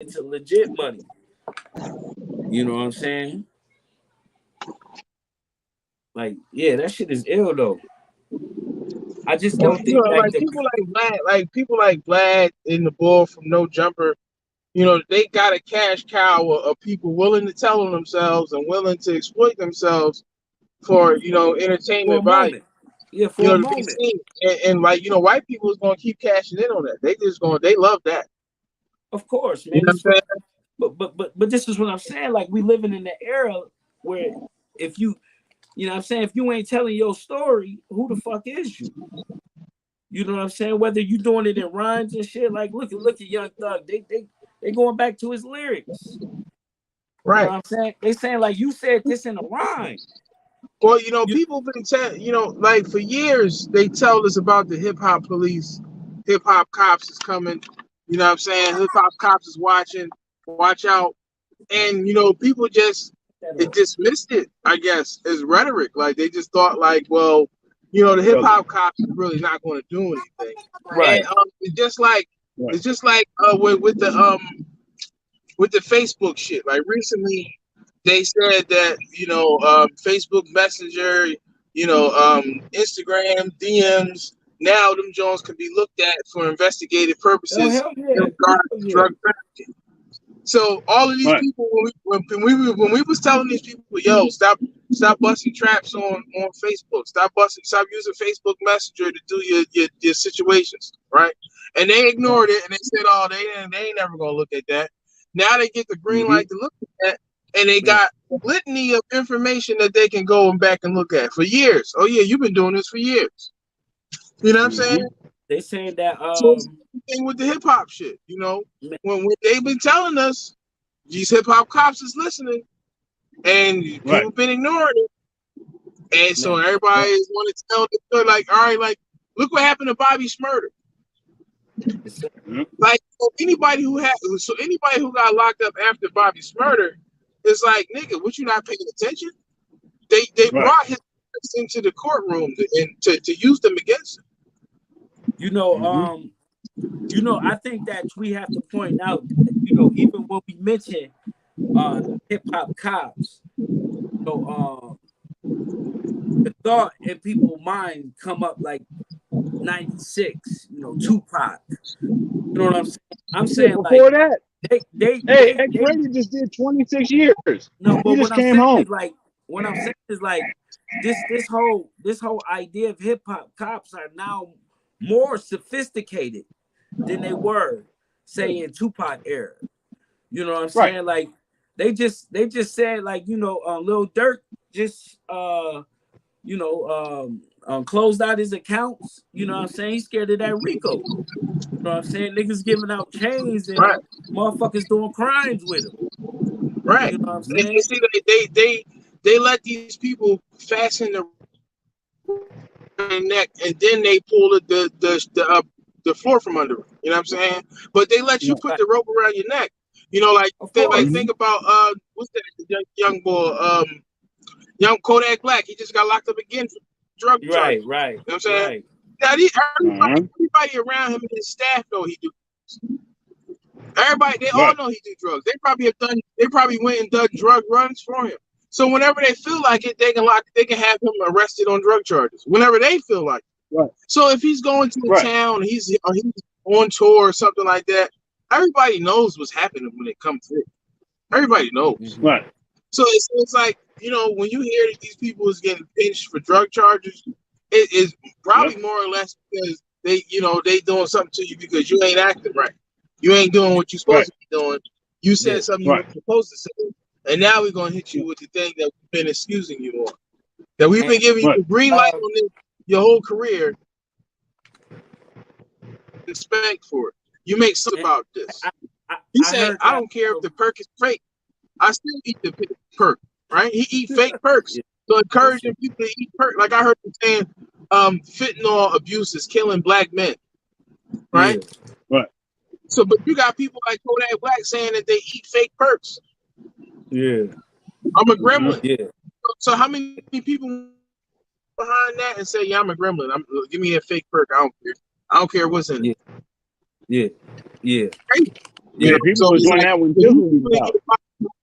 into legit money. You know what I'm saying? Like, yeah, that shit is ill though. I just don't think like Like the people like Vlad in the Bull from No Jumper. They got a cash cow of people willing to tell on themselves and willing to exploit themselves for for a entertainment value. moment. Yeah, for a To be moment. seen, and like white people is gonna keep cashing in on that. They love that. Of course, You man. know This what I'm what, saying? but this is what I'm saying. Like we living in the era where if you know what I'm saying, if you ain't telling your story, who the fuck is you? You know what I'm saying? Whether you doing it in rhymes and shit, like look at Young Thug. They going back to his lyrics. You know Right. what I'm saying? They saying like you said this in a rhyme. Well, You, people been telling, like for years they tell us about the hip hop police, hip hop cops is coming. You know what I'm saying? Hip hop cops is watching, watch out. And people just dismissed it, I guess, as rhetoric. Like they just thought, like, well, the hip hop cops is really not going to do anything. And right. it's just like with the Facebook shit. Like recently, they said that Facebook Messenger, Instagram DMs. Now them Jones can be looked at for investigative Oh purposes hell in yeah. regard Hell to yeah. drug trafficking. So all of these people, when we was telling these people, yo, stop busting traps on Facebook, stop using Facebook Messenger to do your situations, right? And they ignored it and they said, oh, they ain't never gonna look at that. Now they get the green light to look at that, and they got a litany of information that they can go and back and look at for years. Oh yeah, you've been doing this for years. You know what I'm saying? They saying that So it's the thing with the hip hop shit. When they've been telling us these hip hop cops is listening, and people been ignoring it, and so man, everybody want to tell the story. Like, all right, like look what happened to Bobby Smurder. Like anybody who got locked up after Bobby's murder is like, nigga, what you not paying attention? They brought his into the courtroom to use them against him. I think that we have to point out that, even when we mention hip hop cops, the thought in people's mind come up like 96, Tupac. You know what I'm saying? I'm Yeah, saying like before that, hey, X they Rated just did 26 years. no, He but just came home. what I'm saying is like this whole idea of hip hop cops are now more sophisticated than they were, say, in Tupac era. You know what I'm Right. saying? Like they just said like Lil Durk just closed out his accounts. You know what I'm saying? He's scared of that Rico. You know what I'm saying? Niggas giving out chains and Right, motherfuckers doing crimes with him. right. You know what I'm And you saying? see, they let these people fasten their neck, and then they pull the floor from under them. You know what I'm saying? But they let you put Right. the rope around your neck. Of course. Think about what's that young boy young Kodak Black. He just got locked up again for drug Right, charges. right, You know what I'm saying? right. Now everybody around him and his staff know he do. Everybody, they all know he do drugs. They probably went and done drug runs for him. So whenever they feel like it, they can have him arrested on drug charges. Whenever they feel like it. Right. So if he's going to a town, he's on tour or something like that, everybody knows what's happening when it comes through. Everybody knows. Right. So it's like, when you hear that these people is getting pinched for drug charges, it is probably more or less because they doing something to you because you ain't acting right. You ain't doing what you're supposed to be doing. You said something you weren't supposed to say. And now we're gonna hit you with the thing that we've been excusing you on. That we've been giving you the green light on this your whole career. Respect for it. You make sense about this. He said, I don't care if the perk is fake. I still eat the perk, right? He eat fake perks. So encouraging people to eat perk. Like I heard him saying, fentanyl abuse is killing black men. Right? Right. So, but you got people like Kodak Black saying that they eat fake perks. Yeah. I'm a gremlin. Yeah. So how many people behind that and say, yeah, I'm a gremlin. Give me a fake perk. I don't care. I don't care what's in it. Yeah. Yeah. Right? Yeah, people was doing that when pills was out.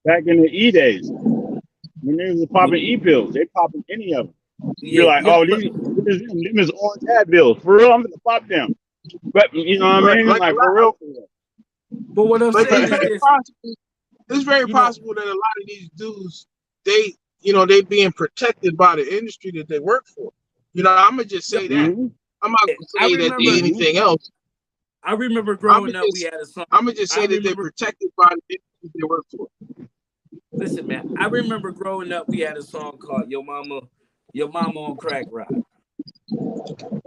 Back in the E days. When they was popping E pills, they popping any of them. You're like, oh, these is orange Advil. For real, I'm gonna pop them. But you know what I mean? Like for real. But what I'm saying is this. It's very possible that a lot of these dudes, they being protected by the industry that they work for. I'm gonna just say that. I'm not gonna say that they anything else. I remember growing up, we had a song. I'm gonna just say that they're protected by the industry they work for. Listen, man, I remember growing up, we had a song called Your Mama on Crack Rock.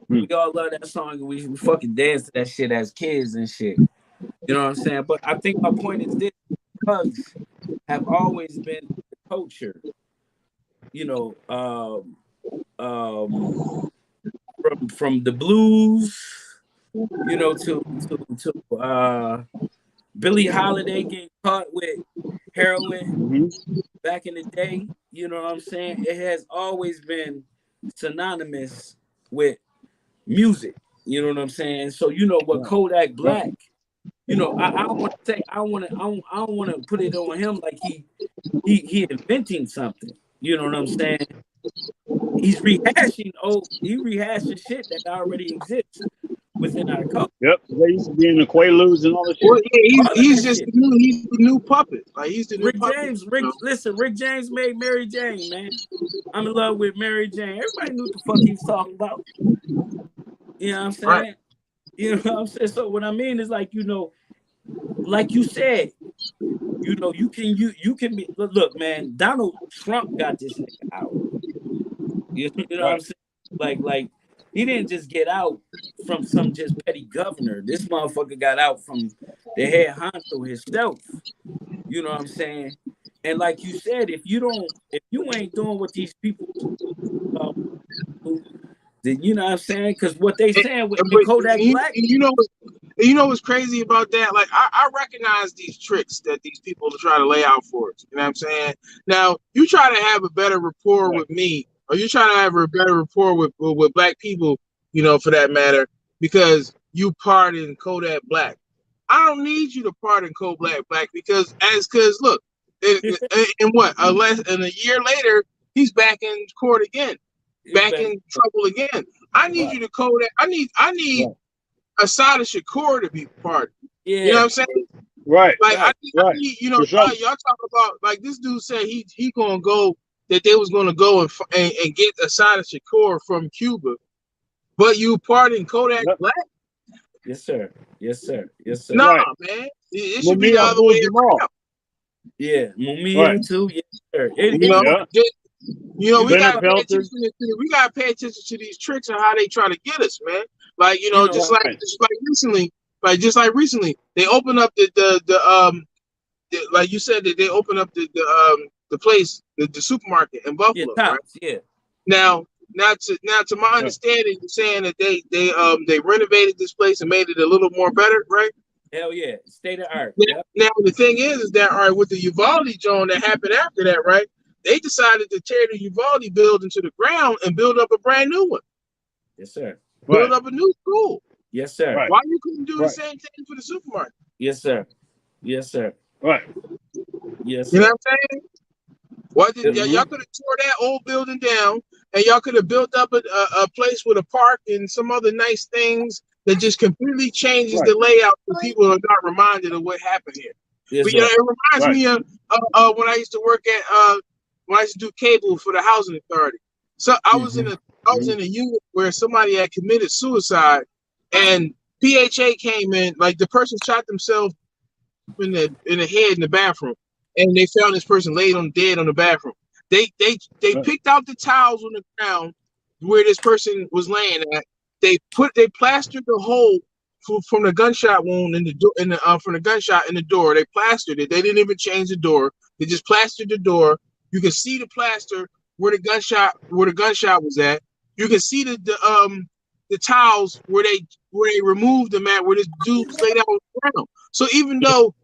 We all love that song, and we fucking dance to that shit as kids and shit. You know what I'm saying? But I think my point is this: drugs have always been the culture. From the blues, to Billie Holiday getting caught with heroin back in the day. You know what I'm saying? It has always been synonymous with music. You know what I'm saying? So what Kodak Black. I don't want to say I don't want to put it on him like he inventing something. You know what I'm saying? He's rehashing shit that already exists within our culture. Yep, they used to be in the Quaaludes and all the shit. Well, yeah, he's just he's the new puppet. Like he's the new Rick James. Rick James made Mary Jane, man. I'm in love with Mary Jane. Everybody knew what the fuck he was talking about. You know what I'm saying? Right. You know what I'm saying? So what I mean is like like you said, you can be. Look, man. Donald Trump got this nigga out. You know what I'm saying? Like he didn't just get out from some just petty governor. This motherfucker got out from the head honcho himself. You know what I'm saying? And like you said, if you ain't doing what these people do, then you know what I'm saying? Because what they saying with Kodak Black. You know what's crazy about that? Like I recognize these tricks that these people try to lay out for us. You know what I'm saying? Now you try to have a better rapport with me, or you try to have a better rapport with black people, for that matter, because you pardon Kodak Black. I don't need you to pardon Kodak Black because look, and what? And a year later, he's back in court again, back in trouble again. I need you to Kodak. I need Assata Shakur to be pardoned. Yeah. You know what I'm saying? Right. Like I need y'all talk about like this dude said he gonna go, that they was gonna go and get Assata Shakur from Cuba, but you pardon Kodak Black? Yes, sir. Yes, sir. Yes, sir. Nah, man. It should be the other way around. Yeah, Mumia too. Yes, sir. We gotta pay attention to these tricks and how they try to get us, man. Like just like recently, they opened up the like you said that they opened up the place, the supermarket in Buffalo, right? Yeah. Now to my understanding, you're saying that they renovated this place and made it a little more better, right? Hell yeah, state of art. Now the thing is that all right, with the Uvalde zone that happened after that, right? They decided to tear the Uvalde building to the ground and build up a brand new one. Yes, sir. Build up a new school. Yes, sir. Right. Why you couldn't do the same thing for the supermarket? Yes, sir. Yes, sir. Right. Yes, sir. You know what I'm saying? Why did y'all could have tore that old building down and y'all could have built up a place with a park and some other nice things that just completely changes the layout so people are not reminded of what happened here. Yes, but it reminds me of when I used to work at when I used to do cable for the housing authority. So I was in a unit where somebody had committed suicide, and PHA came in, like the person shot themselves in the head in the bathroom, and they found this person laid dead on the bathroom. They picked out the towels on the ground where this person was laying at. They plastered the hole from the gunshot wound in the door, from the gunshot in the door. They plastered it. They didn't even change the door. They just plastered the door. You can see the plaster where the gunshot was at. You can see the towels where they removed them at, where this dude was laid out on the ground. So even though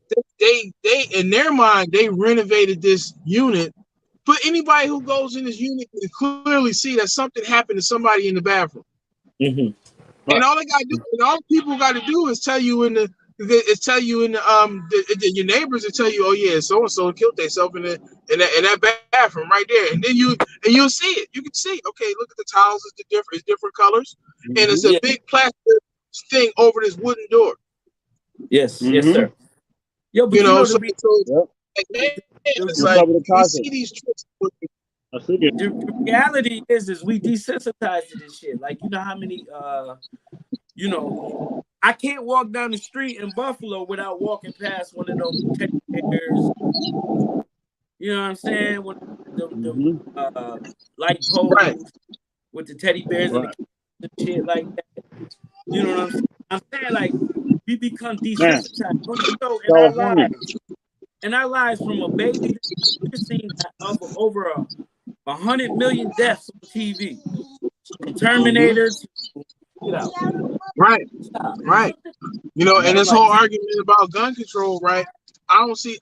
they in their mind they renovated this unit, but anybody who goes in this unit can clearly see that something happened to somebody in the bathroom. And all they got to do, and all people got to do is tell you in It's tell you in your neighbors will tell you, oh yeah, so and so killed themselves in that bathroom right there, and you'll see it. You can see, okay, look at the tiles, it's different colors, and it's a big plastic thing over this wooden door. Yes, yes, sir. Yo, but it's like we see these tricks. The reality is we desensitized to this shit. Like, you know how many I can't walk down the street in Buffalo without walking past one of those teddy bears. You know what I'm saying? With the light poles with the teddy bears and the shit like that. You know what I'm saying? I'm saying, like, we become desensitized. In our lives, from a baby, we've seen over 100 million deaths on TV. From Terminator to Right. You know, and this whole argument about gun control, right? I don't see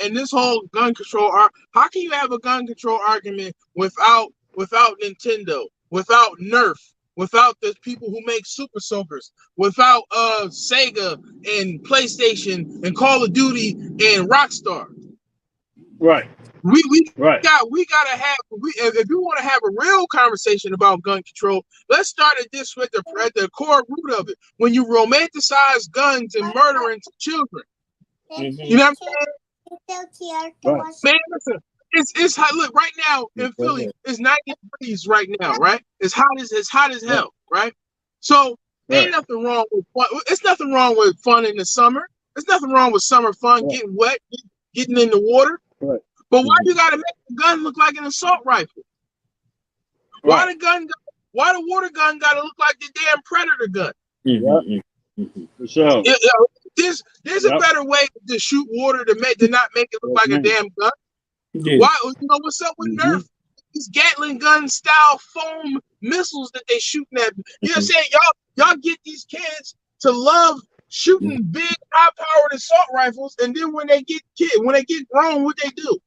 and this whole gun control. How can you have a gun control argument without Nintendo, without Nerf, without the people who make Super Soakers, without Sega and PlayStation and Call of Duty and Rockstar? Right. We gotta have if you want to have a real conversation about gun control, let's start at this at the core root of it. When you romanticize guns and murdering children, you know what I'm saying? Man, listen, it's hot. Look, right now in Philly, it's 90 degrees right now, right? It's hot as hell, right? So ain't nothing wrong with fun. It's nothing wrong with fun in the summer. There's nothing wrong with summer fun, getting wet, getting in the water. Right. But why you gotta make the gun look like an assault rifle? Why the water gun gotta look like the damn Predator gun? For sure. There's a better way to shoot water to not make it look like a damn gun. Why? You know what's up with Nerf? These Gatling gun style foam missiles that they shooting at. You know what I'm saying? Y'all get these kids to love shooting big high-powered assault rifles, and then when they get grown, what they do?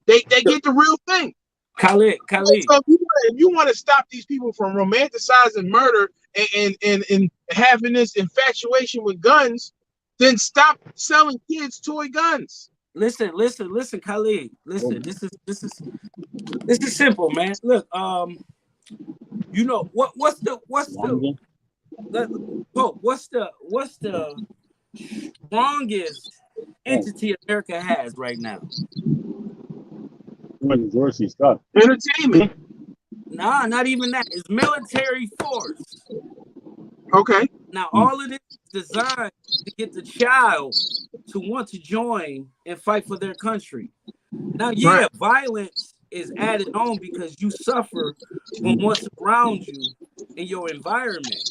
They get the real thing. Khalid. So if you want to stop these people from romanticizing murder and having this infatuation with guns, then stop selling kids toy guns. Listen, Khalid. Listen, this is simple, man. Look, you know what's the strongest entity America has right now? Entertainment. Nah, not even that. It's military force. Okay. Now all of this is designed to get the child to want to join and fight for their country. Now, violence is added on because you suffer from what's around you in your environment.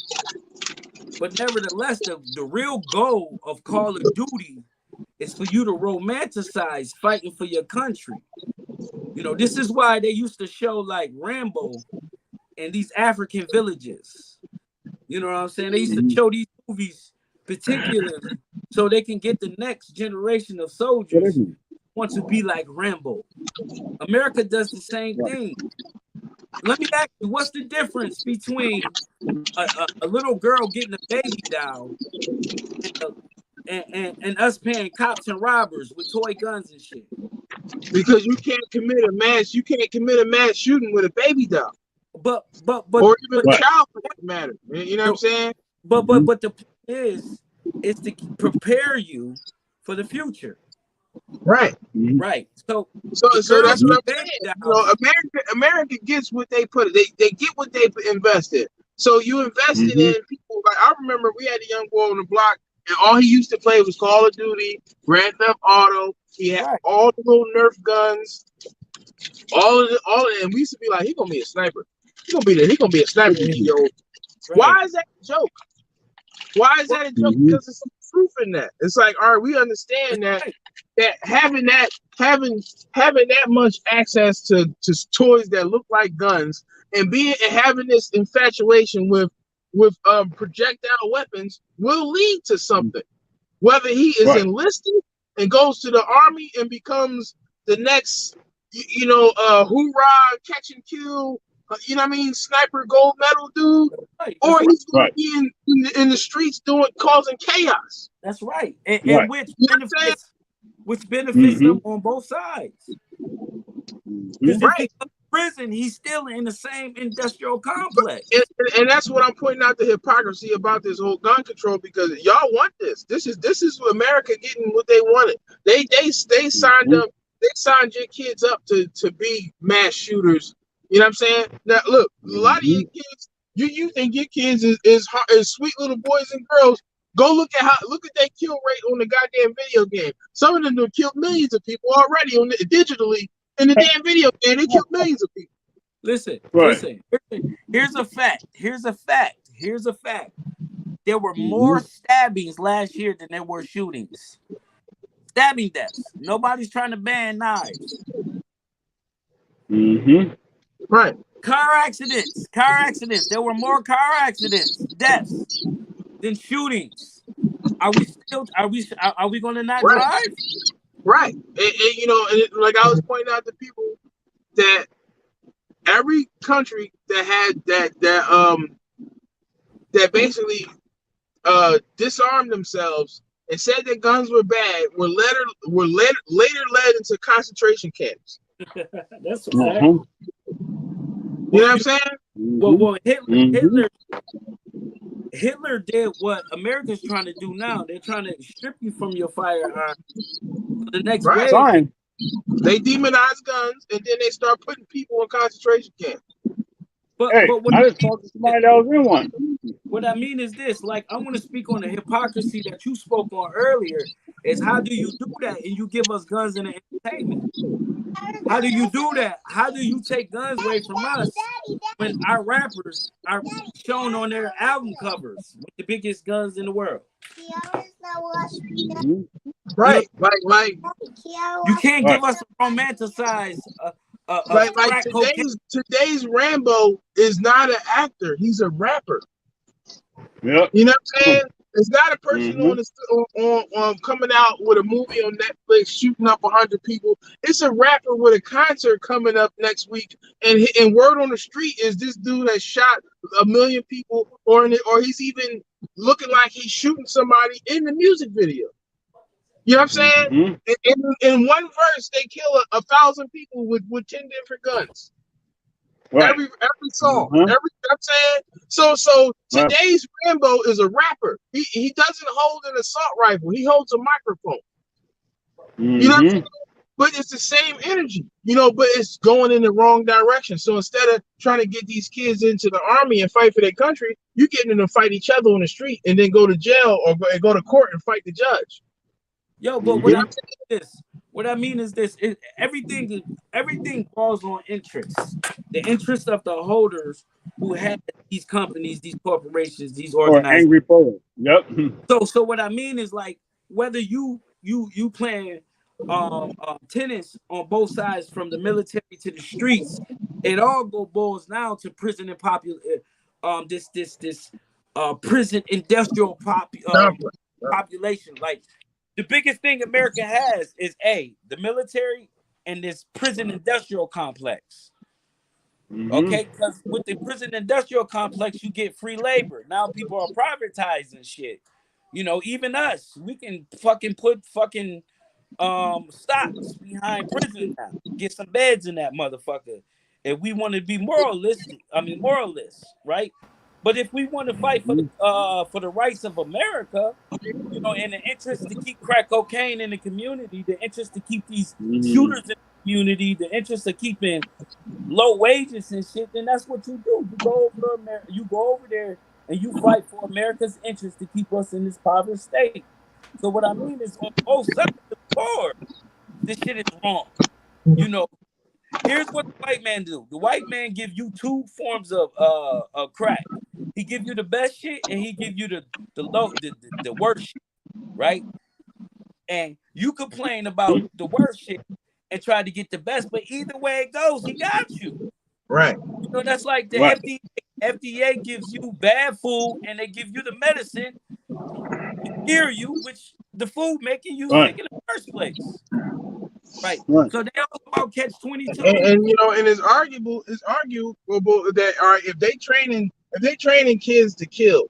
But nevertheless, the real goal of Call of Duty is for you to romanticize fighting for your country. You know, this is why they used to show like Rambo in these African villages. You know what I'm saying? They used to show these movies particularly so they can get the next generation of soldiers want to be like Rambo. America does the same thing. Let me ask you, what's the difference between a little girl getting a baby down and us paying cops and robbers with toy guns and shit? Because you can't commit a mass shooting with a baby doll. But or even a child for that matter. You know what I'm saying? But the point is to prepare you for the future. Right. Right. So that's what I'm saying. You know, America gets what they put. They get what they invest in. So you invested in people. Like I remember, we had a young boy on the block, and all he used to play was Call of Duty, Grand Theft Auto. He had all the little Nerf guns, all of it, and we used to be like, he gonna be a sniper. He gonna be a sniper. Yo, why is that a joke? Why is that a joke? Because there's some truth in that. It's like, all right, we understand that having that much access to toys that look like guns and having this infatuation with projectile weapons will lead to something. Whether he is enlisted and goes to the army and becomes the next, hoorah, catch and kill, you know what I mean, sniper gold medal dude, right. or he's going right. to be in the streets causing chaos. That's right. And Right. which You know what I'm saying? benefits Mm-hmm. them on both sides. Because Mm-hmm. if he goes to prison, he's still in the same industrial complex. And that's what I'm pointing out, the hypocrisy about this whole gun control, because y'all want this. This is America getting what they wanted. They signed up. They signed your kids up to be mass shooters. You know what I'm saying? Now look, a lot of your kids, you think your kids is sweet little boys and girls. Go look at their kill rate on the goddamn video game. Some of them have killed millions of people already digitally in the damn video game. They killed millions of people. Listen. Here's a fact. There were more stabbings last year than there were shootings. Stabbing deaths. Nobody's trying to ban knives. Mm-hmm. Right. Car accidents. There were more car accidents, deaths, than shootings. Are we going to not drive? Right. And you know, like I was pointing out to people that every country that had that basically disarmed themselves and said that guns were bad were later led into concentration camps. That's a fact. Mm-hmm. You know what I'm saying? Well, Hitler did what America's trying to do now. They're trying to strip you from your firearm. The next wave, Fine. they demonize guns and then they start putting people in concentration camps. But Hey, what I just talked to somebody that was in one. What I mean is this: like, I want to speak on the hypocrisy that you spoke on earlier. Is how do you do that and you give us guns and entertainment? How do you do that? How do you take guns away from us when our rappers are shown on their album covers with the biggest guns in the world? Right, like you can't give us a romanticized like today's Rambo is not an actor, he's a rapper. Yep. You know what I'm saying? It's not a person on coming out with a movie on Netflix shooting up 100 people. It's a rapper with a concert coming up next week, and word on the street is this dude has shot 1 million people, or he's even looking like he's shooting somebody in the music video. You know what I'm saying? In one verse, they kill 1,000 people with 10 different guns. Right. Every song, you know what I'm saying? So today's Rambo is a rapper. He doesn't hold an assault rifle. He holds a microphone. You know what I'm saying? But it's the same energy, you know, but it's going in the wrong direction. So instead of trying to get these kids into the army and fight for their country, you're getting them to fight each other on the street and then go to jail or go to court and fight the judge. Yo, but what I mean is this: everything falls on interest. The interest of the holders who have these companies, these corporations, these organizations. Or angry players. Yep. So what I mean is, like, whether you playing tennis on both sides, from the military to the streets, it all boils down to prison and this prison industrial population. Like, the biggest thing America has is the military and this prison industrial complex. Okay, because with the prison industrial complex, you get free labor. Now people are privatizing shit. You know, even us, we can fucking put fucking stocks behind prison now. Get some beds in that motherfucker. If we want to be moralists, right? But if we want to fight for the rights of America, you know, in the interest to keep crack cocaine in the community, the interest to keep these shooters in the community, the interest of keeping low wages and shit, then that's what you do. You go over there and you fight for America's interest to keep us in this impoverished state. So what I mean is, on both sides of the board, this shit is wrong. You know, here's what the white man do. The white man give you two forms of crack. He give you the best shit and he give you the worst shit, right? And you complain about the worst shit and try to get the best, but either way it goes, he got you. Right. You know, that's like the FDA gives you bad food and they give you the medicine to cure you, which the food making you sick in the first place. Right. So they're all about catch 22. And you know, and it's arguable that all right, if they training kids to kill,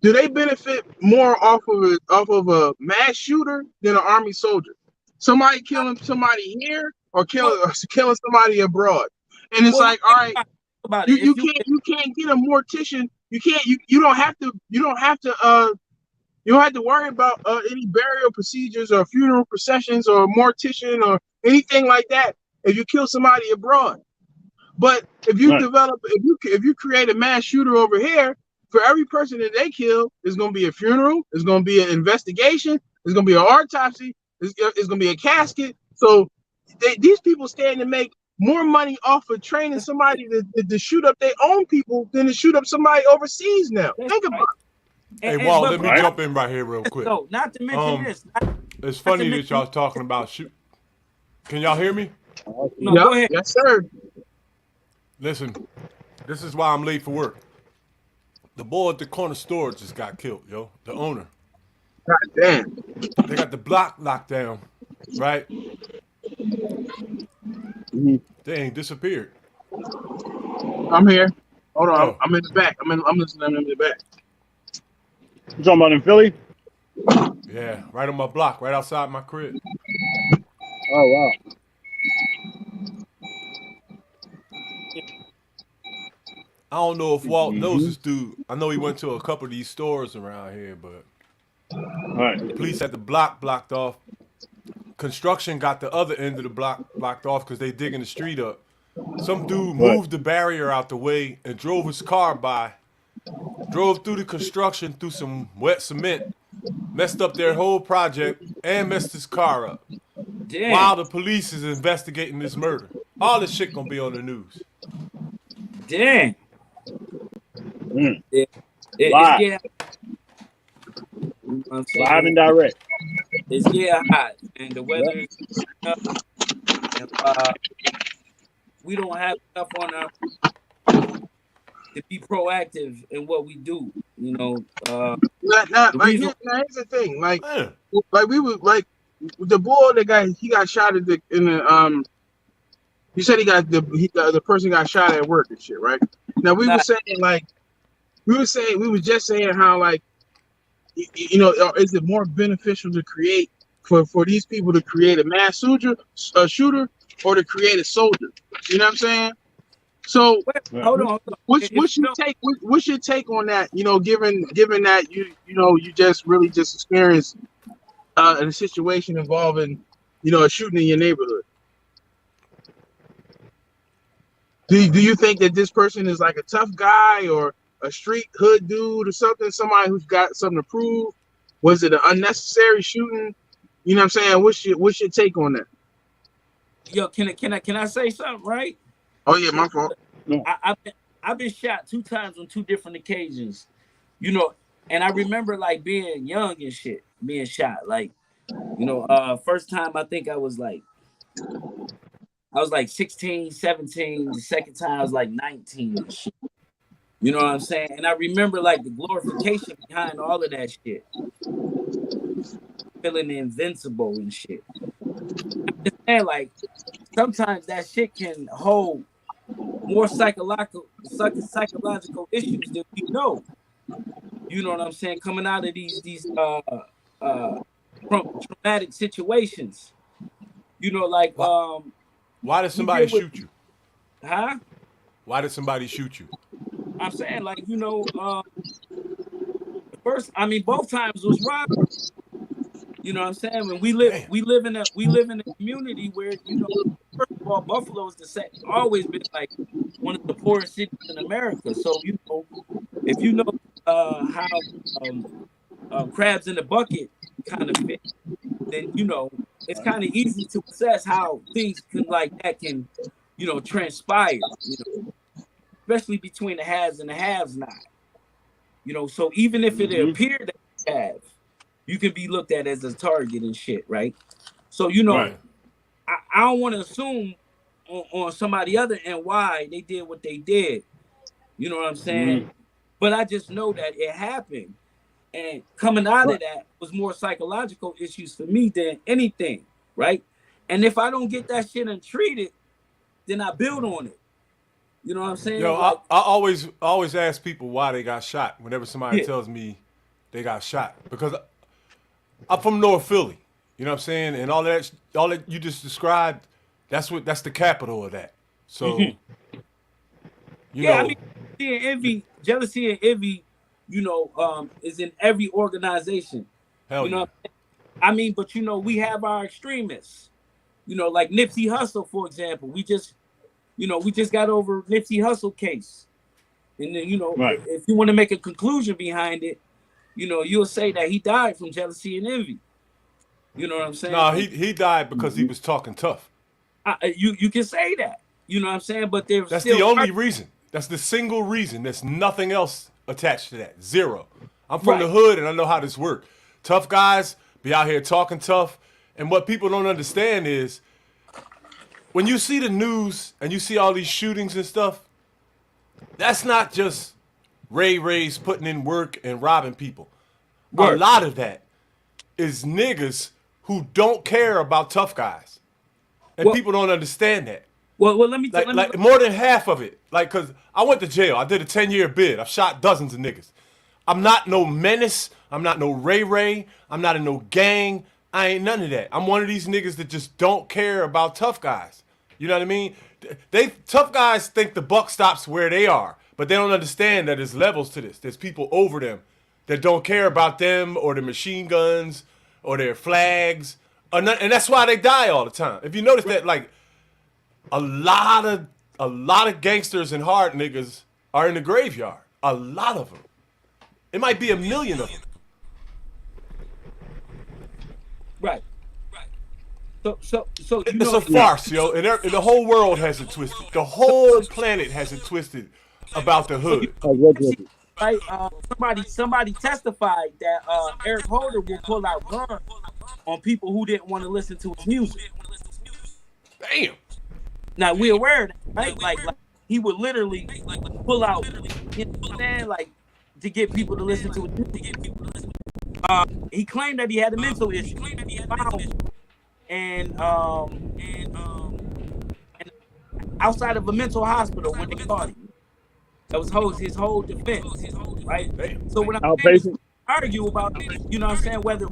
do they benefit more off of a mass shooter than an army soldier? Somebody killing somebody here or killing somebody abroad, and it's like, all right, you can't get a mortician. You don't have to worry about any burial procedures or funeral processions or mortician or anything like that if you kill somebody abroad. But if you if you create a mass shooter over here, for every person that they kill, there's going to be a funeral, there's going to be an investigation, there's going to be an autopsy, there's going to be a casket. So these people stand to make more money off of training somebody to shoot up their own people than to shoot up somebody overseas now. Think about it. Hey, Walt, let me jump in right here real quick. So, not to mention this. It's funny that y'all talking about shoot. Can y'all hear me? No, go ahead. Yes, sir. Listen, this is why I'm late for work. The boy at the corner store just got killed, yo. The owner. God damn. They got the block locked down, right? They ain't disappeared. I'm here. Hold on. Oh. I'm in the back. I'm listening in the back. You talking about in Philly? Yeah, right on my block, right outside my crib. Oh, wow. I don't know if Walt knows this dude. I know he went to a couple of these stores around here, but the police had the block blocked off. Construction got the other end of the block blocked off because they digging the street up. Some dude moved the barrier out the way and drove his car by. Drove through the construction through some wet cement, messed up their whole project, and messed his car up. Damn. While the police is investigating this murder. All this shit gonna be on the news. Damn. Live. Live and direct. It's hot, and the weather is up. And, we don't have enough on our to be proactive in what we do. You know. Here's the thing. Like we would like the boy he got shot in the You said the person got shot at work and shit, right? Now we were just saying how like you know, is it more beneficial to create for these people to create a mass shooter or to create a soldier? You know what I'm saying? So hold on. What's your take on that? You know, given that you just experienced a situation involving a shooting in your neighborhood. Do you think that this person is like a tough guy or a street hood dude or something? Somebody who's got something to prove? Was it an unnecessary shooting? You know what I'm saying? What's your take on that? Yo, can I say something, right? Oh yeah, my fault. I've been shot 2 times on 2 different occasions, you know, and I remember like being young and shit, being shot. Like, first time I think I was like 16, 17. The second time I was like 19 and shit. You know what I'm saying? And I remember like the glorification behind all of that shit. Feeling invincible and shit. And like sometimes that shit can hold more psychological issues than we know. You know what I'm saying? Coming out of these traumatic situations. You know, like why did somebody shoot you? Huh? Why did somebody shoot you? I'm saying, like, first, I mean, both times was robbery. You know what I'm saying? When we live in a community where, first of all, Buffalo is always been like one of the poorest cities in America. So, if you know how crabs in the bucket kind of fit, then it's kind of easy to assess how things can transpire, especially between the haves and the haves not. So even if it appeared that you have, you can be looked at as a target and shit, right? So right. I don't want to assume on somebody other and why they did what they did. You know what I'm saying? Mm-hmm. But I just know that it happened. And coming out of that was more psychological issues for me than anything, right? And if I don't get that shit untreated, then I build on it. You know what I'm saying? Yo, like, I always ask people why they got shot whenever somebody tells me they got shot, because I'm from North Philly. You know what I'm saying? And all that you just described, that's the capital of that. So, you know, I mean, jealousy and envy, you know, is in every organization. Hell you know, yeah. I mean, but you know, we have our extremists. You know, like Nipsey Hussle, for example. We just got over Nipsey Hussle case, and then, you know, if you want to make a conclusion behind it, you know, you'll say that he died from jealousy and envy. You know what I'm saying? No, he died because he was talking tough. You can say that. You know what I'm saying? But that's the only reason. That's the single reason. There's nothing else attached to that. Zero. I'm from the hood and I know how this works. Tough guys be out here talking tough. And what people don't understand is when you see the news and you see all these shootings and stuff, that's not just Ray's putting in work and robbing people. A lot of that is niggas who don't care about tough guys. And people don't understand that. Well, let me like more than half of it. Like, cause I went to jail. I did a 10-year bid. I've shot dozens of niggas. I'm not no menace. I'm not no Ray. I'm not in no gang. I ain't none of that. I'm one of these niggas that just don't care about tough guys. You know what I mean? Tough guys think the buck stops where they are, but they don't understand that there's levels to this. There's people over them that don't care about them or their machine guns or their flags, and that's why they die all the time. If you notice that, like, a lot of gangsters and hard niggas are in the graveyard. A lot of them. It might be 1 million of them. Right. So it's a farce, yo. And the whole world has it twisted. The whole planet has it twisted about the hood. Right. Somebody testified that Eric Holder will pull out guns on people who didn't want to listen to his music. Damn. Now we aware of that, right? Like he would literally pull out, you know what I'm saying? Like, to get people to listen to his music. He claimed that he had a mental issue. And outside of a mental hospital when they caught him. That was his whole defense, right? So when I'm argue about, you know what I'm saying, whether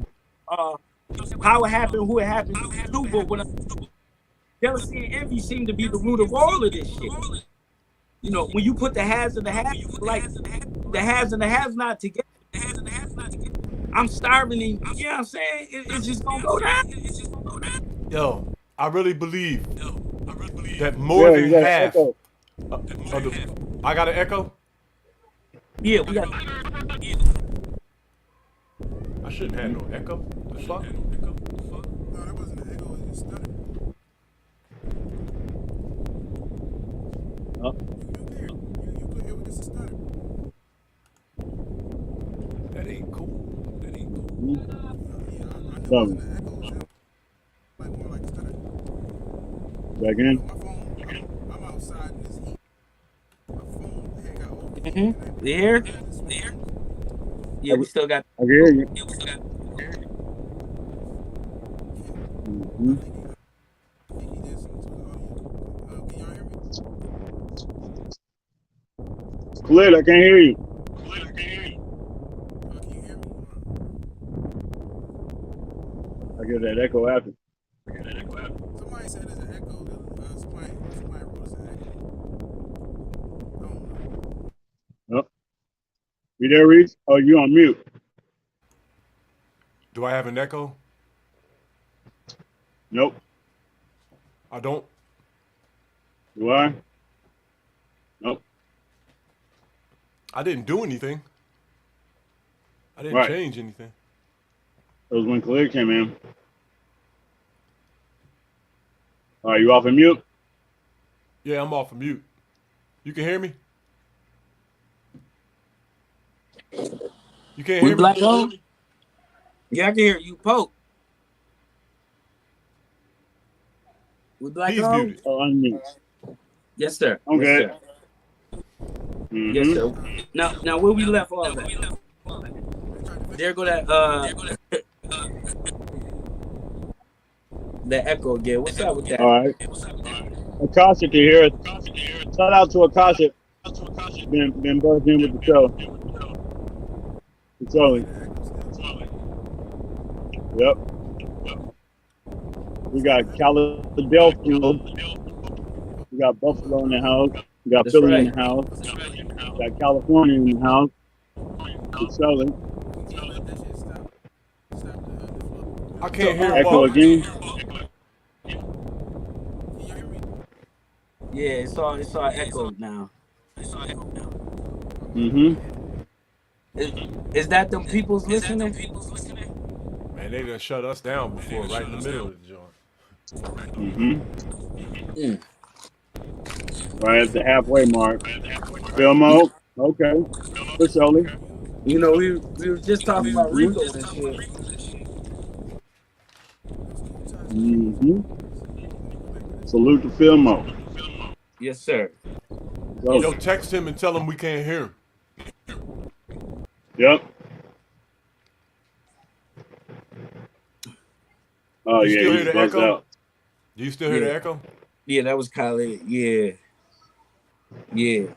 how it happened, who it happened to, but when jealousy and envy seem to be the root of all of this shit. You know, when you put the haves and the have, like the haves and the have not together, I'm starving, and you know what I'm saying? It's just gonna go down. Yo, I really believe that more than half of the. I got an echo? Yeah, we got. I shouldn't have no echo. The fuck? No, that wasn't an echo. It just stuttered. You could hear what this is stutter. That ain't cool. I know it wasn't an echo. Like more like a stutter. Back in? My phone. I'm outside in this heat. My phone had got open. Mm-hmm. You hear? Yeah, we still got. I can hear you. Clear, I can't hear you. I get that echo after. Somebody said there's an echo. Somebody wrote us an echo. I don't know. Oh. You there, Reese? Oh, you on mute. Do I have an echo? Nope. I don't. Do I? Nope. I didn't do anything. I didn't change anything. That was when Khalid came in. Are you off of mute? Yeah, I'm off of mute. You can hear me? You can't hear me? Black on? Yeah, I can hear you. Poke. We black He's on? muted. Oh, unmute. Yes, sir. Okay. Yes, sir. Yes, sir. Now where we left off at? There go that The echo again. What's up with All that? right. Akasha can hear us. Shout out to Akasha. Been buzzing with the show. It's only. Yep. We got Philadelphia. We got Buffalo in the house. We got That's Philly in right. the house. We got California in the house. It's selling. I can't hear Echo Walt. again. Yeah, it's all echoed now. Mm-hmm. Is that them people's listening? Man, they done shut us down before, right in the middle of the joint. Mm-hmm. Mm. Right at the halfway mark. Film mode. Okay. For Shelly. You know, we were just talking about Mm-hmm. Rico and shit. Mm-hmm. Salute to film mode. Yes, sir. So, Yo, text him and tell him we can't hear him. yep. Oh You yeah, still hear he's the buzzed echo? out. Do you still hear Yeah. the echo? Yeah, that was Khaled. Yeah. Yeah.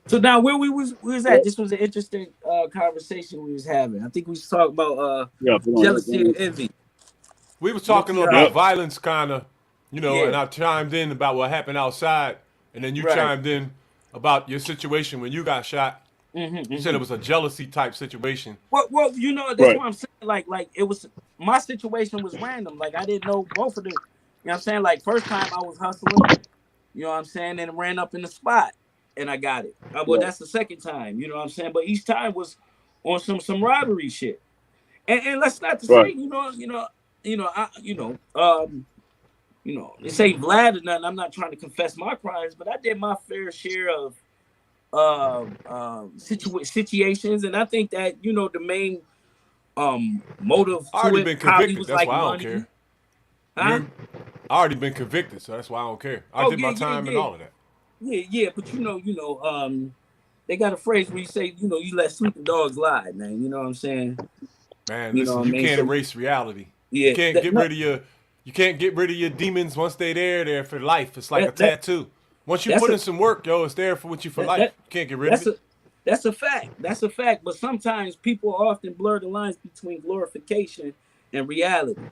So now where we was at, Yep. this was an interesting conversation we was having. I think we was talking about Yeah, put on jealousy and that envy. We was talking Yeah. about Yep. violence, kind of, and Yeah. I chimed in about what happened outside, and then you Right. chimed in about your situation when you got shot. You said it was a jealousy type situation. Well, you know, that's Right. what I'm saying. Like it was my situation was random. Like I didn't know both of them. You know what I'm saying? Like first time I was hustling, you know what I'm saying, and ran up in the spot and I got it. Well, that's the second time, you know what I'm saying? But each time was on some robbery shit. And let's not to say, Right. this ain't Vlad or nothing. I'm not trying to confess my crimes, but I did my fair share of situations, and I think that the main motive I to already it been probably convicted. was That's like why I don't money. care. Huh? I already been convicted, so that's why I don't care. I did my time and all of that. Yeah, but they got a phrase where you say, you let sleeping dogs lie, man. You know what I'm saying? Man, You know listen, what I you mean? can't So, erase reality. yeah, You can't get rid of your demons once they're for life. It's like a tattoo. Once you put in some work, it's there with you for life. You can't get rid of it. That's a fact. That's a fact. But sometimes people often blur the lines between glorification and reality.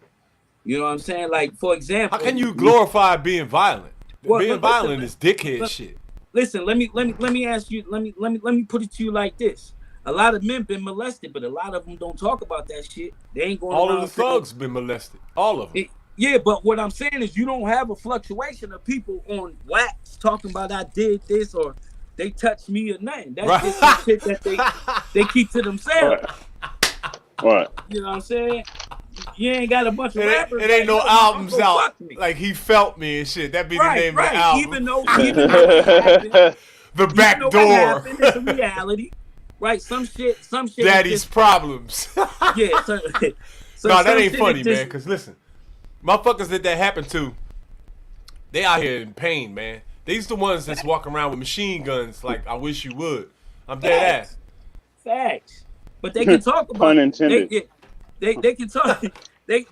You know what I'm saying? Like, for example, how can you glorify being violent? Being violent is dickhead shit. Listen, let me ask you. Let me put it to you like this. A lot of men been molested, but a lot of them don't talk about that shit. They ain't going all around. All of the thugs been molested. All of them. Yeah, but what I'm saying is you don't have a fluctuation of people on wax talking about I did this or they touched me or nothing. That's just some shit that they keep to themselves. Right. You know what I'm saying? You ain't got a bunch of rappers. It ain't no albums out. Me. Like he felt me and shit. That'd be the name of the album. Even though it happened, the back door. It's a reality. Right? Some shit. Daddy's problems. Yeah. So no, that ain't funny, man. Cause listen, motherfuckers that happened to, they out here in pain, man. These the ones that's walking around with machine guns. Like I wish you would. I'm dead ass. Facts. But they can talk about. Pun intended. They can talk.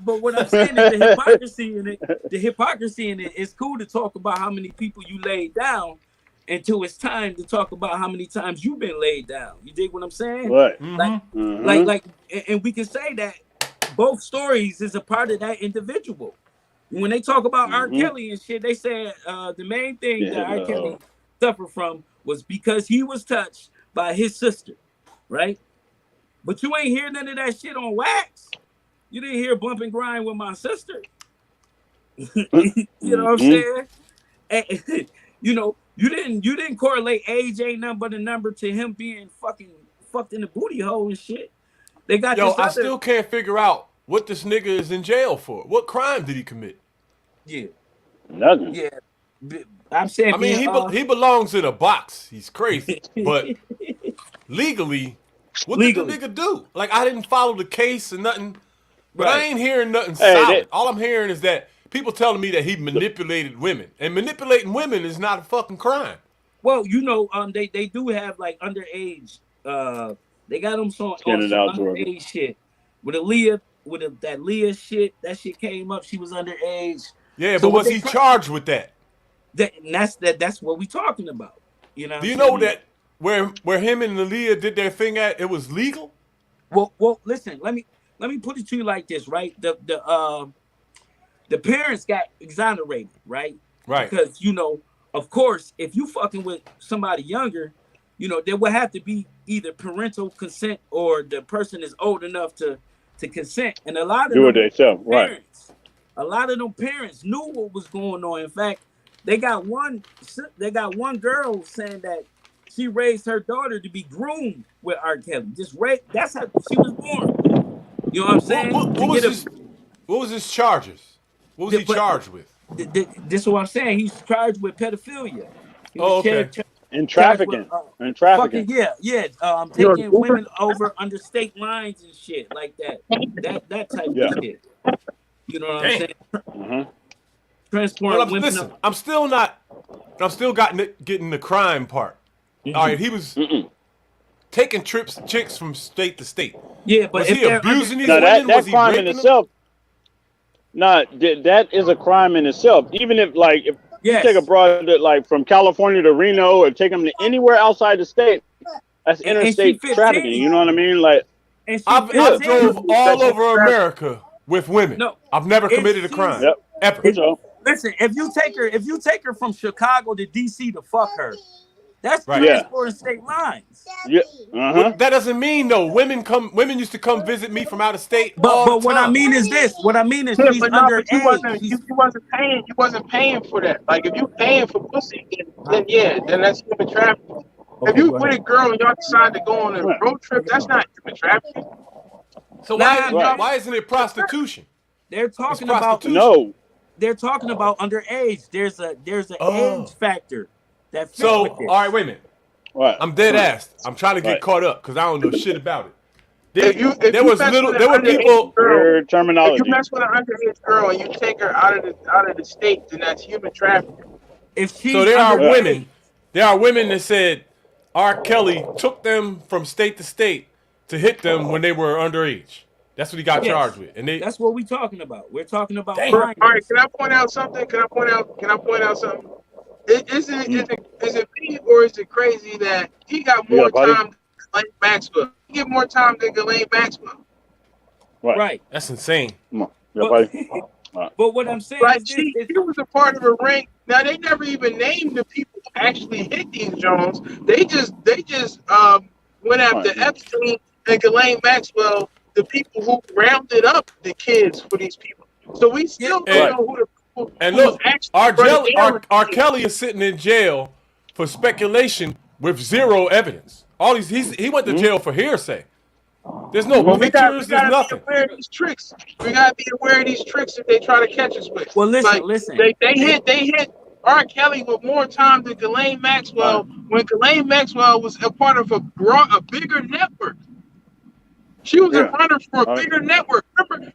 But what I'm saying is the hypocrisy in it. It's cool to talk about how many people you laid down, until it's time to talk about how many times you've been laid down. You dig what I'm saying? Right. Like, and we can say that both stories is a part of that individual. When they talk about R. Kelly and shit, they say the main thing that R. Kelly suffered from was because he was touched by his sister, right? But you ain't hear none of that shit on wax. You didn't hear bump and grind with my sister. You know what I'm saying? And, you didn't correlate age ain't nothing but a number to him being fucked in the booty hole and shit. They got I still can't figure out what this nigga is in jail for. What crime did he commit? Yeah. Nothing. Yeah. I'm saying. I mean, he belongs in a box. He's crazy, but legally, what did the nigga do? Like, I didn't follow the case or nothing, but I ain't hearing nothing solid. All I'm hearing is that people telling me that he manipulated women, and manipulating women is not a fucking crime. Well, they do have like underage. They got them on some underage shit with Aaliyah with that Leah shit. That shit came up. She was underage. Yeah, So but was he charged with that? That's what we talking about. You know. Do you know that where him and Leah did their thing at, it was legal? Well, listen. Let me put it to you like this, right? The parents got exonerated, right? Right. Because of course, if you fucking with somebody younger, there would have to be either parental consent or the person is old enough to consent. And a lot of do it themselves, right? A lot of them parents knew what was going on. In fact, they got one girl saying that she raised her daughter to be groomed with R. Kelly. That's how she was born. You know what I'm saying? What was his charges? What was he charged with? This is what I'm saying. He's charged with pedophilia. Okay. And trafficking. Fucking, taking women over under state lines and shit like that. That type of shit. You know what I'm saying? Mm-hmm. Transporting women. Listen, I'm still getting the crime part. Mm-hmm. All right, he was taking chicks from state to state. Yeah, but was he abusing these women? That crime in itself. That is a crime in itself. Even if you take a broad from California to Reno or take them to anywhere outside the state, that's interstate trafficking. You know what I mean? I've drove all over America with women. No, I've never committed a crime. Yep. Ever. Listen, if you take her from Chicago to DC to fuck her, that's transporting state lines. Yeah. Well, that doesn't mean though. Women used to come visit me from out of state. But what I mean is this. What I mean is she's underage. You wasn't paying for that. Like if you paying for pussy, then that's human trafficking. If you with a girl and y'all decide to go on a road trip, that's not human trafficking. So why isn't it prostitution? They're talking about They're talking about underage. There's an age factor. All right, wait a minute. What? I'm dead ass. I'm trying to get caught up because I don't know shit about it. There were people. Terminology. If you mess with an underage girl and you take her out of the state, then that's human trafficking. So there are women. There are women that said R. Kelly took them from state to state to hit them when they were underage. That's what he got charged with, and that's what we're talking about. We're talking about. All right, can I point out something? Can I point out something? Is it me or is it crazy that he got more time than Ghislaine Maxwell? He get more time than Ghislaine Maxwell. Right. That's insane. But what I'm saying is she was a part of a ring. Now they never even named the people who actually hit these Jones. They just went after Epstein and Ghislaine Maxwell, the people who rounded up the kids for these people. So we still don't know who the. And look, R. Kelly is sitting in jail for speculation with zero evidence. He went to jail for hearsay. There's no pictures. There's nothing. We gotta be aware of these tricks. We gotta be aware of these tricks that they try to catch us with. Well, listen. They hit R. Kelly with more time than Ghislaine Maxwell when Ghislaine Maxwell was a part of a bigger network. She was a runner for a bigger network.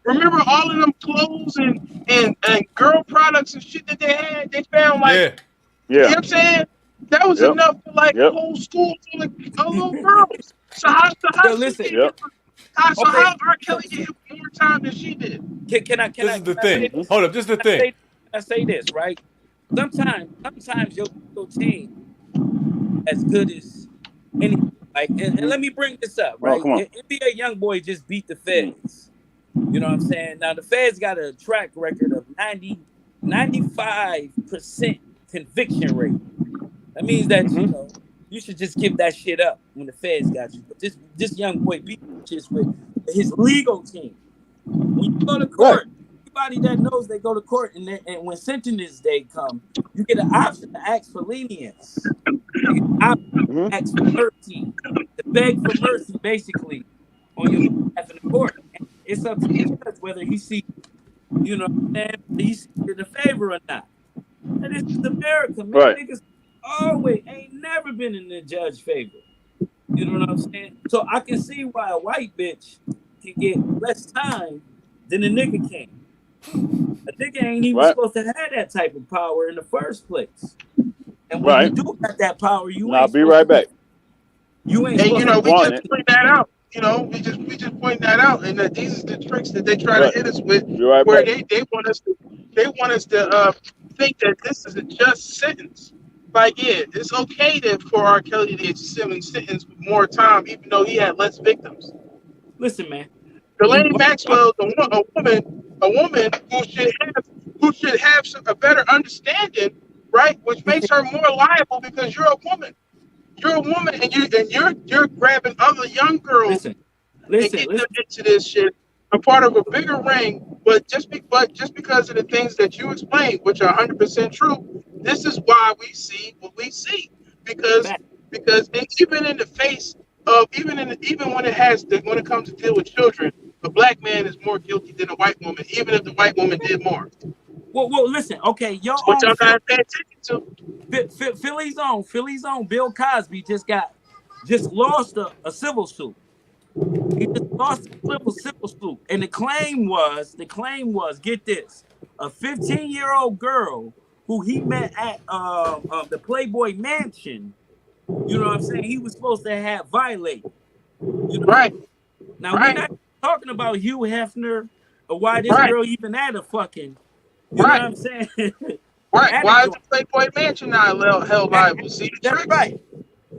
Remember all of them clothes and girl products and shit that they had? They found you know what I'm saying? That was enough for whole school full of little girls. So how R. Kelly get more time than she did? This is the thing. Hold up, this is the thing. I say this, right? Sometimes your team as good as any. And let me bring this up, right? NBA young boy just beat the Feds. You know what I'm saying? Now the Feds got a track record of 95% conviction rate. That means that you should just give that shit up when the Feds got you. But this young boy beat just with his legal team. When you go to court, everybody that knows they go to court, and when sentencing day come, you get an option to ask for lenience. Ask for mercy, to beg for mercy, basically, on your behalf in the court. And it's up to the judge whether he sees, he sees it in favor or not. And this is America, man. Niggas always ain't never been in the judge's favor. You know what I'm saying? So I can see why a white bitch can get less time than a nigga can. A nigga ain't even supposed to have that type of power in the first place. And when you do have that power, you ain't. I'll be right back. You ain't. And we just point that out. we just point that out, and that these are the tricks that they try to Right. hit us with, You're right, where Mike. they want us to think that this is a just sentence. Like, yeah, it's okay for R. Kelly to simply sentence with more time, even though he had less victims. Listen, man. Delaney Maxwell is a woman who should have a better understanding, right? Which makes her more liable because you're a woman. You're a woman, and you're grabbing other young girls Listen, and listen, getting them listen. into this shit, a part of a bigger ring. But just because of the things that you explained, which are 100% true, this is why we see what we see. Because Fact. even in the face of even when it comes to deal with children, a black man is more guilty than a white woman, even if the white woman did more. Well, listen. Okay, your Which own y'all gotta pay attention Philly's own Bill Cosby just lost a civil suit. He just lost a civil suit, and the claim was, get this, a 15-year-old girl who he met at the Playboy Mansion. You know what I'm saying? He was supposed to have violated. You to. know. Right, Now we're right, not talking about Hugh Hefner or why this right, girl even had a fucking. You know what right, I'm saying? right. At a Why is joint. the Playboy Mansion not held liable? See the That's tricks? right.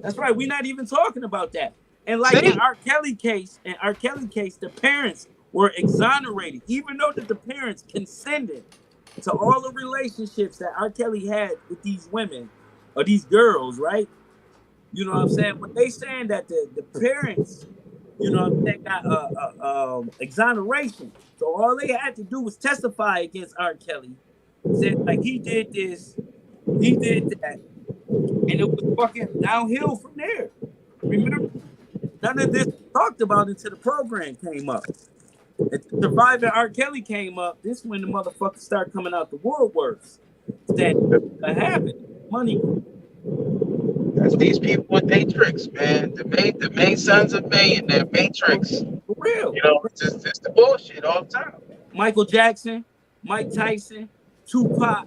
That's right. We're not even talking about that. And like in See? R. Kelly case, the parents were exonerated, even though that the parents consented to all the relationships that R. Kelly had with these women or these girls, right? You know what I'm saying? But they saying that the parents, you know what I'm saying, got exoneration. So all they had to do was testify against R. Kelly, said like he did this, he did that, and it was fucking downhill from there. Remember, none of this was talked about until the program came up. And Surviving R. Kelly came up. This when the motherfuckers start coming out the woodworks, saying what happened, money. That's these people with their tricks, man. The main sons of May and their matrix. For real. It's the bullshit all the time. Michael Jackson, Mike Tyson, Tupac,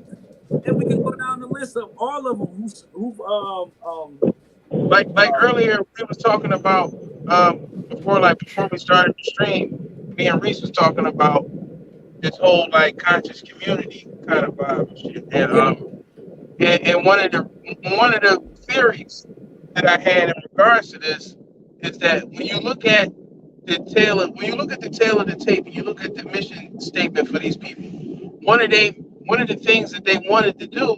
and we can go down the list of all of them Like earlier we was talking about before we started the stream, me and Reese was talking about this whole like conscious community kind of vibe and shit. And yeah. and one of the theories that I had in regards to this is that when you look at the tail of the tape and you look at the mission statement for these people, one of the things that they wanted to do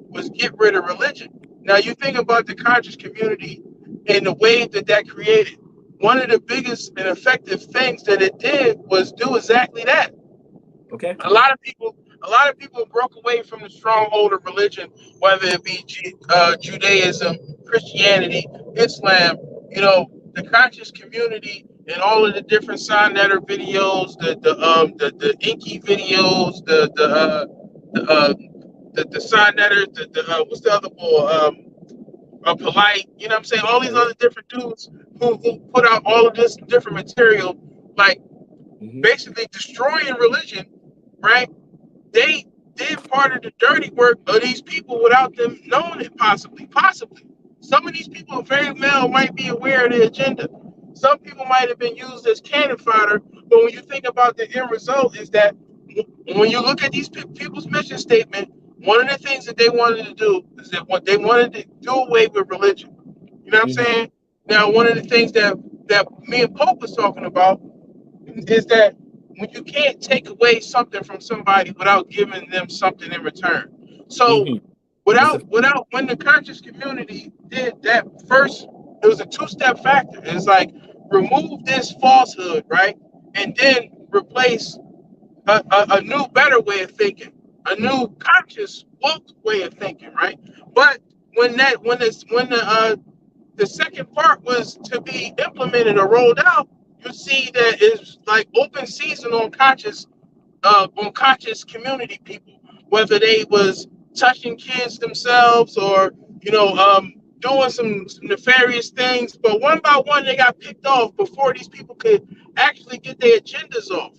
was get rid of religion. Now you think about the conscious community and the wave that created. One of the biggest and effective things that it did was do exactly that. Okay. A lot of people broke away from the stronghold of religion, whether it be Judaism, Christianity, Islam. The conscious community and all of the different sign netter videos, the Inky videos, the sign netter, what's the other boy? Polite. You know what I'm saying? All these other different dudes who put out all of this different material, like basically destroying religion, right? They did part of the dirty work of these people without them knowing it, possibly. Some of these people very well might be aware of the agenda. Some people might have been used as cannon fodder, but when you think about the end result is that when you look at these people's mission statement, one of the things that they wanted to do is that what they wanted to do away with religion. You know what I'm saying? Now, one of the things that me and Pope was talking about is that when you can't take away something from somebody without giving them something in return. So without when the conscious community did that first, it was a two-step factor. It's like remove this falsehood, right? And then replace a new better way of thinking, a new conscious woke way of thinking, right? But when the second part was to be implemented or rolled out, you see that it's like open season on conscious community people, whether they was touching kids themselves or doing some nefarious things. But one by one, they got picked off before these people could actually get their agendas off.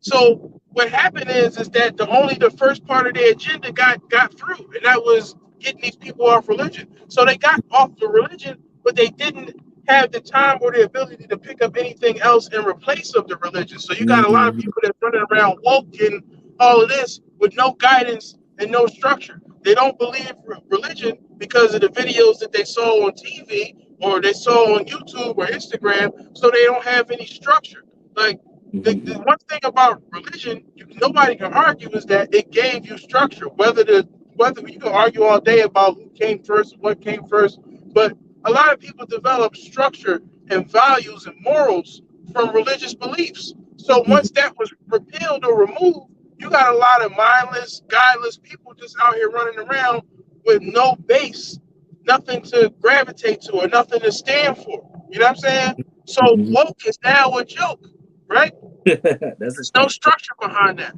So what happened is that the first part of their agenda got through, and that was getting these people off religion. So they got off the religion, but they didn't have the time or the ability to pick up anything else in replace of the religion. So you got a lot of Mm-hmm. people that's running around woke and all of this with no guidance and no structure. They don't believe religion because of the videos that they saw on TV or they saw on YouTube or Instagram, so they don't have any structure. Like the one thing about religion, nobody can argue is that it gave you structure. Whether you can argue all day about who came first, what came first, but a lot of people develop structure and values and morals from religious beliefs. So once that was repealed or removed, you got a lot of mindless, guileless people just out here running around with no base, nothing to gravitate to or nothing to stand for. You know what I'm saying? So woke is now a joke, right? That's a There's no fact. structure behind that.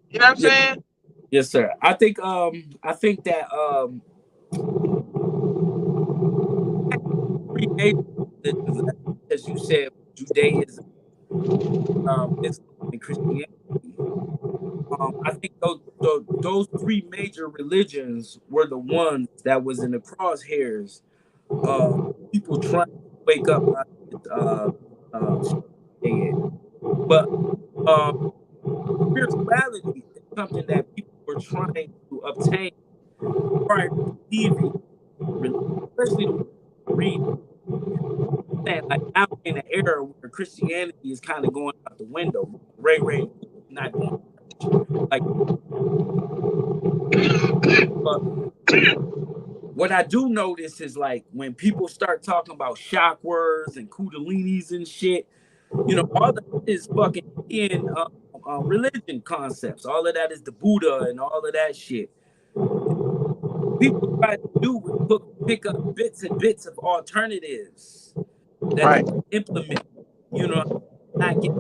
You know what I'm Yes, saying? yes, sir. I think that three major religions, as you said, Judaism, Islam, and Christianity. I think those three major religions were the ones that was in the crosshairs of people trying to wake up out of this, but spirituality is something that people were trying to obtain prior to leaving religion, especially the read. Like now in an era where Christianity is kind of going out the window. Ray not going like, but what I do notice is like when people start talking about chakras and kundalinis and shit, all that is fucking in religion concepts. All of that is the Buddha and all of that shit. People try to do is pick up bits and bits of alternatives that they can implement. Not get.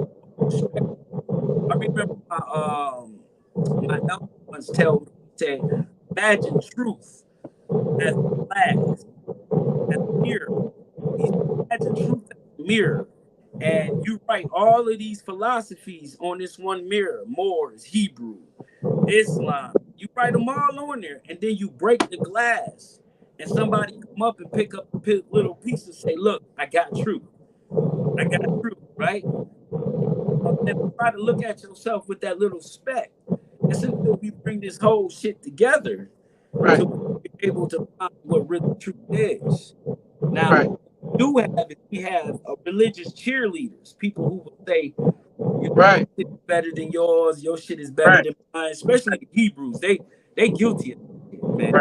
I remember my elder once told me, he said, imagine truth as glass, as a mirror. He said, imagine truth as a mirror. And you write all of these philosophies on this one mirror, Moors, Hebrew, Islam. You write them all on there, and then you break the glass, and somebody come up and pick up a little piece and say, look, I got truth. I got truth, right? And try to look at yourself with that little speck. It's until we bring this whole shit together to be able to find what really truth is. Now, we have religious cheerleaders, people who will say, your shit is better than yours, your shit is better than mine, especially the Hebrews. They guilty of it, man.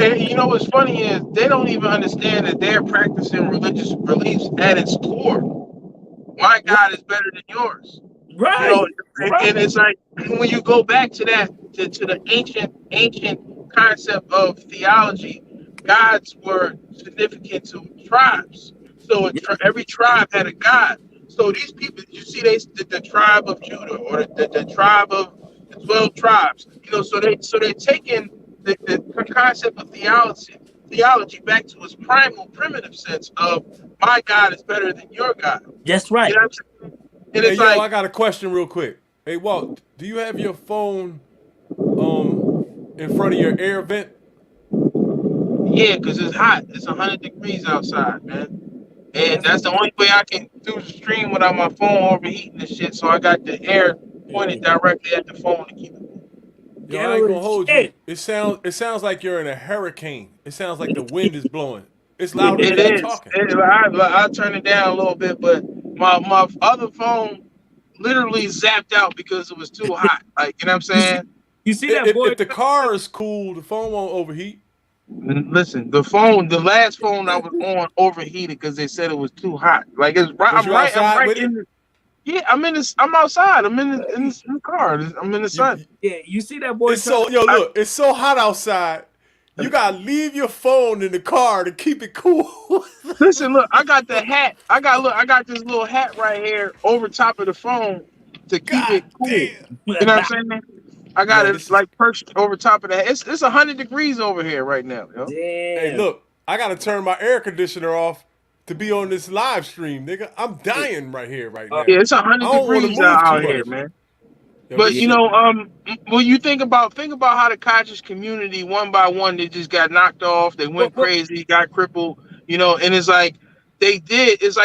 And you know what's funny is they don't even understand that they're practicing religious beliefs at its core. My God is better than yours. Right. And it's like when you go back to that to the ancient concept of theology, gods were significant to tribes. So every tribe had a god. So these people, you see, the tribe of Judah or the tribe of the 12 tribes. So they're taking the concept of theology back to its primal, primitive sense of my God is better than your God. That's right. You know what I'm saying? And hey, I got a question real quick. Hey, Walt, do you have your phone in front of your air vent? Yeah, because it's hot. It's 100 degrees outside, man. And that's the only way I can do the stream without my phone overheating and shit. So I got the air pointed directly at the phone to keep it. Yo, I ain't gonna hold you. It sounds like you're in a hurricane. It sounds like the wind is blowing. It's louder than you're talking. I turn it down a little bit, but my other phone literally zapped out because it was too hot. Like, you know what I'm saying? You see that, boy? If the car is cool, the phone won't overheat. Listen, the last phone I was on overheated because they said it was too hot. Like it's right. I'm right in the. Yeah, I'm outside. I'm in the car. I'm in the sun. You see that, boy? It's it's so hot outside. You gotta leave your phone in the car to keep it cool. Listen, look, I got the hat. I got this little hat right here over top of the phone to keep it cool. Damn. You know what I'm saying? I got it like perched over top of that. It's 100 degrees over here right now. Yo. Damn. Hey, look, I gotta turn my air conditioner off to be on this live stream, nigga. I'm dying right here, right now. Yeah, it's 100 degrees out here, man. But when you think about how the conscious community one by one they just got knocked off, they went crazy, got crippled. And it's like it's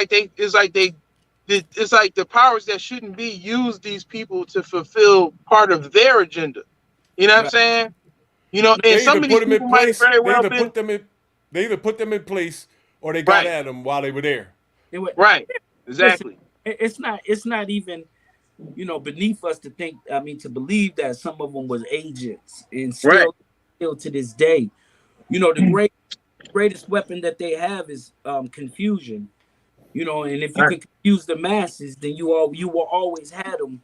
like the powers that shouldn't be use these people to fulfill part of their agenda. You know what I'm Right. saying? No, And They some either of put these them in people might place, very well been they either put them in place, or they got right, at them while they were there. it, right, listen, exactly. it's not even beneath us to think. I mean, to believe that some of them was agents, and Right. still to this day, the greatest weapon that they have is confusion. And if you Right. can confuse the masses, then you will always have them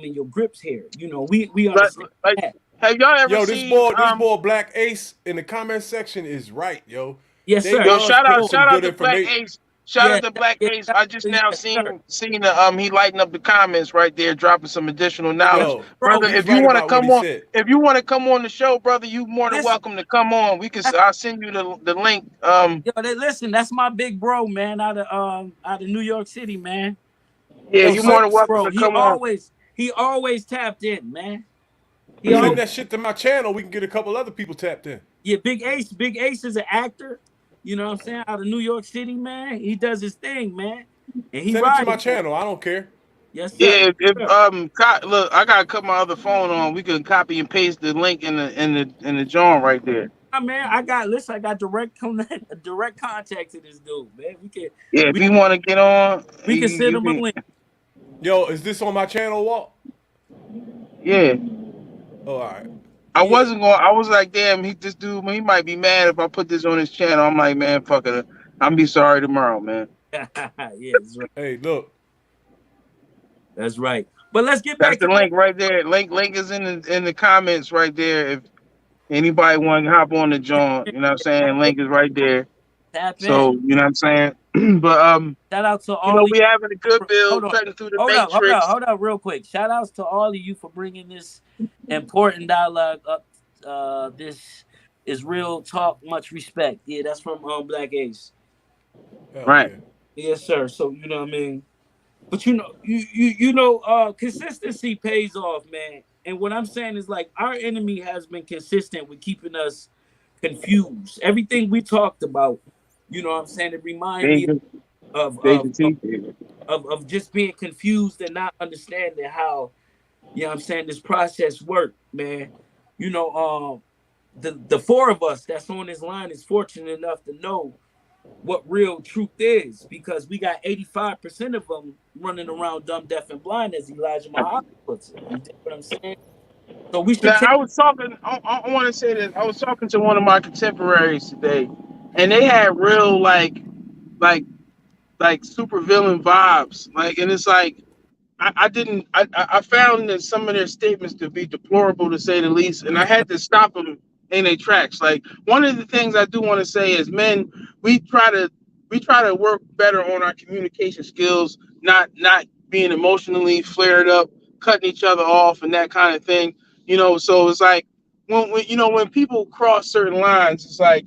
in your grips here. We Like, understand like, that. have y'all ever Yo, seen this boy Black Ace in the comment section is right, yo. Yes, They sir. Yo, was putting some shout out good to Black information. Ace. Shout Yeah, out to Black yeah, Ace. I just now yes, sir. seen the he lighting up the comments right there, dropping some additional knowledge. Yo, Bro, Brother, he's if you right want to about what come he on, said. the show, brother, you more than listen, welcome to come on. I'll send you the link. listen. That's my big bro, man, out of New York City, man. Yeah, Yo, you more than send welcome Bro, to come on. he always tapped in, man. He Mm. always that shit to my channel. We can get a couple other people tapped in. Yeah, Big Ace is an actor. You know what I'm saying? Out of New York City, man. He does his thing, man, and he Send it to ride my it, man. channel. I don't care. Yes, sir. Yeah, Yes, sir. look, I gotta cut my other phone on. We can copy and paste the link in the joint right there. Man, I got direct contact to this dude, man. Yeah, if We you want to get on, we can send you him a can. link. Yo, is this on my channel, Walt? Yeah. Oh, all right. I Yeah, wasn't going. I was like, damn, this dude, he might be mad if I put this on his channel. I'm like, man, fuck it. I'm be sorry tomorrow, man. yeah, that's right. Hey, look. That's right. But let's get That's back the to what link right there. Link is in the comments right there. If anybody want to hop on the joint, you know what I'm saying? Link is right there. tap in. So you know what I'm saying. But Shout out to all of we having a good build, hold on. cutting through the matrix. Hold up, real quick. Shout outs to all of you for bringing this important dialogue up. This is real talk. Much respect. Yeah, that's from Black Ace. Hell Right. yeah. Yes, sir. So you know what I mean. But consistency pays off, man. And what I'm saying is like our enemy has been consistent with keeping us confused. Everything we talked about, you know what I'm saying, it remind me Deja, of Deja of of, T. of just being confused and not understanding how, I'm saying, this process worked, man. You know, the four of us that's on this line is fortunate enough to know what real truth is because we got 85% of them running around dumb, deaf, and blind, as Elijah Muhammad puts it. You get what I'm saying? So we should Now take I was talking. I want to say that I was talking to one of my contemporaries today, and they had real like super villain vibes. Like, and it's like I didn't. I found that some of their statements to be deplorable, to say the least, and I had to stop them in their tracks. Like, one of the things I do want to say is, men, we try to work better on our communication skills, not being emotionally flared up, cutting each other off, and that kind of thing. So it's like when people cross certain lines, it's like,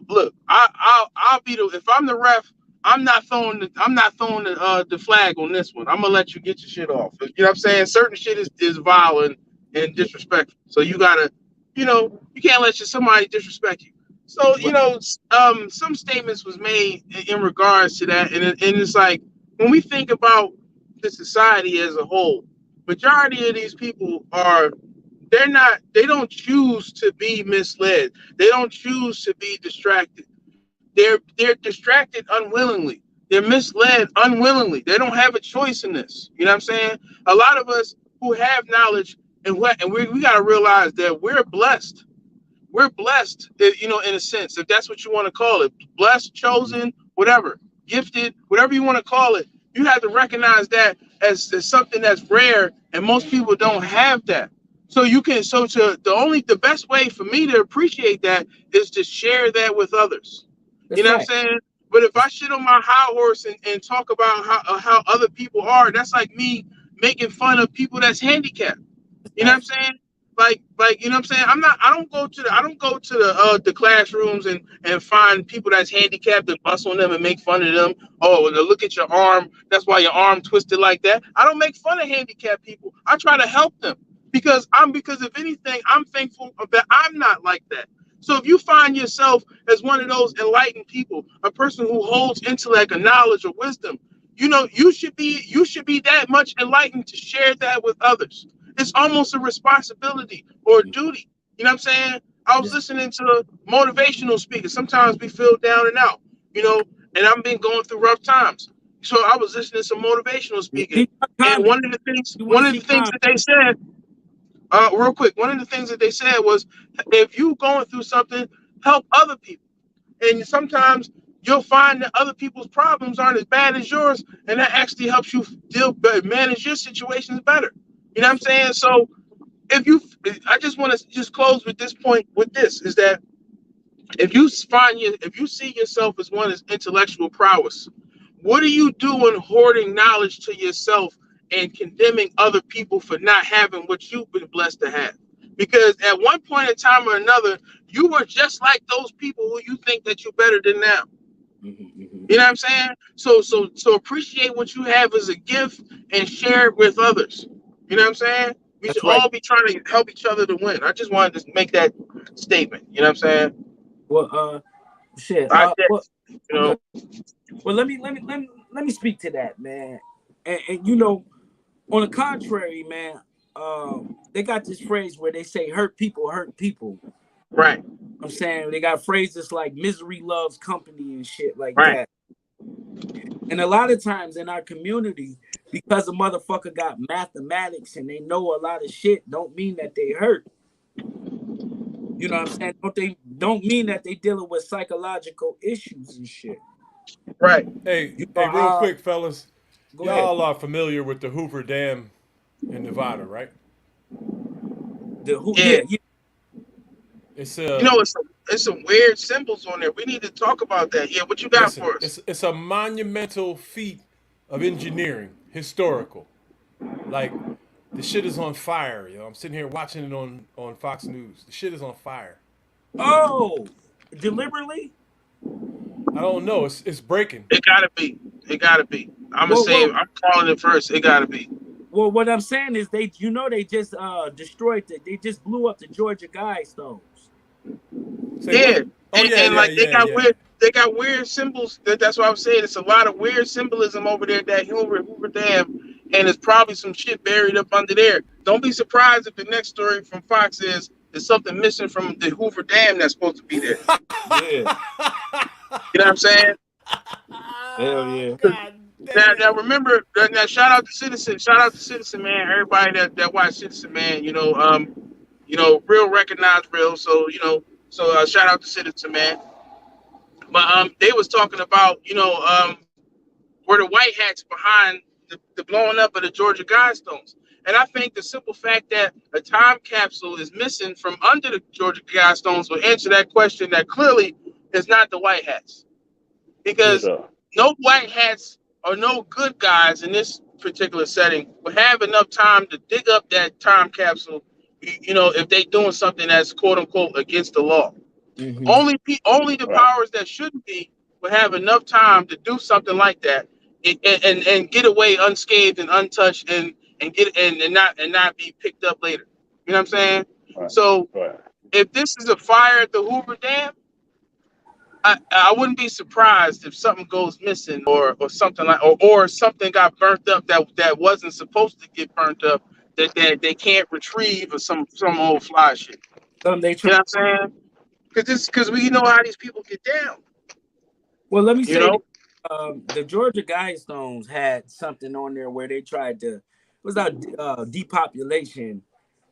look, I'll be if I'm the ref, I'm not throwing the flag on this one. I'm gonna let you get your shit off. You know what I'm saying? Certain shit is violent and disrespectful. So you gotta, you can't let somebody disrespect you. So some statements was made in regards to that, and it's like when we think about the society as a whole, majority of these people they don't choose to be misled. They don't choose to be distracted. They're distracted unwillingly. They're misled unwillingly. They don't have a choice in this. You know what I'm saying? A lot of us who have knowledge and we got to realize that we're blessed. We're blessed, in a sense, if that's what you want to call it. Blessed, chosen, whatever, gifted, whatever you want to call it. You have to recognize that as something that's rare, and most people don't have that. So the best way for me to appreciate that is to share that with others. You That's know what I'm right. saying? But if I shit on my high horse and talk about how other people are, that's like me making fun of people that's handicapped. You know what I'm Right. saying? You know what I'm saying? I don't go to the classrooms and find people that's handicapped and bust on them and make fun of them. Oh, look at your arm. That's why your arm twisted like that. I don't make fun of handicapped people. I try to help them because if anything, I'm thankful that I'm not like that. So if you find yourself as one of those enlightened people, a person who holds intellect or knowledge or wisdom, you should be that much enlightened to share that with others. It's almost a responsibility or a duty. You know what I'm saying? I was listening to motivational speakers. Sometimes we feel down and out, and I've been going through rough times. So I was listening to some motivational speaking, and one of the things that they said, real quick, one of the things that they said was, if you going through something, help other people. And sometimes you'll find that other people's problems aren't as bad as yours, and that actually helps you manage your situations better. You know what I'm saying? So I just want to just close with this point. With this is that if you see yourself as one as intellectual prowess, what are you doing hoarding knowledge to yourself and condemning other people for not having what you've been blessed to have? Because at one point in time or another, you were just like those people who you think that you're better than now. You know what I'm saying? So appreciate what you have as a gift and share it with others. You know what I'm saying? We should all be trying to help each other to win. I just wanted to make that statement. You know what I'm saying? Well, shit. Well, let me speak to that, man. And on the contrary, man, they got this phrase where they say hurt people hurt people. Right. I'm saying they got phrases like misery loves company and shit like that. And a lot of times in our community, because a motherfucker got mathematics and they know a lot of shit, don't mean that they hurt. You know what I'm saying? Don't mean that they dealing with psychological issues and shit. Right. Hey, real quick, fellas. Y'all are familiar with the Hoover Dam in Nevada, right? Yeah. It's it's some weird symbols on there. We need to talk about that. Yeah, what you got for us? It's a monumental feat of engineering, historical. Like, the shit is on fire, yo. I'm sitting here watching it on Fox News. The shit is on fire. Oh, deliberately? I don't know. It's breaking. It gotta be. I'm calling it first. It gotta be. Well, what I'm saying is they just destroyed they just blew up the Georgia Guidestones. They got weird symbols. That's what I'm saying. It's a lot of weird symbolism over there at that Hoover Dam, and it's probably some shit buried up under there. Don't be surprised if the next story from Fox is there's something missing from the Hoover Dam that's supposed to be there. Yeah. You know what I'm saying? Hell yeah. Now remember, shout out to Citizen, man. Everybody that watched Citizen, man, real recognized real. So shout out to Citizen, man. But they was talking about where the white hats behind the blowing up of the Georgia Guidestones. And I think the simple fact that a time capsule is missing from under the Georgia Guidestones will answer that question that clearly is not the white hats. Because no white hats or no good guys in this particular setting would have enough time to dig up that time capsule, if they doing something that's quote unquote against the law. Mm-hmm. Only the powers that shouldn't be would have enough time to do something like that and get away unscathed and untouched and not be picked up later. You know what I'm saying? Right. So if this is a fire at the Hoover Dam, I wouldn't be surprised if something goes missing or something like or something got burnt up that wasn't supposed to get burnt up that they can't retrieve or some old fly shit. You know what I'm saying? Because we know how these people get down. Well, let me say, the Georgia Guidestones had something on there where they tried to, it was about depopulation.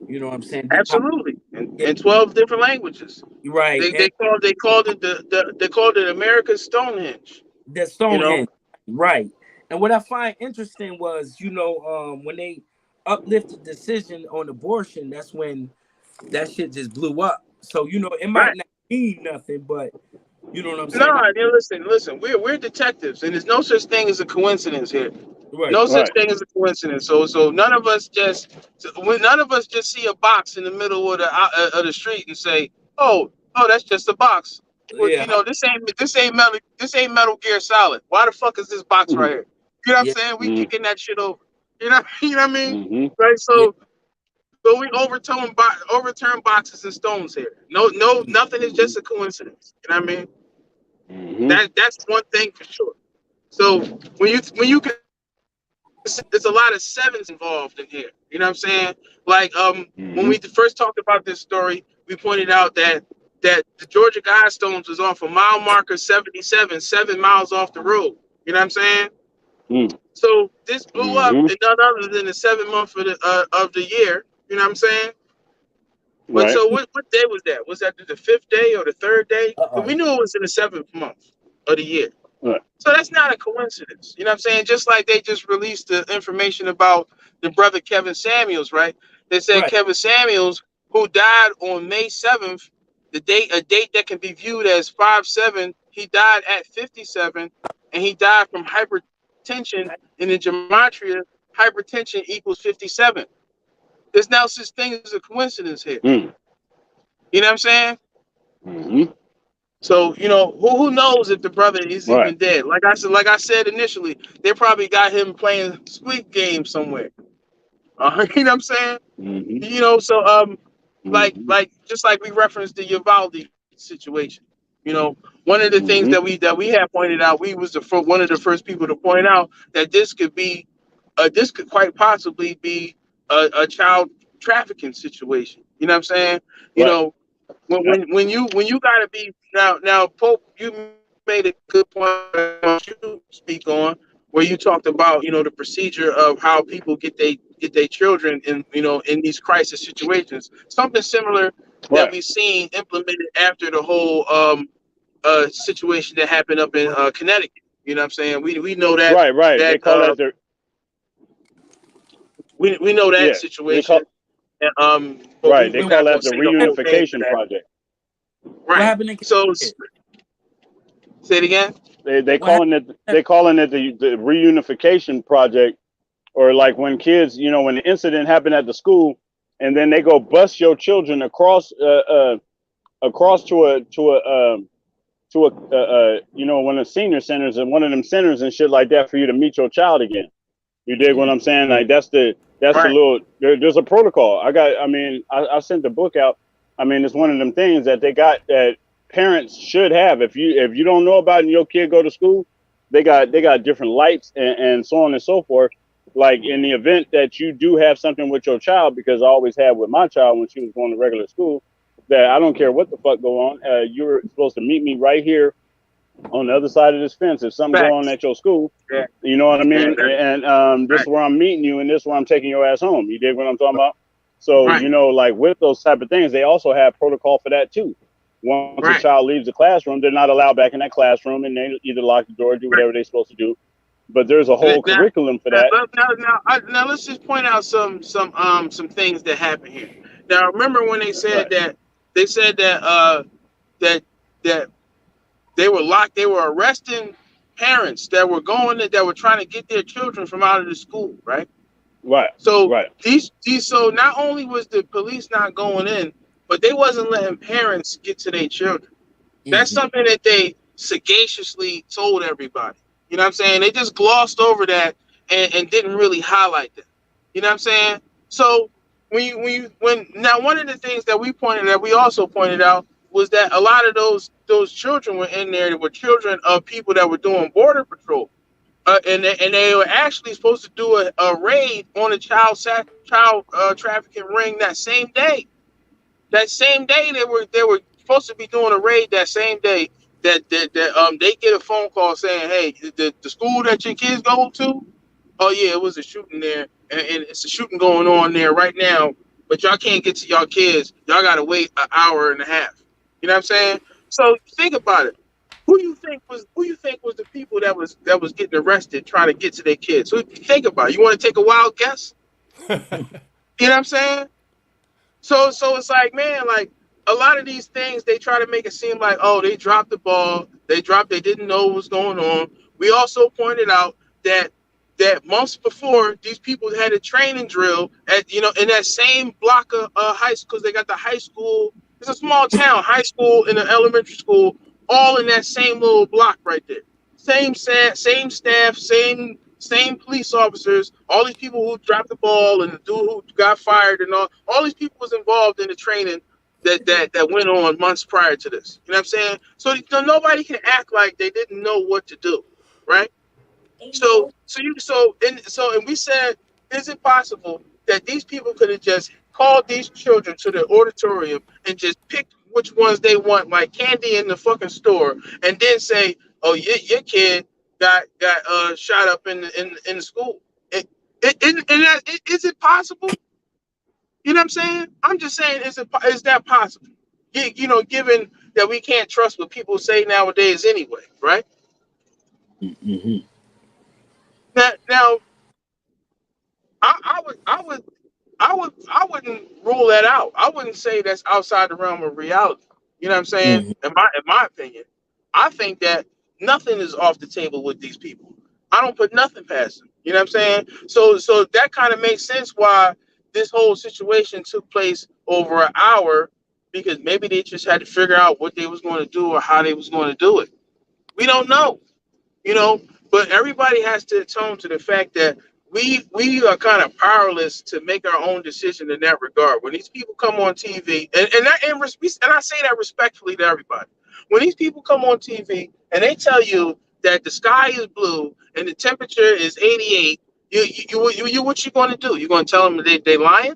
You know what I'm saying? Absolutely, in 12 different languages. Right. They called it America's Stonehenge. The Stonehenge, right? And what I find interesting was, when they uplifted the decision on abortion, that's when that shit just blew up. So it might not mean nothing, but you know what I'm saying? No, listen. We're detectives, and there's no such thing as a coincidence here. Right. No such thing as a coincidence. So none of us just see a box in the middle of the street and say, oh, that's just a box. Well, this ain't Metal Gear Solid. Why the fuck is this box right here? You know what I'm saying? We kicking that shit over. You know what I mean? Mm-hmm. Right. So So we overturn boxes and stones here. No, nothing is just a coincidence. You know what I mean? That's one thing for sure. So when you can, there's a lot of sevens involved in here. You know what I'm saying? Like when we first talked about this story, we pointed out that the Georgia Guidestones was off a mile marker 77, 7 miles off the road. You know what I'm saying? So this blew up in none other than the 7th month of the year. You know what I'm saying? But so what day was that? Was that the 5th day or the 3rd day? But we knew it was in the 7th month of the year. So that's not a coincidence. You know what I'm saying? Just like they just released the information about the brother Kevin Samuels, right? They said Kevin Samuels, who died on May 7th, a date that can be viewed as 5/7, he died at 57, and he died from hypertension in the gematria. Hypertension equals 57. There's now such thing as a coincidence here. You know what I'm saying? So who knows if the brother is even dead? Like I said initially, they probably got him playing Squid Game somewhere. You know what I'm saying? So like just like we referenced the Uvalde situation. One of the things that we have pointed out, we was one of the first people to point out that this could quite possibly be a child trafficking situation. You know what I'm saying? When you gotta be now Pope, you made a good point you speak on where you talked about the procedure of how people get their children in these crisis situations. Something similar that we've seen implemented after the whole situation that happened up in Connecticut. You know what I'm saying? We know that that they call that we know that situation. They call that the reunification project. Right. What happened so say it again. They calling it the reunification project, or like when kids, when the incident happened at the school, and then they go bus your children across to one of the senior centers and one of them centers and shit like that for you to meet your child again. You dig what I'm saying? Like that's the little there's a protocol. I sent the book out. It's one of them things that they got that parents should have. If you don't know about it and your kid go to school, they got different lights and so on and so forth. Like in the event that you do have something with your child, because I always had with my child when she was going to regular school, that I don't care what the fuck go on, you're supposed to meet me right here on the other side of this fence. If something go on at your school, you know what I mean? And this is where I'm meeting you, and this is where I'm taking your ass home. You dig what I'm talking about? So, like with those type of things, they also have protocol for that too. Once a child leaves the classroom, they're not allowed back in that classroom, and they either lock the door or do whatever they're supposed to do. But there's a whole curriculum for that. Now let's just point out some things that happen here. Now remember when they said that that they were arresting parents that were trying to get their children from out of the school, right? So so not only was the police not going in, but they wasn't letting parents get to their children. That's something that they sagaciously told everybody. You know what I'm saying? They just glossed over that and didn't really highlight that. You know what I'm saying? So now one of the things that we also pointed out was that a lot of those children were in there. They were children of people that were doing border patrol, and they were actually supposed to do a raid on a child trafficking ring that same day. That same day they were supposed to be doing a raid. That same day that they get a phone call saying, "Hey, the school that your kids go to, oh yeah, it was a shooting there, and it's a shooting going on there right now. But y'all can't get to y'all kids. Y'all gotta wait an hour and a half." You know what I'm saying? So think about it. Who you think was the people that was getting arrested trying to get to their kids? So think about it. You want to take a wild guess? You know what I'm saying? So it's like, man, like a lot of these things they try to make it seem like, oh, they dropped the ball. They didn't know what was going on. We also pointed out that months before these people had a training drill at in that same block of high school, because they got the high school. It's a small town, high school and an elementary school, all in that same little block right there. Same staff, same same police officers, all these people who dropped the ball and the dude who got fired and all these people was involved in the training that went on months prior to this. You know what I'm saying? So nobody can act like they didn't know what to do, right? And we said, is it possible that these people could have just called these children to the auditorium and just picked which ones they want, like candy in the fucking store, and then say, "Oh, your kid got shot up in the school." Is it possible? You know what I'm saying? I'm just saying, is that possible? Given that we can't trust what people say nowadays anyway, right? Mm-hmm. Now, I wouldn't rule that out. I wouldn't say that's outside the realm of reality. You know what I'm saying? Mm-hmm. In my opinion, I think that nothing is off the table with these people. I don't put nothing past them. You know what I'm saying? So that kind of makes sense why this whole situation took place over an hour, because maybe they just had to figure out what they was going to do or how they was going to do it. We don't know. you know. But everybody has to atone to the fact that we are kind of powerless to make our own decision in that regard. When these people come on TV, and I say that respectfully to everybody, when these people come on TV and they tell you that the sky is blue and the temperature is 88, what you going to do? You're going to tell them that they lying?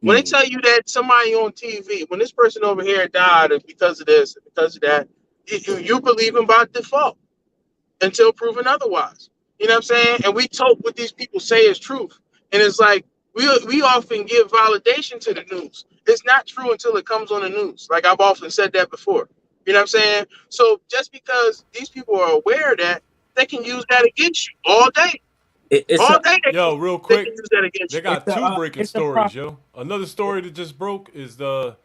When they tell you that somebody on TV, when this person over here died because of this, because of that, you believe them by default until proven otherwise. You know what I'm saying? And we told what these people say is truth. And it's like we often give validation to the news. It's not true until it comes on the news. Like I've often said that before. You know what I'm saying? So just because these people are aware of that, they can use that against you all day. It's All a day Yo, real they can quick, use that against they you. got two breaking it's a stories, yo. Another story that just broke is the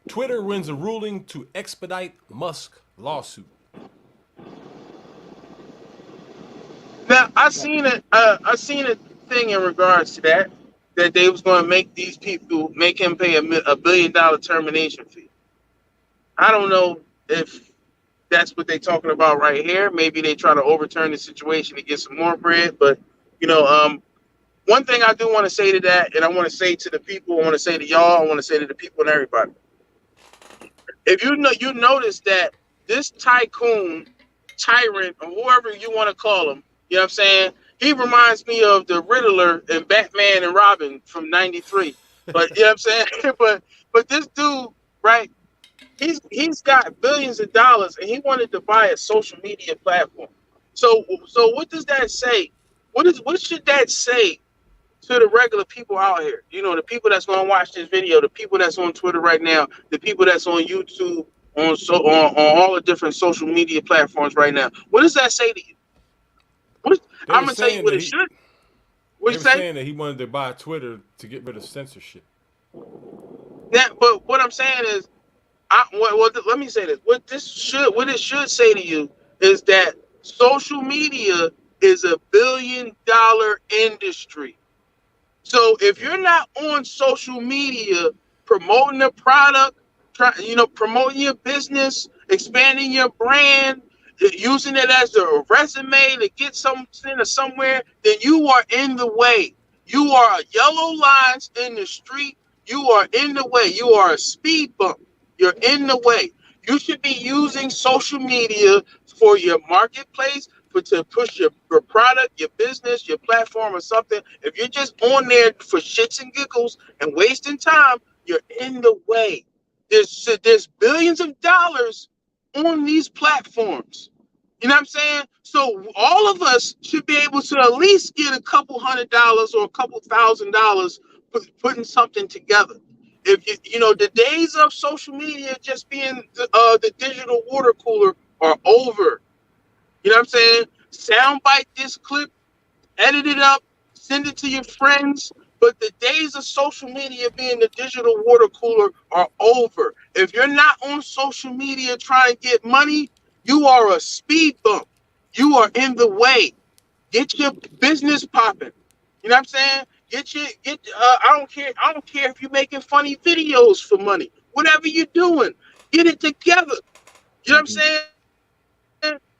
Twitter wins a ruling to expedite Musk lawsuit. Now I seen a thing in regards to that they was going to make him pay a $1 billion termination fee. I don't know if that's what they're talking about right here. Maybe they try to overturn the situation to get some more bread. But one thing I do want to say to that, and I want to say to the people, I want to say to y'all, I want to say to the people and everybody. If you notice that this tycoon, tyrant, or whoever you want to call him, you know what I'm saying? He reminds me of the Riddler and Batman and Robin from '93. But you know what I'm saying? but this dude, right? He's got billions of dollars and he wanted to buy a social media platform. So what does that say? What should that say to the regular people out here? The people that's going to watch this video, the people that's on Twitter right now, the people that's on YouTube, on all the different social media platforms right now. What does that say to you? They I'm were gonna tell you saying what that it he should. What they you were say? saying that he wanted to buy Twitter to get rid of censorship. But what I'm saying is, let me say this. What it should say to you is that social media is a $1 billion industry. So if you're not on social media promoting a product, promoting your business, expanding your brand, using it as a resume to get something or somewhere, then you are in the way. You are yellow lines in the street. You are in the way. You are a speed bump. You're in the way. You should be using social media for your marketplace, to push your product, your business, your platform, or something. If you're just on there for shits and giggles and wasting time, you're in the way. There's billions of dollars on these platforms. You know what I'm saying? So all of us should be able to at least get a couple $100 or a couple $1,000 putting something together. If the days of social media just being the digital water cooler are over. You know what I'm saying? Soundbite this clip, edit it up, send it to your friends. But the days of social media being the digital water cooler are over. If you're not on social media trying to get money, you are a speed bump. You are in the way. Get your business popping. You know what I'm saying? I don't care if you're making funny videos for money. Whatever you're doing, get it together. You know what I'm saying?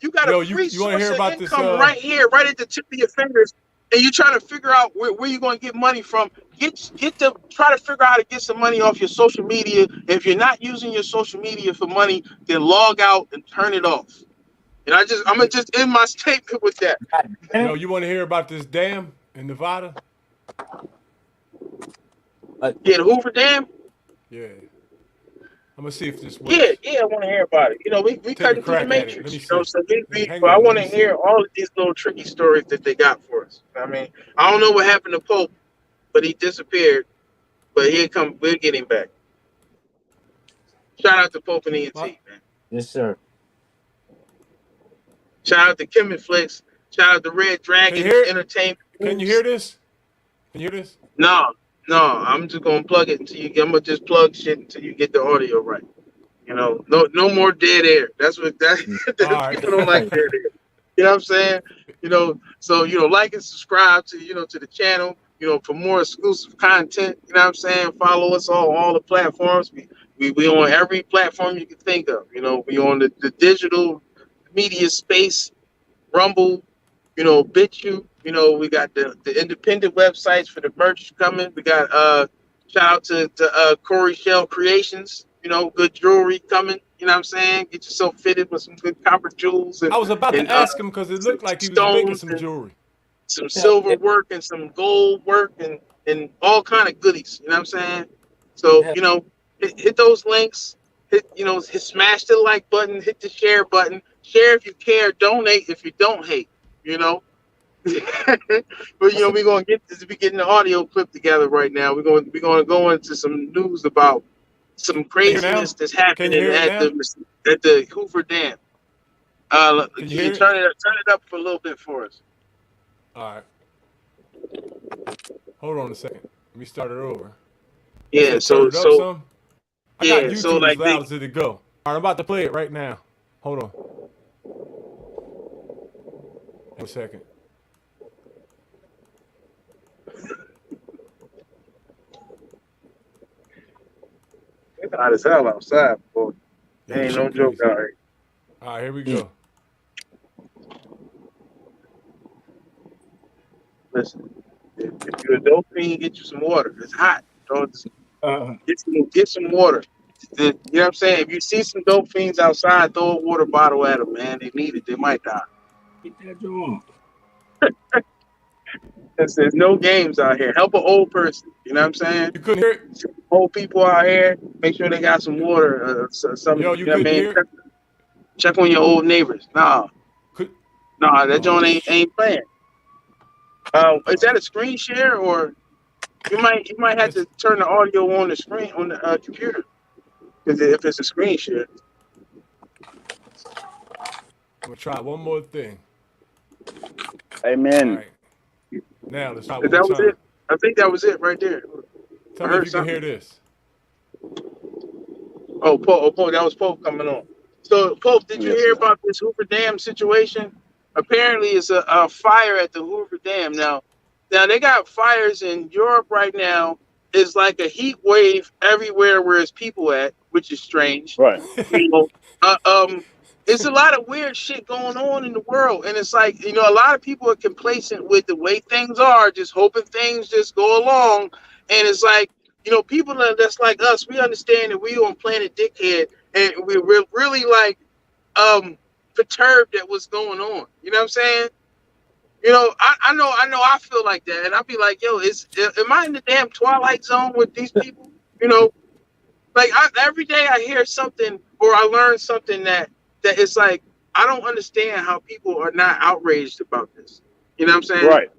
You got Yo, a free you want to source hear of about this? income right here, right at the tip of your fingers, and you're trying to figure out where you're going to get money from. Try to figure out how to get some money off your social media. If you're not using your social media for money, then log out and turn it off. And I'm gonna just end my statement with that. Yo, you want to hear about this dam in Nevada? Yeah, the Hoover Dam. Yeah. I'm gonna see if this works. Yeah, I want to hear about it. You know, we Take cut a into the crack at it. Let matrix. me You know, see. so Hang I on, want let to me hear see. all of these little tricky stories that they got for us. I mean, I don't know what happened to Pope, but he disappeared. But we'll get him back. Shout out to Pope and ENT, What? man. Yes, sir. Shout out to Kim and Flicks. Shout out to Red Can you Dragon hear it? Entertainment. Can you hear this? Can you hear this? No, I'm just gonna plug it until I'm gonna just plug shit until you get the audio right. You know, no more dead air. That's what All right. people don't like dead air. You know what I'm saying? You know, so like and subscribe to to the channel. You know, for more exclusive content. You know what I'm saying? Follow us on all the platforms. We on every platform you can think of. You know, we on the digital media space, Rumble. You know, BitChute. You know, we got the independent websites for the merch coming. We got shout out to Corey Shell Creations. You know, good jewelry coming. You know what I'm saying? Get yourself fitted with some good copper jewels I was about and to ask him because it some looked like he was making stones some and jewelry. some silver work and some gold work and all kind of goodies. You know what I'm saying? So Yeah. hit those links. Smash the like button. Hit the share button. Share if you care. Donate if you don't hate. You know. But we're gonna be getting the audio clip together right now. We're gonna go into some news about some craziness that's Can you happening hear it at now? the Hoover Dam. Can Can you you hear it? turn it up for a little bit for us? All right. Hold on a second. Let me start it over. Yeah. Turn it up some. I got YouTube So as loud as it go. All right, I'm about to play it right now. Hold on. One second. It's hot as hell outside, boy. Yeah, Ain't this no shit joke crazy. out here. All right, here we go. Listen, if you're a dope fiend, get you some water. It's hot. Don't get some water. You know what I'm saying? If you see some dope fiends outside, throw a water bottle at them, man. They need it. They might die. Get that joint. There's no games out here. Help an old person. You know what I'm saying? You couldn't hear it? Old people out here, make sure they got some water. Some, Yo, you you know what I couldn't mean? hear it? Check on your old neighbors. Nah, that Oh, joint ain't playing. Is that a screen share or you might have to turn the audio on the screen on the computer because if it's a screen share. I'm going to try one more thing. Amen. All right. Now, let's try That one more was time. it. I think that was it right there. Tell I me if heard you can hear something. this. Oh, Pope, that was Pope coming on. So, Pope, did you Yes, hear sir. about this Hoover Dam situation? Apparently, it's a fire at the Hoover Dam. Now they got fires in Europe right now. It's like a heat wave everywhere where there's people at, which is strange. Right. You know, it's a lot of weird shit going on in the world, and it's like a lot of people are complacent with the way things are, just hoping things just go along, and it's like people that's like us, we understand that we on planet dickhead, and we're really like perturbed at what's going on. You know what I'm saying? I know I feel like that, and I'll be like, yo, am I in the damn Twilight Zone with these people? Like every day I hear something or I learn something that it's like I don't understand how people are not outraged about this. You know what I'm saying? Right.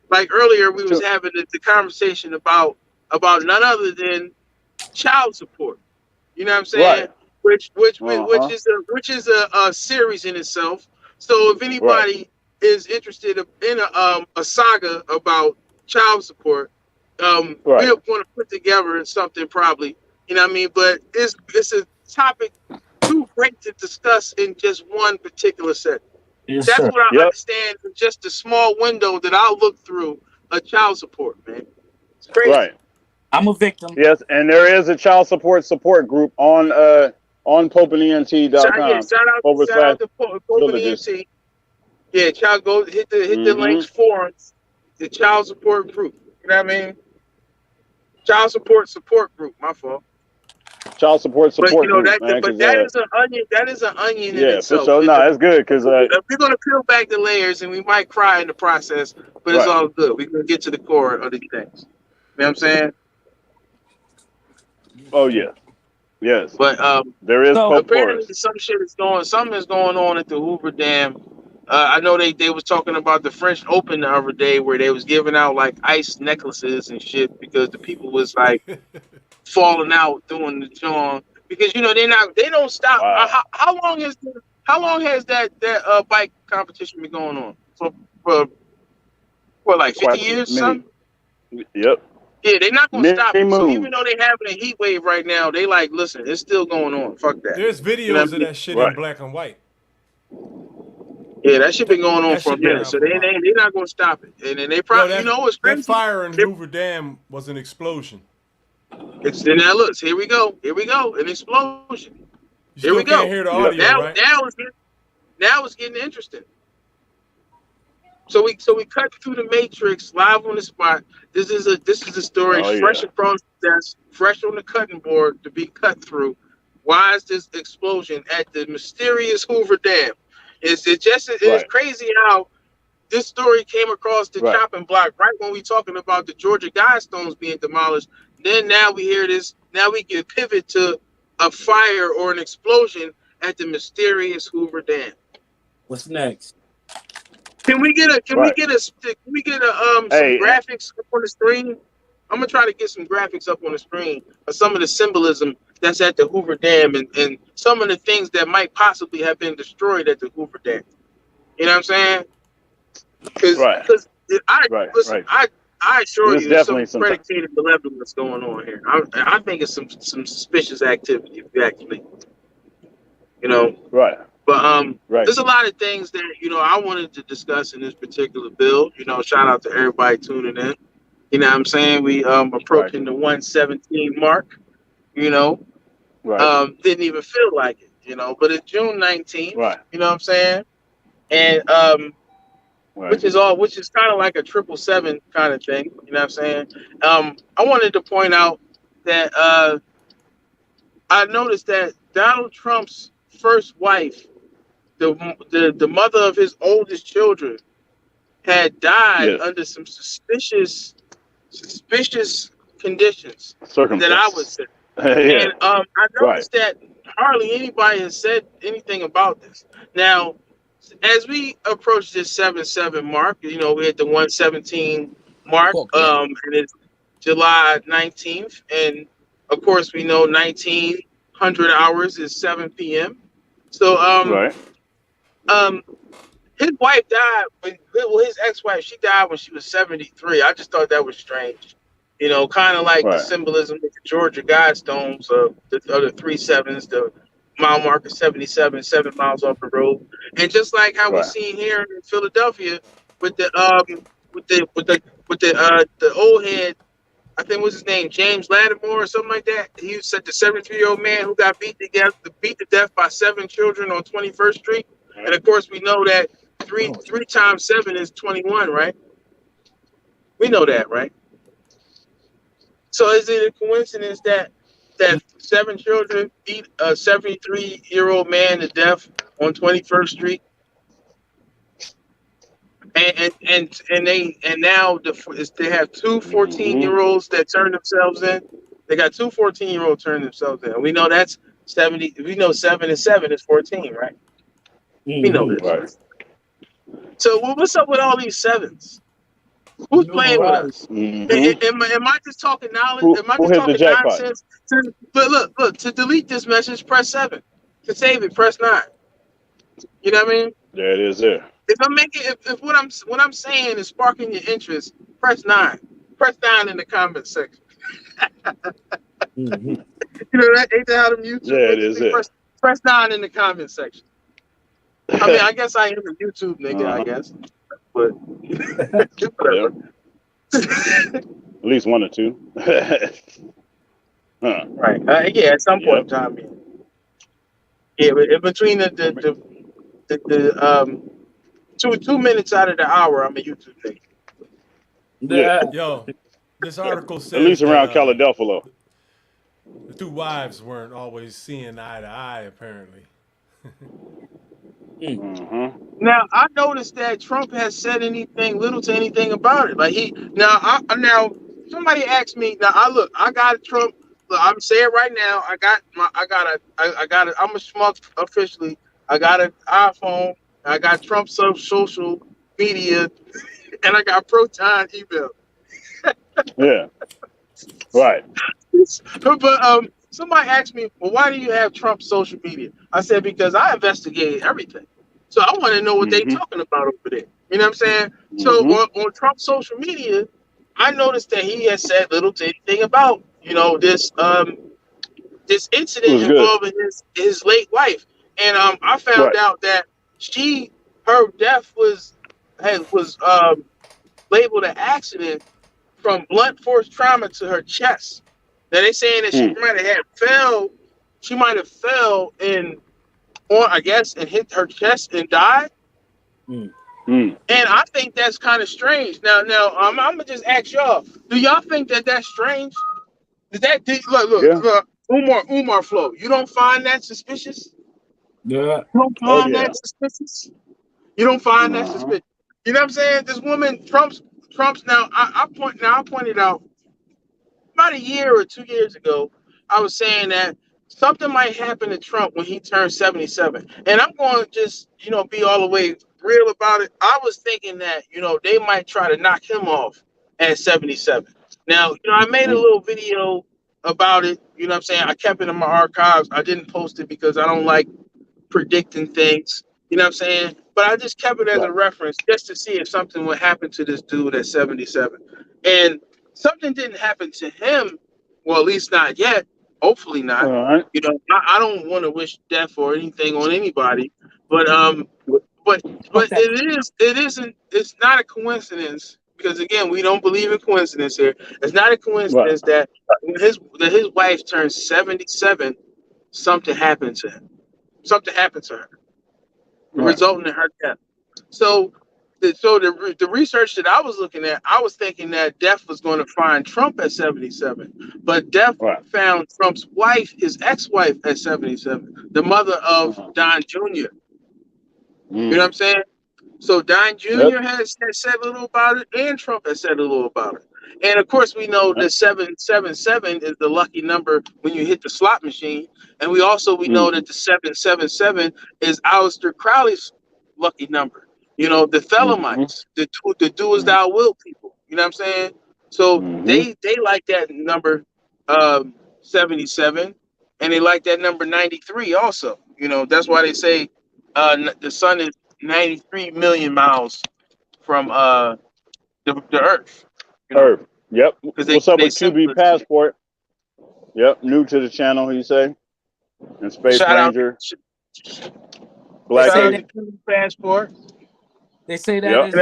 Like earlier we was having the conversation about none other than child support. You know what I'm saying? Right. Which is a series in itself. So if anybody is interested in a saga about child support, we're going to put together something probably. You know what I mean? But it's a topic too great to discuss in just one particular setting. Yes, That's sir. what I understand in just a small window that I'll look through a child support, man. It's crazy. Right. I'm a victim. Yes, and there is a child support group on on PopeandENT.com Shout out to Pope and villages. ENT. Yeah, child, go hit the links for the child support group. You know what I mean? Child support group. My fault. Child support But you know group, man. that is an onion. That is an onion in itself. For sure. No, that's good because we're gonna peel back the layers and we might cry in the process, but it's all good. We're gonna get to the core of these things. You know what I'm saying? Oh yeah. Yes. But there is apparently something is going on at the Hoover Dam. I know they was talking about the French Open the other day where they was giving out like ice necklaces and shit because the people was like falling out doing the John because you know they don't stop. Wow. How long has that bike competition been going on for like 50 years or something? Yep. Yeah, they're not gonna stop it. So even though they're having a heat wave right now, they like listen, it's still going on. Fuck that. There's videos of that shit in black and white. Yeah, that shit been going on for a minute, so they're not gonna stop it. And then they probably, what's crazy? That fire in Hoover Dam was an explosion. Then now look, here we go, an explosion. Here we go. Can't hear the audio, right? Now it's getting interesting. So we cut through the matrix live on the spot. This is a story fresh across the desk, fresh on the cutting board to be cut through. Why is this explosion at the mysterious Hoover Dam? It's crazy how this story came across the chopping block right when we talking about the Georgia Guidestones being demolished. Then now we hear this. Now we can pivot to a fire or an explosion at the mysterious Hoover Dam. What's next? Can we get some graphics up on the screen? I'm gonna try to get some graphics up on the screen of some of the symbolism that's at the Hoover Dam and some of the things that might possibly have been destroyed at the Hoover Dam. You know what I'm saying? Because I assure you, there's some predicated malevolence going on here. I think it's some suspicious activity, actually. You know. Right. But there's a lot of things that I wanted to discuss in this particular bill. Shout out to everybody tuning in. You know what I'm saying? We approaching the 117 mark. Didn't even feel like it. But it's June 19th. Right. You know what I'm saying? And which is kind of like a 777 kind of thing. You know what I'm saying? I wanted to point out that I noticed that Donald Trump's first wife, the mother of his oldest children, had died under some suspicious conditions that I would say. And I noticed that hardly anybody has said anything about this. Now, as we approach this 7-7 mark, we're at the 117 mark, and it's July 19th, and of course we know 1900 hours is 7 p.m. So his wife died his ex-wife, she died when she was 73. I just thought that was strange. Kind of like the symbolism of the Georgia Guidestones of the 3 sevens, the mile marker 77, 7 miles off the road. And just like how we seen here in Philadelphia with the old head, I think was his name, James Lattimore or something like that. He said the 73-year-old man who got beat to death by 7 children on 21st Street. And of course, we know that 3 times 7 is 21, right? We know that, right? So is it a coincidence that 7 children beat a 73-year-old man to death on 21st Street? And now they have 2 14-year-olds that turn themselves in. They got 2 14-year-olds turn themselves in. We know that's 70. We know 7 and 7 is 14, right? We know this. Right. So what's up with all these 7s? Who's playing with us? Mm-hmm. Am I just talking knowledge? Am I just talking nonsense? Look. To delete this message, press 7. To save it, press 9. You know what I mean? There it is. There. If what I'm saying is sparking your interest, press 9. Press 9 in the comment section. Mm-hmm. Ain't that how them YouTube? Yeah, it is. Press 9 in the comment section. I mean, I guess I am a YouTube nigga. I guess, but whatever. At least 1 or 2. Right? Yeah, at some point in time. Yeah, but in between the 2 minutes out of the hour, I'm a YouTube nigga. Yeah, Yo, this article at least says that around Philadelphia. the two wives weren't always seeing eye to eye, apparently. Now I noticed that Trump has said little to anything about it. Like now somebody asked me. Now I got Trump. Look, I'm saying right now, I got I'm a schmuck officially. I got an iPhone. I got Trump's social media, and I got Proton email. Yeah, right. But somebody asked me, well, why do you have Trump's social media? I said because I investigated everything, so I want to know what they talking about over there. You know what I'm saying? So on Trump's social media, I noticed that he has said little to anything about this incident Good. involving his late wife, and I found out that her death was labeled an accident from blunt force trauma to her chest. Now they saying that she might have fell and I guess and hit her chest and died. And I think that's kind of strange. Now I'm gonna just ask y'all: do y'all think that that's strange? Look, Umar Flow. You don't find that suspicious? Yeah. You don't find that suspicious? You don't find that suspicious? You know what I'm saying? This woman, Trump's. Now I pointed out about a year or 2 years ago. I was saying that something might happen to Trump when he turns 77, and I'm going to just be all the way real about it. I was thinking that they might try to knock him off at 77. Now I made a little video about it. You know what I'm saying? I kept it in my archives. I didn't post it because I don't like predicting things. You know what I'm saying? But I just kept it as a reference just to see if something would happen to this dude at 77. And something didn't happen to him. Well, at least not yet. Hopefully not. I don't want to wish death or anything on anybody. But it's not a coincidence because again, we don't believe in coincidence here. It's not a coincidence that when his wife turned 77, something happened to him. Something happened to her, resulting in her death. So the research that I was looking at, I was thinking that death was going to find Trump at 77, but death found Trump's wife, his ex-wife, at 77, the mother of Don Jr. You know what I'm saying? So Don Jr. has said a little about it, and Trump has said a little about it. And of course, we know that 777 is the lucky number when you hit the slot machine. And we know that the 777 is Aleister Crowley's lucky number. The Thelemites, the do as thou will people. You know what I'm saying? So they like that number 77, and they like that number 93 also. That's why they say the sun is 93 million miles from the Earth. Earth. Yep. What's up with QB simplify Passport? Yep. New to the channel, you say? And Space Shout Ranger. Black QB Passport. They say that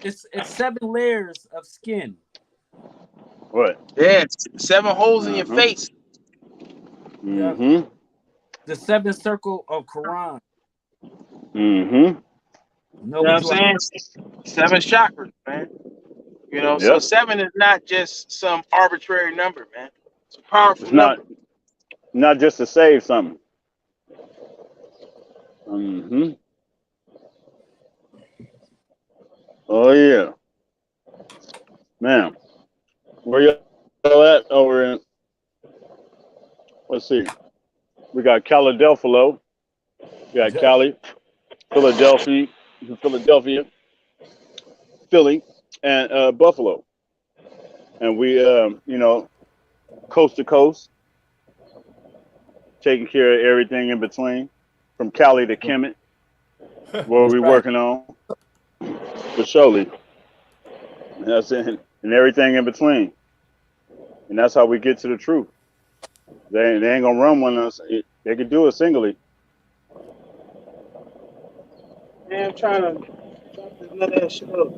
it's 7 layers of skin. What? Yeah, 7 holes in your face. The 7th circle of Quran. You know what I'm saying? 7 chakras, man. So 7 is not just some arbitrary number, man. It's a powerful number. Not just to save something. Oh yeah, man. Where y'all at over in? Let's see. We got Philadelphia. We got Cali, Philadelphia, Philly, and Buffalo. And we, coast to coast, taking care of everything in between, from Cali to Kemet, what we're working on, for surely. That's it, and everything in between. And that's how we get to the truth. They ain't gonna run one of us. They could do it singly. Man, I'm trying to let that shit up.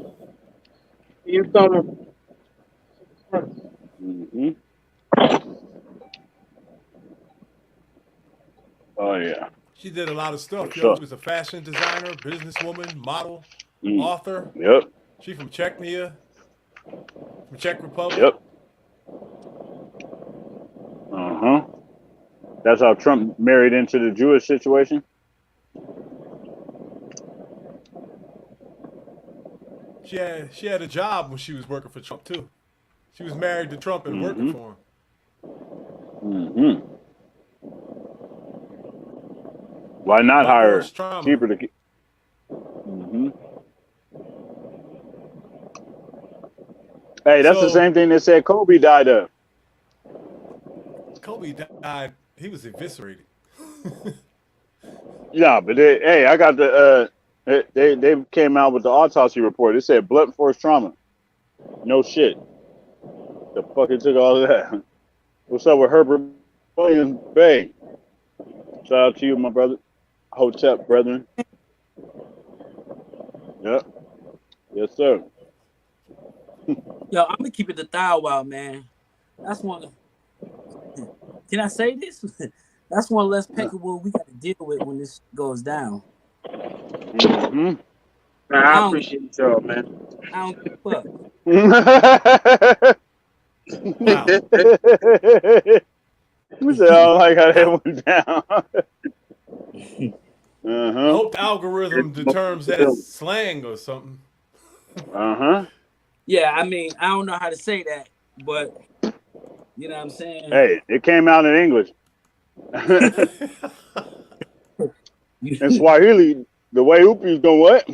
You coming? Oh Oh yeah. She did a lot of stuff, For yo. sure. She was a fashion designer, businesswoman, model, Mm. author. Yep. She from Czechia, from Czech Republic. Yep. That's how Trump married into the Jewish situation. She had a job when she was working for Trump too. She was married to Trump and working for him. Why not hire her? Force trauma. Cheaper to. Hey, that's the same thing they said Kobe died of. Kobe died. He was eviscerated. Yeah, but I got the. They came out with the autopsy report. It said blunt force trauma. No shit. The fuck it took all of that. What's up with Herbert Williams Bay? Shout out to you, my brother. Hotep, brethren. Yep. Yes, sir. Yo, I'm gonna keep it the thou wow, man. That's one. Can I say this? That's one less peckable we got to deal with when this goes down. I appreciate y'all, man. I don't give a fuck. Wow. We said, I don't like how that went down. I hope the algorithm determines that it's slang or something. Yeah, I mean, I don't know how to say that, but you know what I'm saying? Hey, it came out in English. In Swahili, the way Upi's doing what?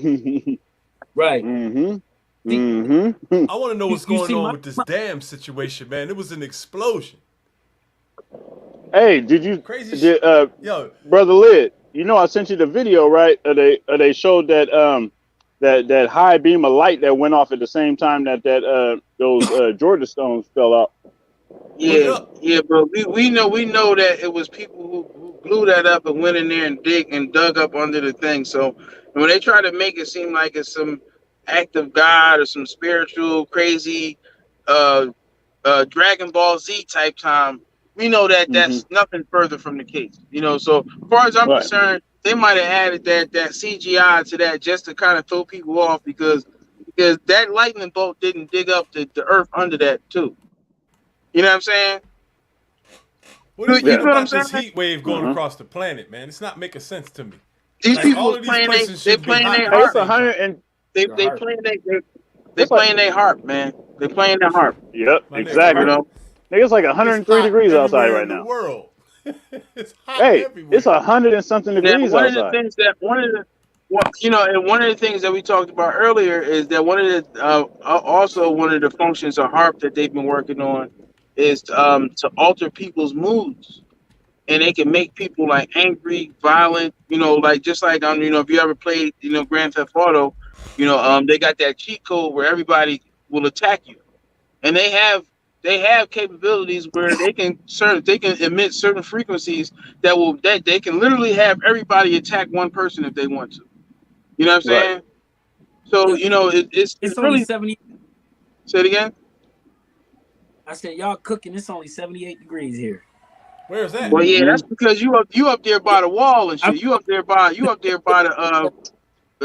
Right. I want to know what's going on with this damn situation, man. It was an explosion. Hey, did you crazy shit? Yo, brother Lid, you know I sent you the video, right? They showed that that high beam of light that went off at the same time that those Georgia stones fell out. Yeah, but we know that it was people who blew that up and went in there and dug up under the thing. So when they try to make it seem like it's some act of God or some spiritual crazy Dragon Ball Z type time, we know that that's nothing further from the case. You know, so as far as I'm concerned, they might have added that CGI to that just to kind of throw people off because that lightning bolt didn't dig up the earth under that too. You know what I'm saying? What do you think about this heat wave going across the planet, man? It's not making sense to me. These like, people all of these playing places they should be playing hot. their harp. They playing their harp, man. They playing their harp. Yep, exactly. You know? It's like 103 degrees outside right now. World. It's hot everywhere. It's 100 and something degrees one outside. Of the things that one of the things that we talked about earlier is that one of the functions of harp that they've been working on is to alter people's moods, and they can make people like angry, violent. You know, like just like if you ever played Grand Theft Auto, they got that cheat code where everybody will attack you, and they have capabilities where they can emit certain frequencies that they can literally have everybody attack one person if they want to. You know what I'm saying? So it's only really 70. Say it again. I said y'all cooking. It's only 78 degrees here. Where's that? Well, yeah, that's because you up there by the wall and shit. You up there by the near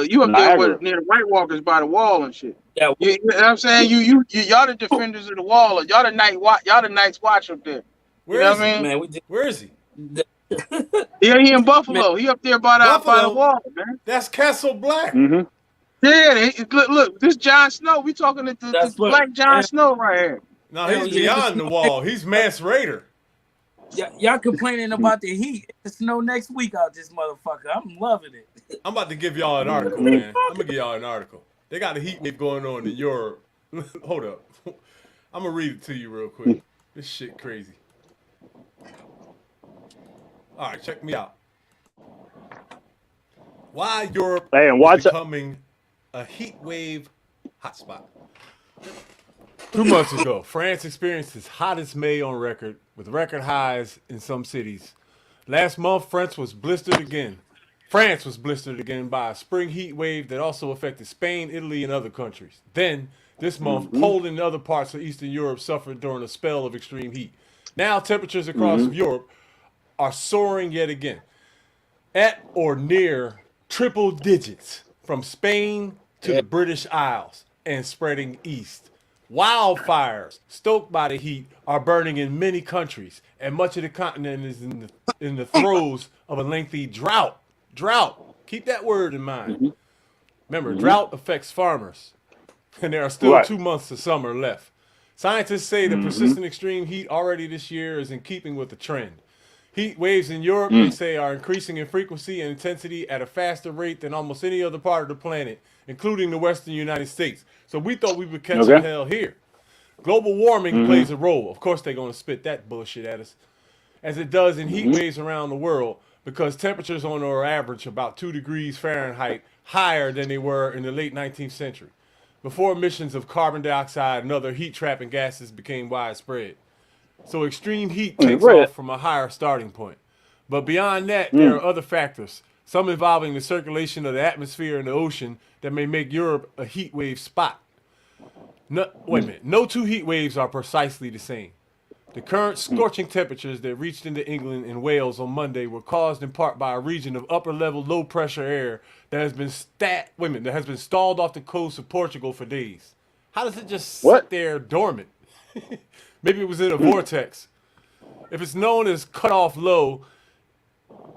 the White Walkers by the wall and shit. Yeah, you know what I'm saying? Y'all the defenders of the wall. Y'all the Night's Watch up there. Where you know is what I he? mean? Man, where is he? He in Buffalo. He up there by the wall, man. That's Castle Black. Yeah, look, this Jon Snow. We talking to the Black Jon Snow right here. No, he's beyond the wall. He's Mance Raider. Y'all complaining about the heat. It's snow next week out this motherfucker. I'm loving it. I'm about to give y'all an article, man. I'm gonna give y'all an article. They got a heat wave going on in Europe. Hold up. I'm gonna read it to you real quick. This shit crazy. All right, check me out. Why Europe is becoming a heat wave hotspot. 2 months ago, France experienced its hottest May on record, with record highs in some cities. Last month, France was blistered again by a spring heat wave that also affected Spain, Italy, and other countries. Then, this month, Poland and other parts of Eastern Europe suffered during a spell of extreme heat. Now, temperatures across Europe are soaring yet again. at or near triple digits from Spain to Yeah. the British Isles and spreading east. Wildfires stoked by the heat are burning in many countries, and much of the continent is in the throes of a lengthy drought. Drought. Keep that word in mind. Mm-hmm. Remember, Mm-hmm. drought affects farmers, and there are still Right. 2 months of summer left. Scientists say the Mm-hmm. persistent extreme heat already this year is in keeping with the trend. Heat waves in Europe, they Mm. say, are increasing in frequency and intensity at a faster rate than almost any other part of the planet, including the western United States. So we thought we were catching Okay. hell here. Global warming Mm-hmm. plays a role. Of course, they're going to spit that bullshit at us, as it does in heat Mm-hmm. waves around the world, because temperatures on our average about 2 degrees Fahrenheit higher than they were in the late 19th century, before emissions of carbon dioxide and other heat trapping gases became widespread. So extreme heat takes Right. off from a higher starting point. But beyond that, there Mm. are other factors, some involving the circulation of the atmosphere and the ocean, that may make Europe a heat wave spot. No, wait a minute. No two heat waves are precisely the same. The current scorching temperatures that reached into England and Wales on Monday were caused in part by a region of upper level low pressure air that has been that has been stalled off the coast of Portugal for days. How does it just What? sit there dormant? Maybe it was in a Mm. vortex. If it's known as cut off low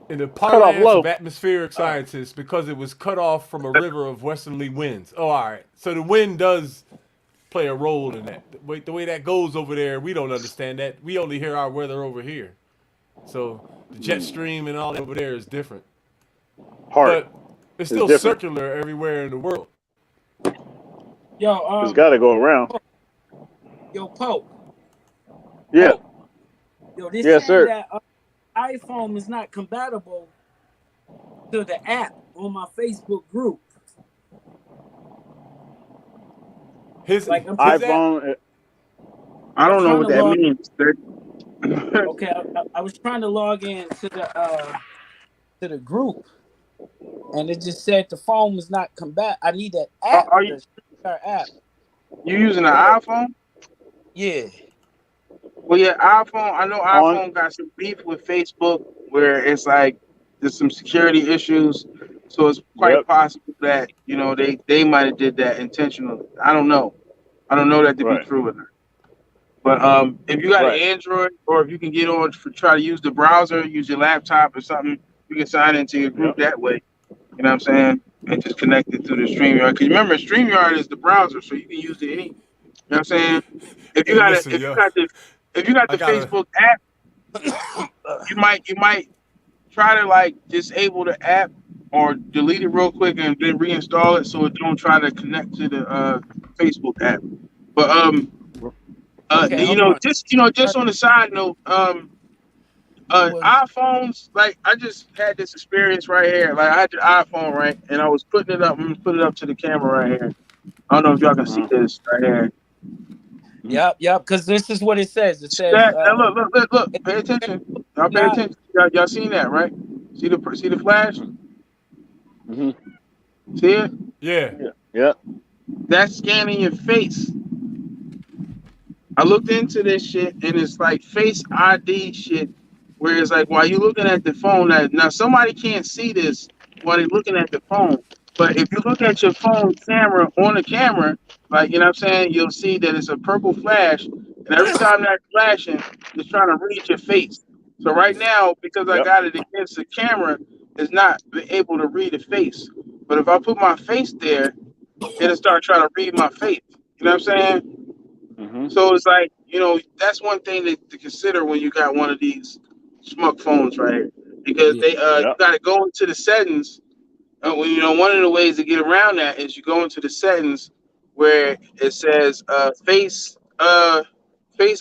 in the Cut off parlance of low. atmospheric scientists, because it was cut off from a river of westerly winds. Oh, all right. So the wind does play a role in that. The way that goes over there, we don't understand that. We only hear our weather over here. So the jet stream and all that over there is different. Heart But it's is still different. circular everywhere in the world. Yo, It's got to go around. yo, Pope. Yeah. Pope. Yo, this Yes, saying sir. that iPhone is not compatible to the app on my Facebook group. His Like I'm his app. iPhone. I I was don't know trying what to that log. means. Okay, I was trying to log in to the group, and it just said the phone was not compatible. I need that app, Are you the StreamYard app. using an But iPhone? yeah, Well, yeah, iPhone. I know On. iPhone got some beef with Facebook where it's like there's some security issues, so it's quite Yep. possible that they might have did that intentionally. I don't know. I don't know that to be Right. true or not. But if you got an Right. Android, or if you can get on try to use the browser, use your laptop or something, you can sign into your group Yep. that way. You know what I'm saying? And just connect it through the StreamYard. Because remember, StreamYard is the browser, so you can use it any. You know what I'm saying? If you Hey, got listen, yo. if you got I the gotta. Facebook app, you might try to like disable the app or delete it real quick and then reinstall it so it don't try to connect to the Facebook app. But okay, hold on. just on the side note, Was iPhones, like I just had this experience right here. Like I had the iPhone right, and I was putting it up. I'm gonna put it up to the camera right here. I don't know if y'all can see this right here. yep. Because this is what it says. It says Now look. Pay attention. Y'all pay not attention. Y'all seen that, right? See the flash? Mm-hmm. See it? Yeah. Yeah. Yep. That's scanning your face. I looked into this shit, and it's like Face ID shit, where it's like while you're looking at the phone, now somebody can't see this while they're looking at the phone, but if you look at your phone camera on the camera, like you know what I'm saying, you'll see that it's a purple flash, and every time that's flashing, it's trying to read your face. So right now, because I Yep. got it against the camera, it's not able to read the face. But if I put my face there, it'll start trying to read my face. You know what I'm saying? Mm-hmm. So it's like, that's one thing to consider when you got one of these schmuck phones right here. Because yeah. you Yep. got to go into the settings. One of the ways to get around that is you go into the settings where it says face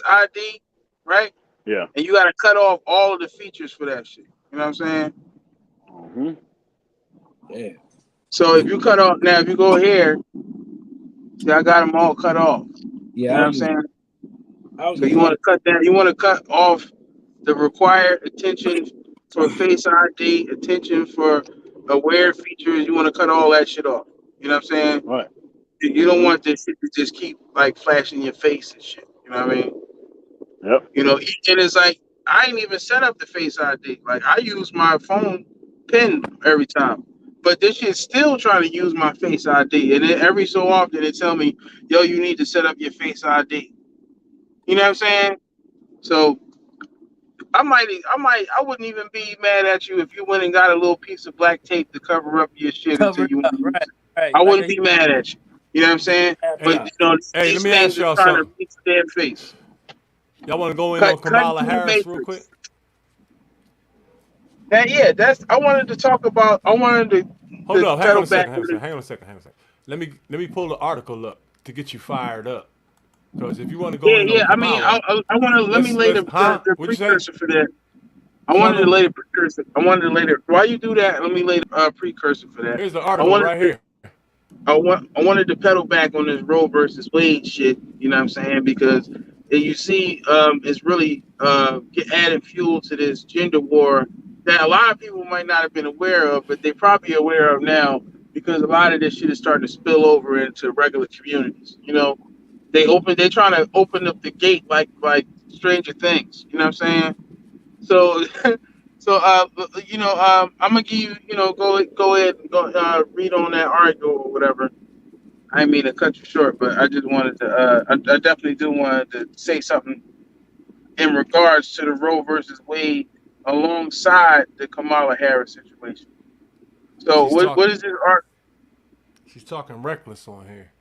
ID, right? Yeah. And you got to cut off all of the features for that shit. You know what I'm saying? Mm-hmm. Yeah. So if you cut off, now if you go here, see, I got them all cut off. You Yeah, know I what I'm was just saying? I was So just you want wondering. to cut that. You want to cut off the required attention for Face ID, attention for aware features. You want to cut all that shit off. You know what I'm saying? Right. You don't Mm-hmm. want this shit to just keep like flashing your face and shit. You know what I mean? Yep. And it's like I ain't even set up the Face ID. Like I use my phone PIN every time. But this shit's still trying to use my Face ID, and then every so often it tell me, "Yo, you need to set up your Face ID." You know what I'm saying? So I wouldn't even be mad at you if you went and got a little piece of black tape to cover up your shit until Cover it you want up, to use right, it. right. I Like wouldn't a be mad at you. You know what I'm saying? But Hey, hey, let these me things ask are y'all trying to something. reach their face. Y'all want to go in on Cut Kamala through the Harris real quick? matrix. That's I wanted to talk about. I wanted Hold to up, hang on pedal a back second, hang on a on second, this. hang on a second, hang on a second. Let me pull the article up to get you fired up. Because if you want to go in on Yeah. I mean, Kamala, I want to let me lay let's huh? the What'd you say? precursor for that. I What you wanted want to to do? lay the precursor. While you do that, let me lay the precursor for that. Here's the I article wanted right to here. I wanted to pedal back on this Roe versus Wade shit. You know what I'm saying? Because you see, it's really adding fuel to this gender war that a lot of people might not have been aware of, but they probably aware of now because a lot of this shit is starting to spill over into regular communities. You know, they're trying to open up the gate like Stranger Things. You know what I'm saying? So, I'm gonna give you, go ahead and go read on that article or whatever. I didn't mean to cut you short, but I just wanted to. I definitely do want to say something in regards to the Roe versus Wade alongside the Kamala Harris situation. So, She's what talking. is this art? She's talking reckless on here.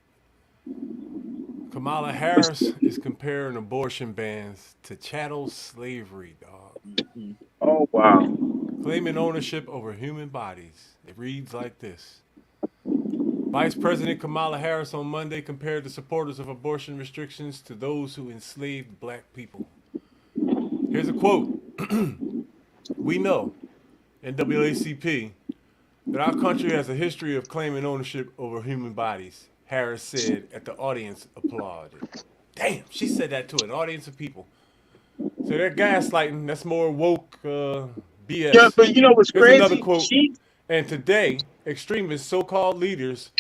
Kamala Harris is comparing abortion bans to chattel slavery, dog. Oh wow! Claiming ownership over human bodies. It reads like this. Vice President Kamala Harris on Monday compared the supporters of abortion restrictions to those who enslaved black people. Here's a quote. We know, NAACP, that our country has a history of claiming ownership over human bodies, Harris said at the audience applauded. Damn, she said that to an audience of people. So they're gaslighting. That's more woke Yeah, BS. but you know what's Here's another crazy? quote. And today, extremist so called leaders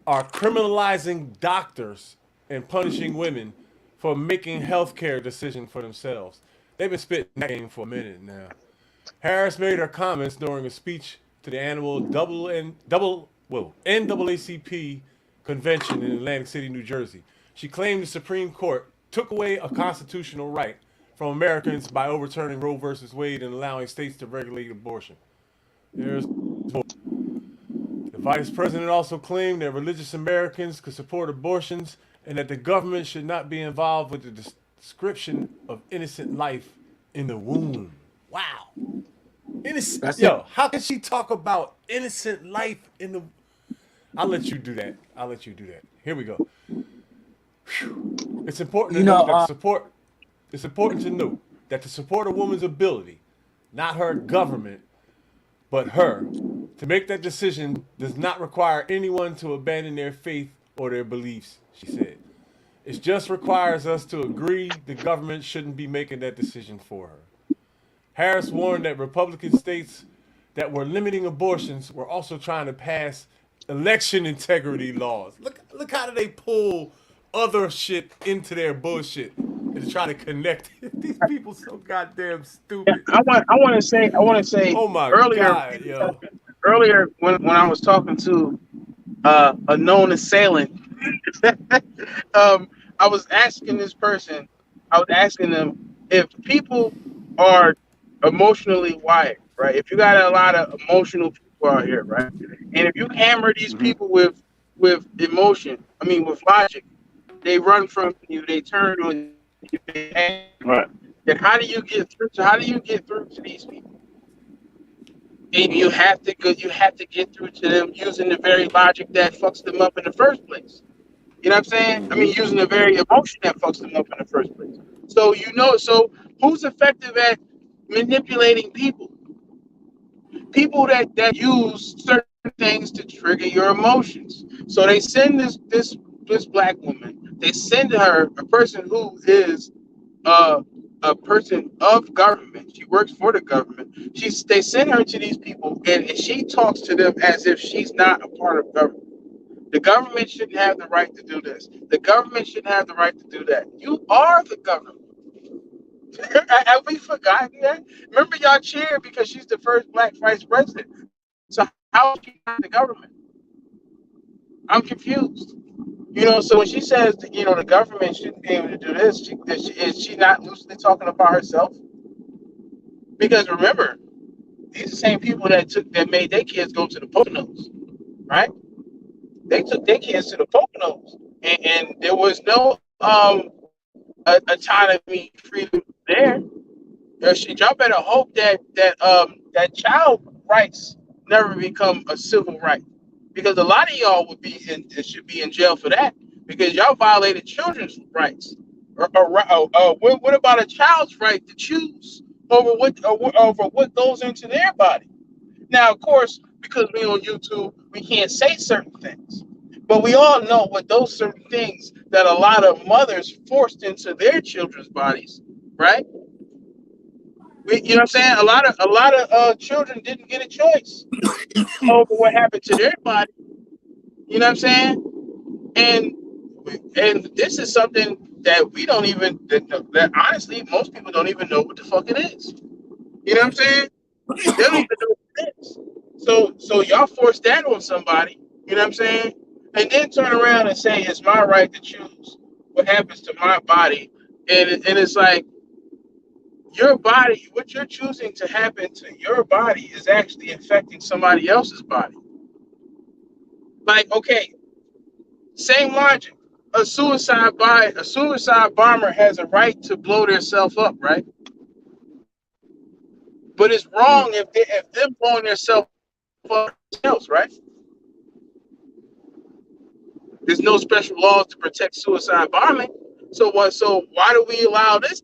are criminalizing doctors and punishing women for making healthcare decisions for themselves. They've been spitting that game for a minute now. Harris made her comments during a speech to the annual NAACP convention in Atlantic City, New Jersey. She claimed the Supreme Court took away a constitutional right from Americans by overturning Roe versus Wade and allowing states to regulate abortion. There's the vice president also claimed that religious Americans could support abortions and that the government should not be involved with the description of innocent life in the womb. Wow. Innocent. That's it. Yo, how can she talk about innocent life in the? I'll let you do that. I'll let you do that. Here we go. Whew. It's important to You know, note that support. It's important to note that to support a woman's ability, not her government, but her, to make that decision does not require anyone to abandon their faith or their beliefs, she said. It just requires us to agree the government shouldn't be making that decision for her. Harris warned that Republican states that were limiting abortions were also trying to pass election integrity laws. Look how do they pull other shit into their bullshit and try to connect it. These people so goddamn stupid. I want to say Oh my earlier god, yo. when I was talking to a known assailant. I was asking this person, I was asking them if people are emotionally wired, right? If you got a lot of emotional people out here, right? And if you hammer these people with emotion, I mean with logic, they run from you, they turn on you, they act. Right. Then how do you get through? How do you get through to these people? And you have to go, you have to get through to them using the very logic that fucks them up in the first place. You know what I'm saying? I mean, using the very emotion that fucks them up in the first place. So so who's effective at manipulating people? People that use certain things to trigger your emotions. So they send this black woman. They send her a person who is uh, a person of government. She works for the government. They send her to these people, and she talks to them as if she's not a part of government. The government shouldn't have the right to do this. The government shouldn't have the right to do that. You are the government. Have we forgotten that? Remember, y'all cheered because she's the first black vice president. So how is she not the government? I'm confused. So when she says that, the government shouldn't be able to do this, is she not loosely talking about herself? Because remember, these are the same people that made their kids go to the Poconos, right? They took their kids to the Poconos, and there was no autonomy freedom there. Y'all better hope that child rights never become a civil right, because a lot of y'all should be in jail for that, because y'all violated children's rights. What about a child's right to choose over what goes into their body? Now, of course, because we're on YouTube, we can't say certain things, but we all know what those certain things that a lot of mothers forced into their children's bodies, right? You know what I'm saying? A lot of children didn't get a choice over what happened to their body. You know what I'm saying? And this is something that we don't even that honestly most people don't even know what the fuck it is. You know what I'm saying? They don't even know what it is. So y'all force that on somebody. You know what I'm saying? And then turn around and say it's my right to choose what happens to my body, and it's like, your body, what you're choosing to happen to your body is actually affecting somebody else's body. Like, okay, same logic. A suicide bomber has a right to blow themselves up, right? But it's Yeah. wrong if they're blowing themselves up themselves, right? There's no special laws to protect suicide bombing. So what? So why do we allow this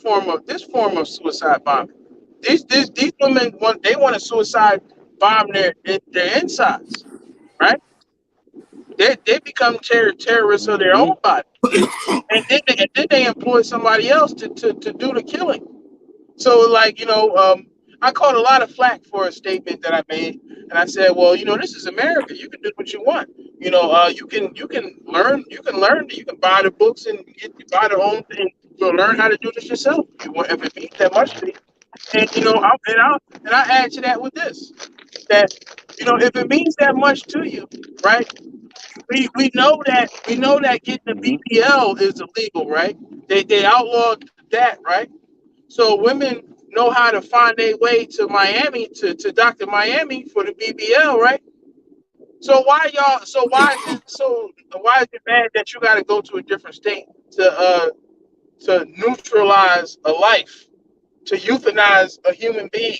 form of suicide bombing? These women want a suicide bomb their insides, right? They become terrorists of their Mm-hmm. own body, and then they employ somebody else to do the killing. So, like, I caught a lot of flack for a statement that I made, and I said, well, this is America. You can do what you want. You can buy the books and buy the own thing. You'll learn how to do this yourself. If it means that much to you. And I add to that with this, that if it means that much to you, right? We know that getting the Mm-hmm. BBL is illegal, right? They outlawed that, right? So women know how to find their way to Miami, to Dr. Miami for the BBL, right? So why is it bad that you got to go to a different state to neutralize a life, to euthanize a human being?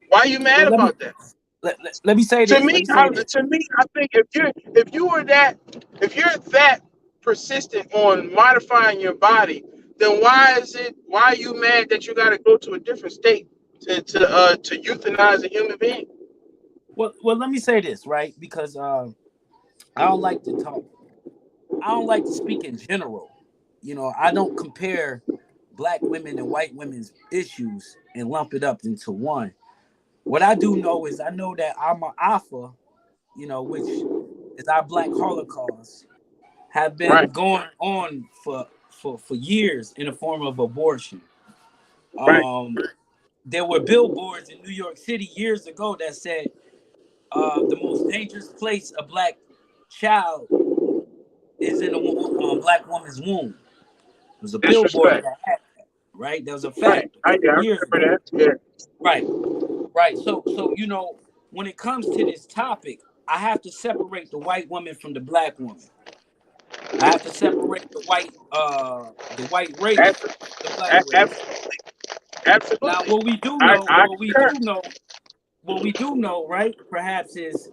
Why are you mad Well, about that? let me say To this. Let me, me say this. I think if you're that persistent on modifying your body, then why are you mad that you got to go to a different state to euthanize a human being? Well, let me say this, right? Because I don't like to talk. I don't like to speak in general. I don't compare black women and white women's issues and lump it up into one. What I do know is I know that I'm an alpha, which is our black holocaust, have been Right, going on for years in the form of abortion. right. Um, there were billboards in New York City years ago that said the most dangerous place a black child is in a black woman's womb. It was a billboard Disrespect. that had that, right? That was a Right. fact a Yeah, couple I years ago. remember that. Yeah. Right, right. So when it comes to this topic, I have to separate the white woman from the black woman. I have to separate the white race Absolutely. from the black race. Now, Absolutely. what we do I, know, I concur. right? Perhaps is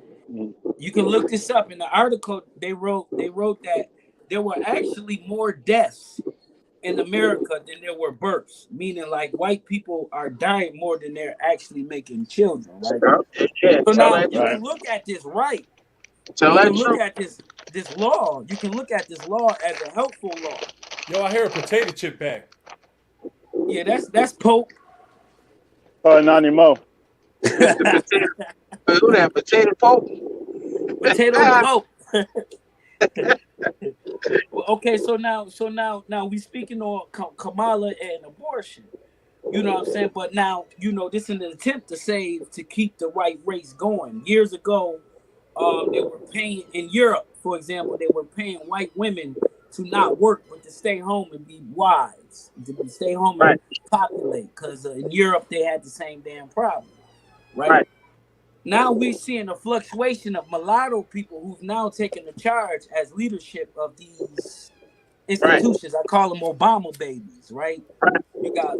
you can look this up in the article they wrote. They wrote that there were actually more deaths in America than there were births, meaning like white people are dying more than they're actually making children, right? Yeah, So tell now that you truth. Right. can look at this right. Tell You can that look truth. at this law. You can look at this law as a helpful law. Yo, I hear a potato chip back. Yeah, that's Pope. Oh, not anymore. The potato, who that potato pope? Potato the Pope. Well, okay, so now we speaking on Kamala and abortion. You know what I'm saying? But now, this is an attempt to keep the white race going. Years ago, they were paying in Europe, for example, they were paying white women to not work but to stay home and be wives, stay home and Right. populate. Because in Europe they had the same damn problem, right? Right. Now we're seeing a fluctuation of mulatto people who've now taken the charge as leadership of these Right. institutions. I call them Obama babies, right? Right. You got,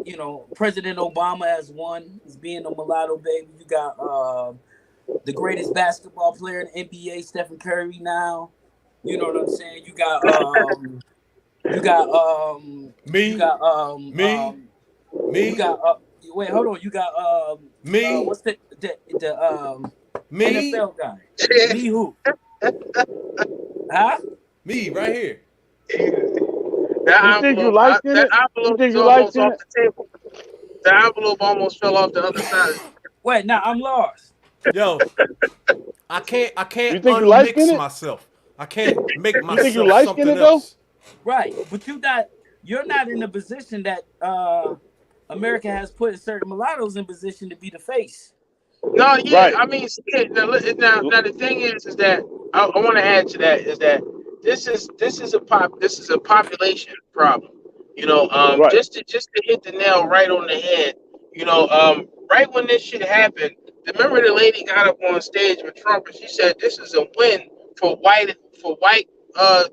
President Obama as one, is being a mulatto baby. You got the greatest basketball player in the NBA, Stephen Curry now. You know what I'm saying? You got Me, you got me, you got wait, hold on. You got me, what's the me, NFL guy? Me who? Huh? me, right here. You think you light skinned? That You envelope think is you light almost off skinned? the table. The envelope almost fell off the other side. Wait, now I'm lost. Yo, I can't You think you light unmix skinned? myself. I can't make You think you myself light something skinned though? else. Right, but you're not in the position that America has put certain mulattoes in position to be the face. No, yeah, Right. I mean, now the thing is that I want to add to that is that this is a population problem. Right. Just to hit the nail right on the head. Right when this shit happened, remember the lady got up on stage with Trump and she said this is a win for uh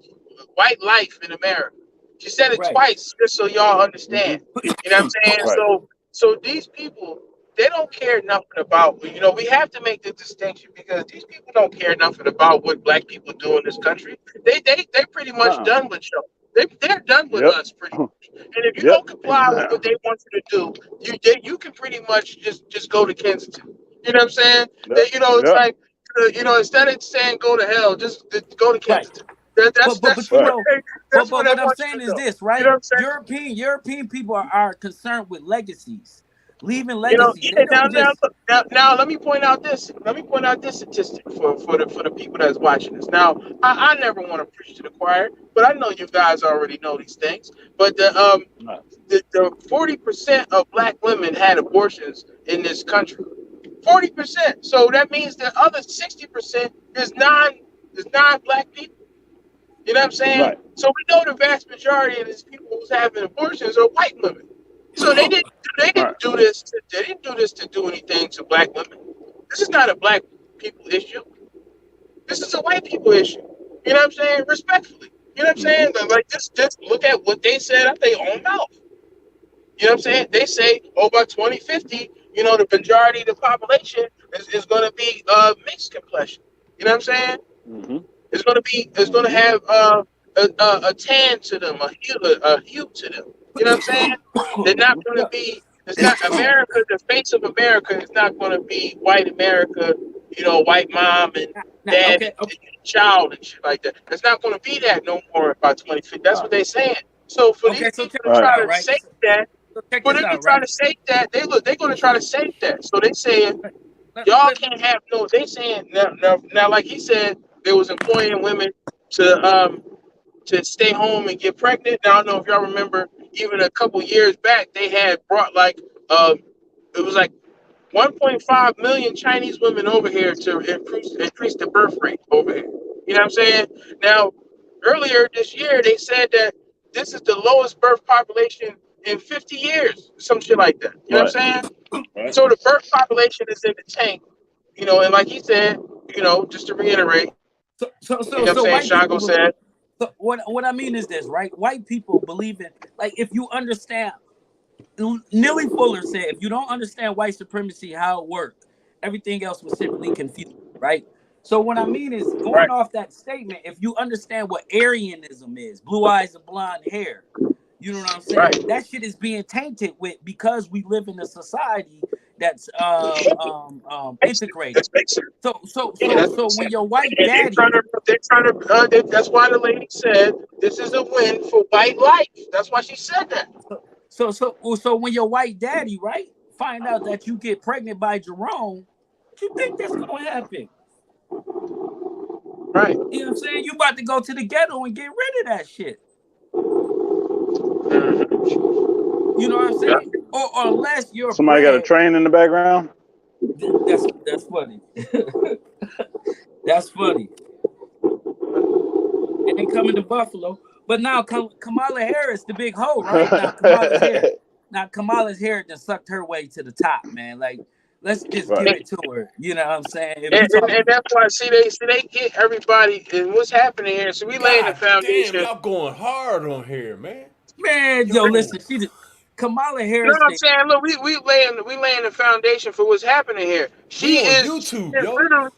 white life in America. She said it Right, twice just so y'all understand. You know what I'm saying? Right. So these people, they don't care nothing about, we have to make the distinction because these people don't care nothing about what black people do in this country. They pretty much Uh-uh. done with you. They're done with Yep. us pretty much. And if you Yep. don't comply with what they want you to do, you can pretty much just go to Kensington. You know what I'm saying? Yep. It's Yep. like, instead of saying go to hell, just go to right. Kensington. That, But that's but that's but you what Right. know, they, but that's what but I what I'm want you saying to is know. this, You know right? what I'm saying? European people are concerned with legacies, leaving legacies. They Yeah. Now, don't just let me point out this. Let me point out this statistic for the people that's watching this. Now, I never want to preach to the choir, but I know you guys already know these things. But Right. the 40% of black women had abortions in this country. 40%. So that means the other 60% is non black people. You know what I'm saying? Right. So we know the vast majority of these people who's having abortions are white women. So they Right. didn't do this they didn't do this to do anything to black women. This is not a black people issue. This is a white people issue. You know what I'm saying? Respectfully. You know what I'm Mm-hmm. saying? Like just look at what they said out their own mouth. You know what I'm saying? They say, by 2050, the majority of the population is going to be mixed complexion. You know what I'm saying? Mm-hmm. It's going to Mm-hmm. have a tan to them, a hue to them. You know what I'm saying? They're not going to yeah. be. It's not America. The face of America is not going to be white America. White mom and Now, dad okay, and child and shit like that. It's not going to be that no more by 2050. That's Right. what they're saying. So for these okay. So people check to this Right. try out, to right? say that, So check for this them to out, try right? to say that, they're going to try to say that. So they saying Let, y'all let, can't have no. They saying now, like he said, they was employing women to stay home and get pregnant. Now I don't know if y'all remember, even a couple years back, they had brought it was like 1.5 million Chinese women over here to increase the birth rate over here. You know what I'm saying? Now, earlier this year, they said that this is the lowest birth population in 50 years, some shit like that. You know what Right. I'm saying? Right. So the birth population is in the tank. And like he said, just to reiterate, so so you so know what I'm so saying? white people Shango said, so what I mean is this, right? White people believe in, like, if you understand. Neely Fuller said, if you don't understand white supremacy, how it works, everything else will simply confuse you, right? So what I mean is, going right, off that statement, if you understand what Aryanism is, blue eyes and blonde hair, you know what I'm right. saying? That shit is being tainted with, because we live in a society that's Makes sense. integrated. That makes sense. Yeah, that So makes when sense. your white And daddy, they're trying to, that's why the lady said this is a win for white life. That's why she said that. so when your white daddy, right, find out that you get pregnant by Jerome, what you think that's gonna happen? Right. You know what I'm saying? You about to go to the ghetto and get rid of that shit. You know what I'm saying? Or unless you're Somebody got a bred. train in the background. That's funny. That's funny. It ain't coming to Buffalo. But now Kamala Harris, the big hoe, right? Now Kamala's hair just sucked her way to the top, man. Like, let's just give it to her. You know what I'm saying? If you And that's why they get everybody and what's happening here. So we laying the God damn, foundation. y'all going hard on here, man. man, yo, listen, Kamala No, Harris. I'm saying, look, we laying the foundation for what's happening here. We on YouTube, yo.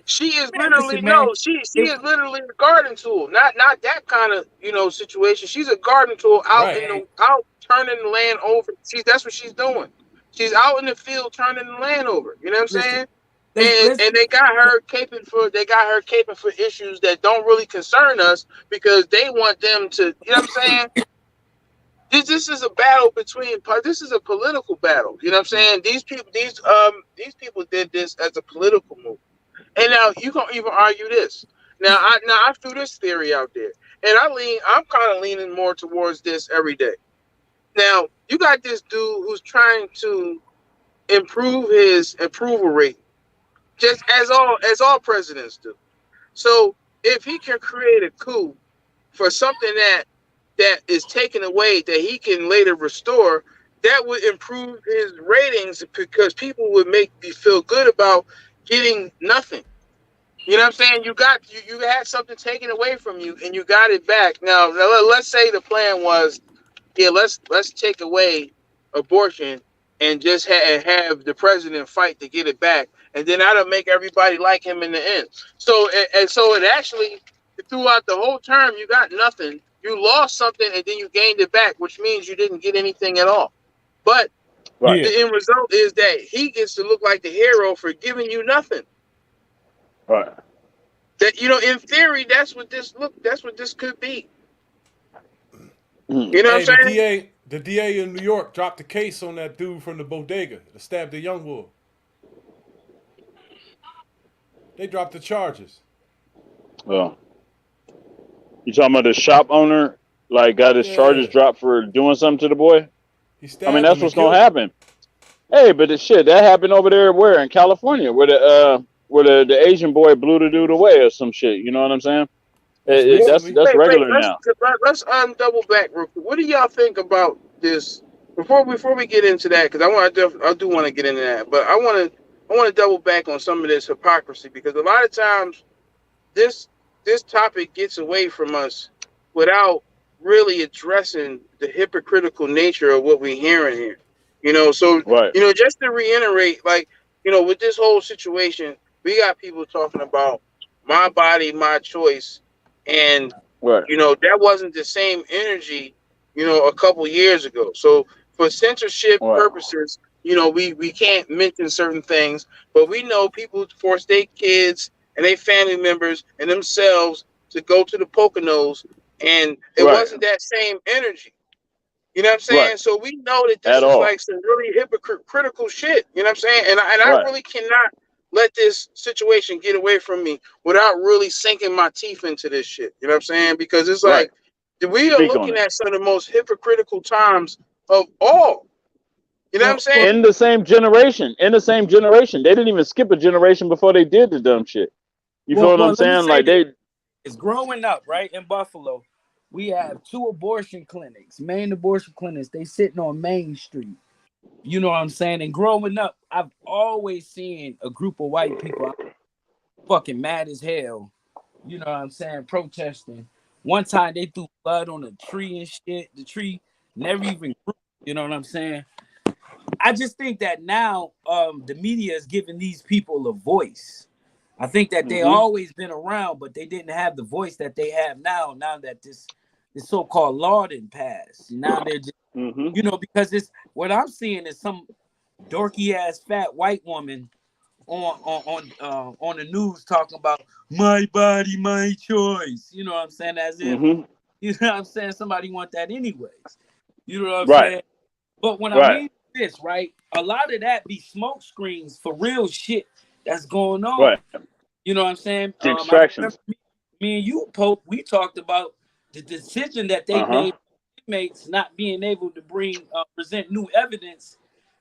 She is Man, literally listen, man. she is literally a garden tool. Not that kind of situation. She's a garden tool out Right. out turning the land over. That's what she's doing. She's out in the field turning the land over. You know what I'm saying? And they got her caping for issues that don't really concern us because they want them to. You know what I'm saying? This is a battle this is a political battle. You know what I'm saying? These people did this as a political move. And now you can even argue this. Now I threw this theory out there. And I'm kind of leaning more towards this every day. Now, you got this dude who's trying to improve his approval rate, just as all presidents do. So if he can create a coup for something that is taken away that he can later restore, that would improve his ratings because people would make me feel good about getting nothing. You know what I'm saying? You had something taken away from you and you got it back. Now let's say the plan was, let's take away abortion and just have the president fight to get it back, and then that'll make everybody like him in the end. So it actually, throughout the whole term, you got nothing. You lost something and then you gained it back, which means you didn't get anything at all. But the end result is that he gets to look like the hero for giving you nothing. Right. That in theory, that's what this could be. You know what I'm saying? The DA in New York dropped the case on that dude from the bodega that stabbed the young boy. They dropped the charges. Well, you talking about the shop owner? Like got his charges dropped for doing something to the boy? I mean, that's what's gonna happen. Hey, but the shit that happened over there where in California, where the Asian boy blew the dude away or some shit. You know what I'm saying? That's regular now. Let's double back real quick. What do y'all think about this? Before we get into that, because I do want to get into that, but I want to double back on some of this hypocrisy because a lot of times this topic gets away from us without really addressing the hypocritical nature of what we're hearing here. So just to reiterate, with this whole situation, we got people talking about my body, my choice. And, that wasn't the same energy, a couple years ago. So for censorship purposes, we can't mention certain things, but we know people force their kids and their family members and themselves to go to the Poconos, and it wasn't that same energy. You know what I'm saying? Right. So we know that this is like some really hypocritical shit. You know what I'm saying? And I really cannot let this situation get away from me without really sinking my teeth into this shit. You know what I'm saying? Because it's like we are looking at some of the most hypocritical times of all. You know what I'm saying? In the same generation. They didn't even skip a generation before they did the dumb shit. You feel what I'm saying? Like it's growing up, right? In Buffalo, we have 2 abortion clinics, main abortion clinics. They sitting on Main Street. You know what I'm saying? And growing up, I've always seen a group of white people fucking mad as hell. You know what I'm saying? Protesting. One time they threw blood on a tree and shit. The tree never even grew. You know what I'm saying? I just think that now the media is giving these people a voice. I think that they always been around, but they didn't have the voice that they have now. Now that this so-called law didn't pass, now they're just, because it's what I'm seeing is some dorky ass fat white woman on the news talking about my body, my choice. You know what I'm saying? As if you know what I'm saying. Somebody want that anyways. You know what I'm saying? But when I mean this, right, a lot of that be smoke screens for real shit that's going on. You know what I'm saying? I remember Distractions. me and you, Pope, we talked about the decision that they made, inmates not being able to present new evidence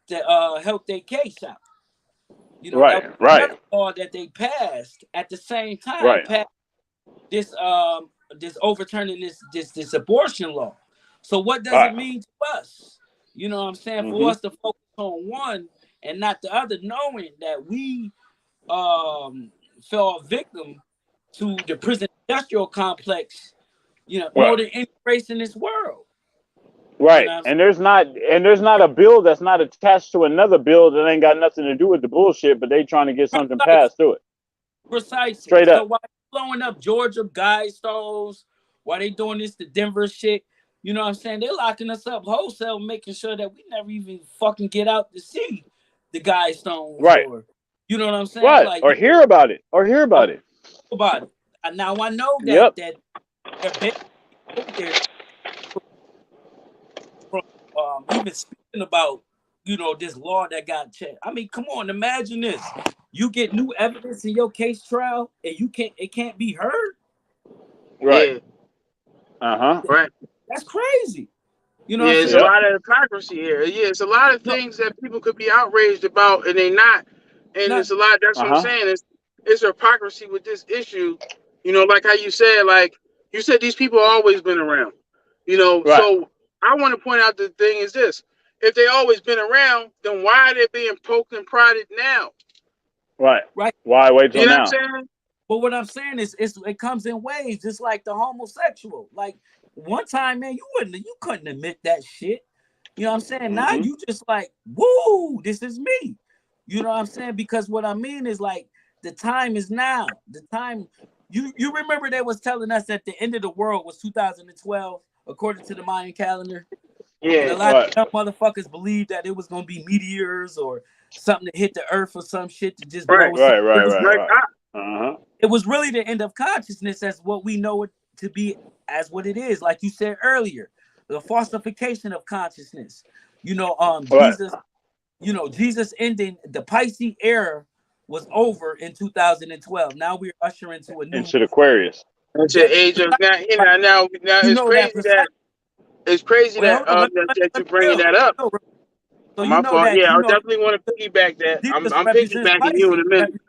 to help their case out. You know, that was another law that they passed at the same time. Passed this overturning this abortion law. So what does it mean to us? You know what I'm saying? For us to focus on one and not the other, knowing that we fell victim to the prison industrial complex, you know, more than any race in this world. Right. You know and there's not a bill that's not attached to another bill that ain't got nothing to do with the bullshit, but they trying to get something passed through it. Precisely. Straight up. So why blowing up Georgia guidestones? Why they doing this to Denver shit? You know what I'm saying? They're locking us up wholesale, making sure that we never even fucking get out to see the guidestones. Right. Or, you know what I'm saying? Right. Like, or hear about it. About it. Now I know that that they're even speaking about, you know, this law that got checked. I mean, come on, imagine this. You get new evidence in your case trial and it can't be heard. Right. Right. That's crazy. You know, there's a lot of hypocrisy here. Yeah, it's a lot of things that people could be outraged about and they not. And it's a lot. That's what I'm saying. It's hypocrisy with this issue. You know, like how you said, these people have always been around. You know, so I want to point out the thing is this: if they always been around, then why are they being poked and prodded now? Right. Why wait till now? What I'm saying? But what I'm saying is, it comes in waves, just like the homosexual. Like one time, man, you couldn't admit that shit. You know what I'm saying? Now you just like, woo, this is me. You know what I'm saying? Because what I mean is like the time is now. The time you remember they was telling us that the end of the world was 2012, according to the Mayan calendar. Yeah. And a lot of motherfuckers believed that it was gonna be meteors or something to hit the earth or some shit to just blow us up. Right. It was really the end of consciousness as what we know it to be as what it is. Like you said earlier, the falsification of consciousness. You know, Jesus ending the Pisces era was over in 2012. Now we're ushering into a new into Aquarius. It's the age of now it's crazy that you're bringing that up. So my fault. I definitely want to piggyback that. I'm piggybacking you in a minute.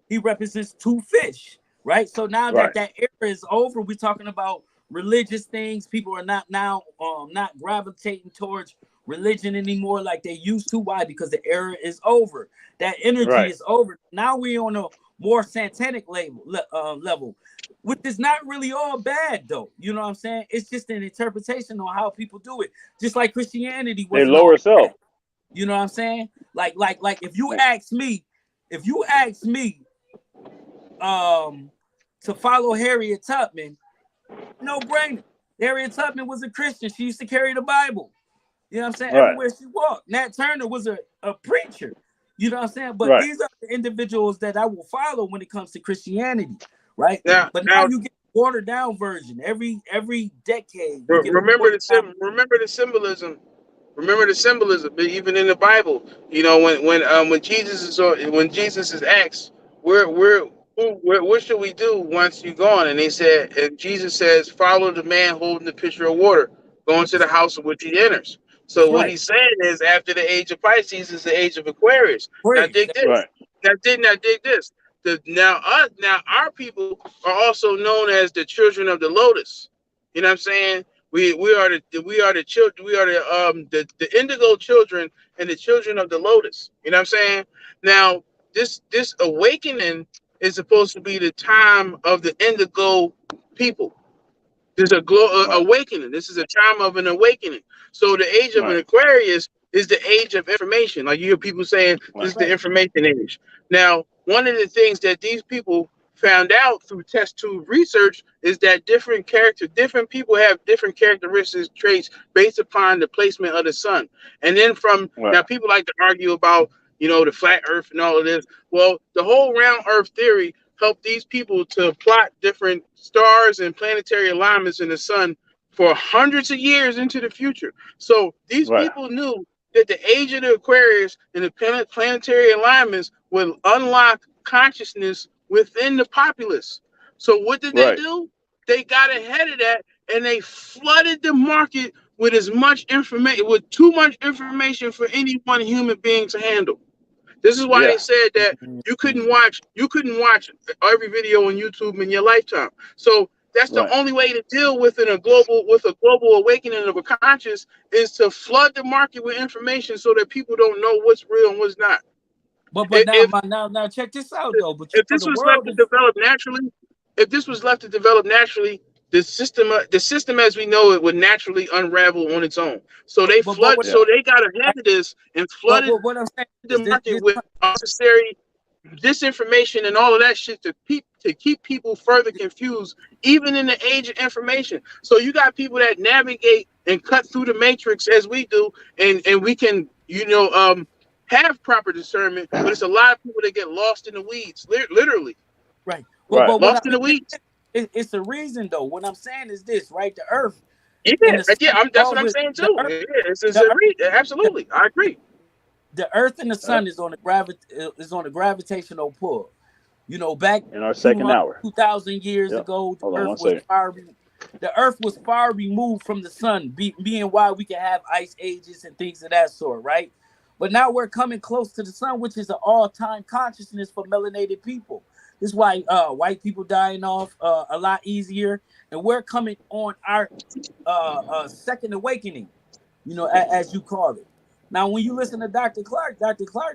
He represents two fish, right? So now that era is over, we're talking about religious things. People are not gravitating towards religion anymore like they used to. Why? Because the era is over. That energy is over. Now we're on a more satanic level, which is not really all bad though. You know what I'm saying? It's just an interpretation on how people do it. Just like Christianity was lower self. You know what I'm saying? Like if you ask me to follow Harriet Tubman, no brainer. Harriet Tubman was a Christian. She used to carry the Bible. You know what I'm saying? Everywhere she walked. Nat Turner was a preacher. You know what I'm saying? But these are the individuals that I will follow when it comes to Christianity, right? Now you get a watered down version every decade. Remember the symbolism. Remember the symbolism, even in the Bible. You know, when Jesus is asked, what should we do once you're gone? And and Jesus says, follow the man holding the pitcher of water, going to the house of which he enters. So what he's saying is, after the age of Pisces is the age of Aquarius. Now dig this. Now dig this. Now our people are also known as the children of the lotus. You know what I'm saying? We are the children. We are the indigo children and the children of the lotus. You know what I'm saying? Now this awakening is supposed to be the time of the indigo people. There's awakening. This is a time of an awakening. So the age of an Aquarius is the age of information. Like you hear people saying, this is the information age. Now, one of the things that these people found out through test tube research is that different people have different characteristics, traits based upon the placement of the sun. And then now people like to argue about, the flat earth and all of this. Well, the whole round earth theory helped these people to plot different stars and planetary alignments in the sun for hundreds of years into the future. So these people knew that the age of the Aquarius and the planetary alignments would unlock consciousness within the populace. So what did they do? They got ahead of that and they flooded the market with as much information, with too much information for any one human being to handle. This is why they said that you couldn't watch every video on YouTube in your lifetime. So that's the only way to deal with a global awakening of a conscience is to flood the market with information so that people don't know what's real and what's not. But now check this out though. But if this was left to develop naturally, the system as we know it would naturally unravel on its own. So they so they got ahead of this and flooded the market with unnecessary disinformation and all of that shit to keep people further confused, even in the age of information. So you got people that navigate and cut through the matrix as we do, and we can have proper discernment, but it's a lot of people that get lost in the weeds, literally. Right. But lost in the weeds. It's a reason though. What I'm saying is this, right? The earth. That's what I'm saying too. Absolutely. I agree. The earth and the sun is on the gravitational pull. You know, back in our second hour, 2,000 years ago, the earth was far removed from the sun, being why we can have ice ages and things of that sort, right? But now we're coming close to the sun, which is an all-time consciousness for melanated people. This is why white people dying off a lot easier, and we're coming on our second awakening, as you call it. Now, when you listen to Dr. Clark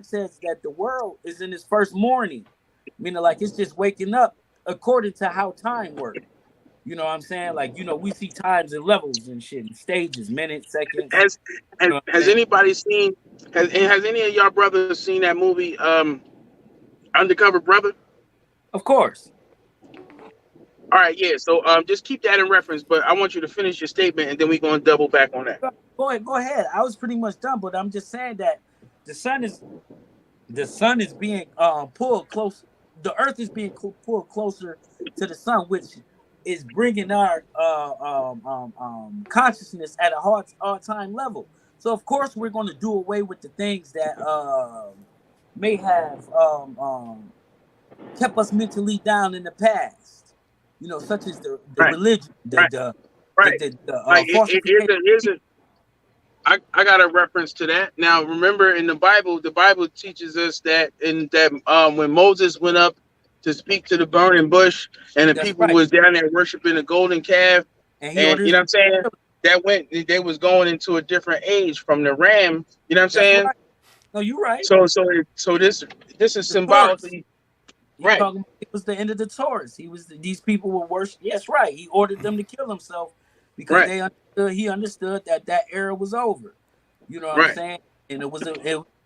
says that the world is in its first morning, meaning like it's just waking up according to how time works. You know what I'm saying? Like, we see times and levels and shit, and stages, minutes, seconds. Has anybody seen? Has any of y'all brothers seen that movie, Undercover Brother? Of course. All right, yeah. So just keep that in reference, but I want you to finish your statement, and then we're going to double back on that. Go ahead. I was pretty much done, but I'm just saying that the sun is being pulled close. The earth is being pulled closer to the sun, which is bringing our consciousness at a all-time level. So of course we're going to do away with the things that may have kept us mentally down in the past, such as the religion, I got a reference to that. Now, remember in the Bible teaches us that when Moses went up to speak to the burning bush and the people was down there worshiping the golden calf, and you know what I'm saying? They was going into a different age from the ram. You know what I'm saying? Right. No, you're right. So this is symbolically right. It was the end of the Taurus. These people were worship. Yes, right. He ordered them to kill himself because he understood that era was over. You know what I'm saying? And it was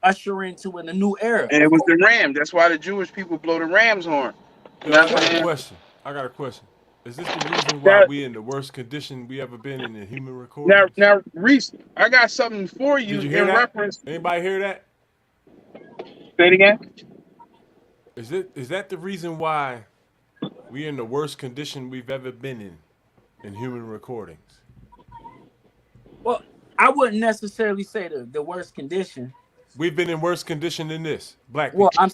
usher into a new era. And it was the ram. That's why the Jewish people blow the ram's horn. I got a question. Is this the reason why we in the worst condition we ever been in the human recording? Now, Reese, I got something for you. Did you hear that? Reference. Anybody hear that? Say it again. Is that the reason why we in the worst condition we've ever been in human recordings? Well, I wouldn't necessarily say the worst condition. We've been in worse condition than this, black people. Well,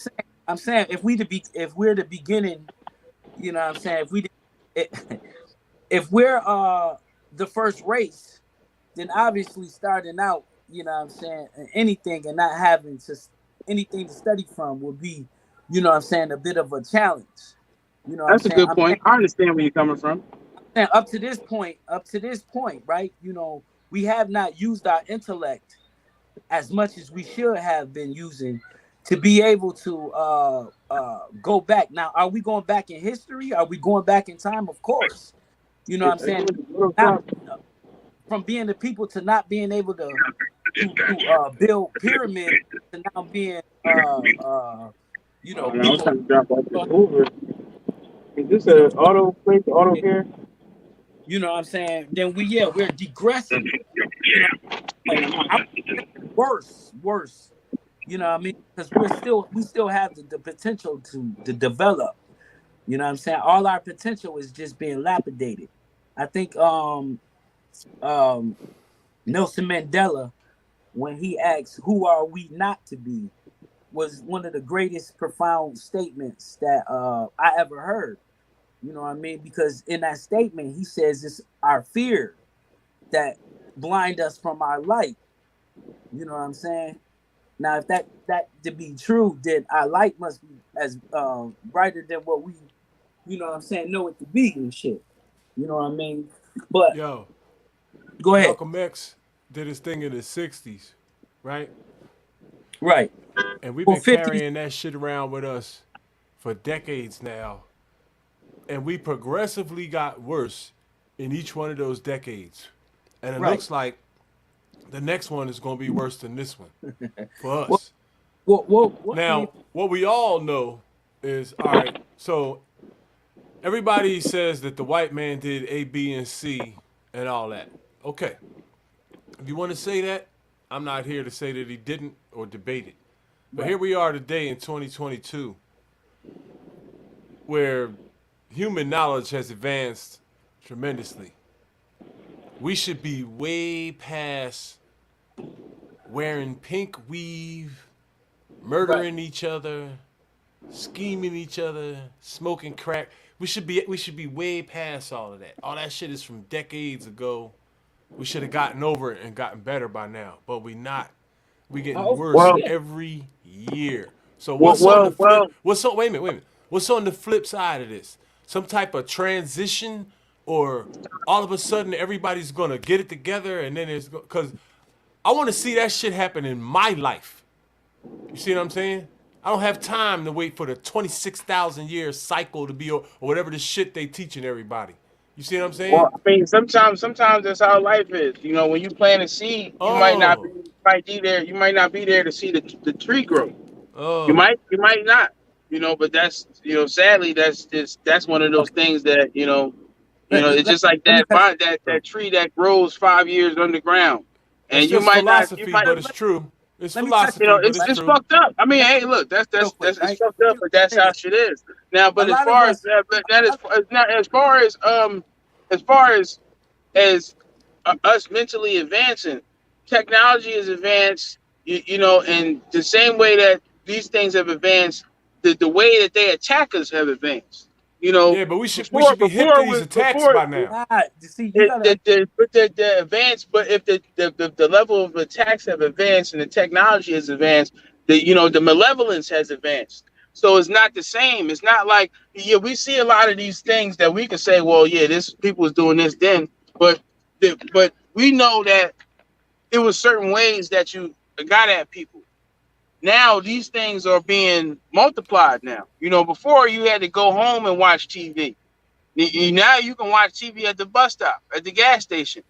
I'm saying if we're the beginning, you know what I'm saying, if we're the first race, then obviously starting out, you know what I'm saying, anything and not having anything to study from would be, you know what I'm saying, a bit of a challenge. You know, that's a good point. I understand where you're coming from. And up to this point, right? We have not used our intellect as much as we should have been using to be able to go back. Now, are we going back in history? Are we going back in time? Of course. You know what I'm saying? Now, from being the people to not being able to build pyramids to now being, I'm trying to drop off the Uber. Is this an auto place, auto care? You know what I'm saying? Then we're digressing. Worse. You know what I mean? Because we still have the potential to develop. You know what I'm saying? All our potential is just being lapidated. I think Nelson Mandela, when he asks, "Who are we not to be?" was one of the greatest profound statements that I ever heard. You know what I mean? Because in that statement, he says it's our fear that blind us from our light. You know what I'm saying? Now, if that to be true, then our light must be as brighter than what we, you know what I'm saying, know it to be and shit. You know what I mean? But Yo, go ahead. Malcolm X did his thing in the 60s, right? Right. And we've Well, been 50s. carrying that shit around with us for decades now. And we progressively got worse in each one of those decades. And it Right. looks like the next one is going to be worse than this one for Well, us. what came? Now, what we all know is, all right, so everybody says that the white man did A, B, and C and all that. Okay. If you want to say that, I'm not here to say that he didn't or debate it. But here we are today in 2022, where human knowledge has advanced tremendously. We should be way past wearing pink weave, murdering each other, scheming each other, smoking crack. We should be way past all of that. All that shit is from decades ago. We should have gotten over it and gotten better by now, but we not. We getting worse Well, every year. So well, what's on the flip? well. Wait a minute. What's on the flip side of this? Some type of transition, or all of a sudden everybody's gonna get it together, and then it's because I want to see that shit happen in my life. You see what I'm saying? I don't have time to wait for the 26,000 year cycle to be or whatever the shit they teaching everybody. You see what I'm saying? Well, I mean, sometimes that's how life is. You know, when you plant a seed, you might not be, Oh, might be there. You might not be there to see the tree grow. oh, You might not. You know, but that's sadly, that's one of those Okay. things that it's Let, just like let me that cut that tree that grows 5 years underground, it's and you just might not. You philosophy, might. but it's true. It's let me cut philosophy, but it's It's true. fucked up. I mean, that hey, look, real quick, it's right? fucked up, but that's Say how this. shit is. Now, A but lot of us, as far as far as us mentally advancing, technology is advanced. And the same way that these things have advanced, the way that they attack us have advanced. You know, Yeah, but we should be hip to these attacks before by now. you see, you gotta. the advance, but if the level of attacks have advanced and the technology has advanced, the malevolence has advanced. So it's not the same. It's not like, yeah, we see a lot of these things that we can say, well, yeah, this people was doing this then, but but we know that it was certain ways that you got at people. Now these things are being multiplied now. Before you had to go home and watch TV. Now you can watch TV at the bus stop, at the gas station.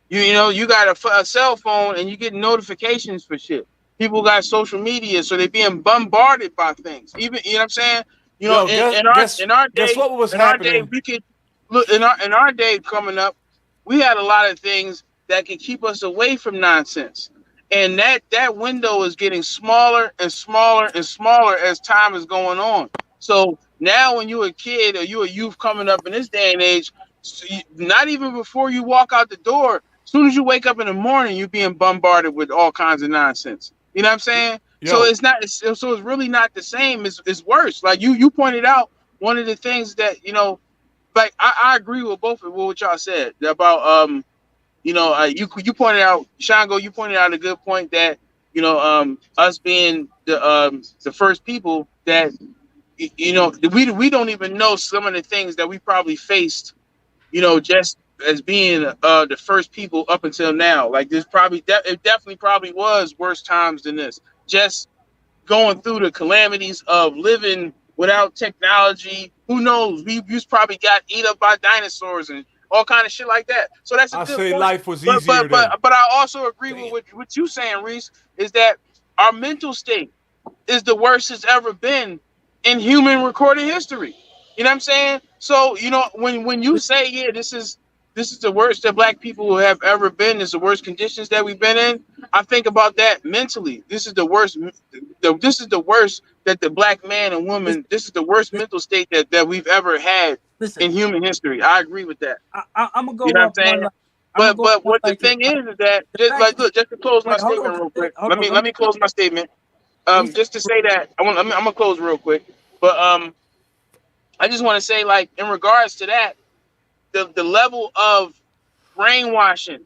You got a cell phone and you get notifications for shit. People got social media, so they're being bombarded by things. Even you know what I'm saying. Yo, In our guess what was in our day, happening? we could look in our day coming up. We had a lot of things that could keep us away from nonsense, and that window is getting smaller and smaller and smaller as time is going on. So now, when you're a kid or you're a youth coming up in this day and age, not even before you walk out the door, as soon as you wake up in the morning, you're being bombarded with all kinds of nonsense. You know what I'm saying? So Yo, it's really not the same. It's worse. Like you pointed out, one of the things that like I agree with both of what y'all said about you pointed out, Shango, you pointed out a good point that us being the first people that we don't even know some of the things that we probably faced, just as being the first people up until now. Like there's probably it definitely probably was worse times than this. Just going through the calamities of living without technology. Who knows? We just probably got eat up by dinosaurs and all kind of shit like that. So that's a I good say point. life was easier then. But I also agree with Damn. what you saying, Reese, is that our mental state is the worst it's ever been in human recorded history. You know what I'm saying? So, when you say, yeah, this is the worst that black people have ever been, this is the worst conditions that we've been in, I think about that mentally. This is the worst that the black man and woman, this is the worst mental state that we've ever had Listen, in human history. I agree with that. I'm gonna You go know what I'm up one saying? line. I'm gonna go up But one what the like this. thing is that The just fact like, is, look, just to close my wait, hold on, statement real quick. hold Let on. me close my statement. Just to say that I'm gonna close real quick, but I just want to say, like, in regards to that, the level of brainwashing,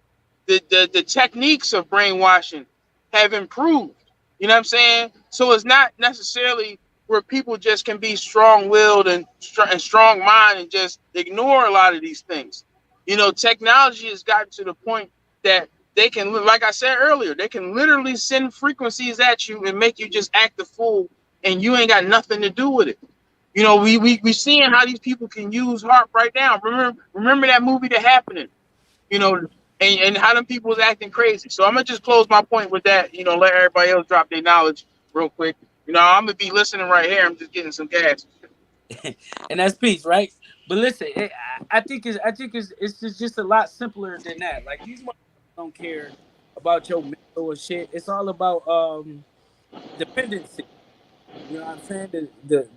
the techniques of brainwashing have improved. You know what I'm saying? So it's not necessarily where people just can be strong-willed and strong mind and just ignore a lot of these things. You know, technology has gotten to the point that they can, like I said earlier, they can literally send frequencies at you and make you just act the fool, and you ain't got nothing to do with it. You know, we seeing how these people can use HARP right now. Remember that movie, The Happening. You know, and how them people was acting crazy. So I'm gonna just close my point with that. You know, let everybody else drop their knowledge real quick. You know, I'm gonna be listening right here. I'm just getting some gas. And that's peace, right? But listen, I think it's just a lot simpler than that. Like these motherfuckers don't care about your mental or shit. It's all about dependency. You know what I'm saying? The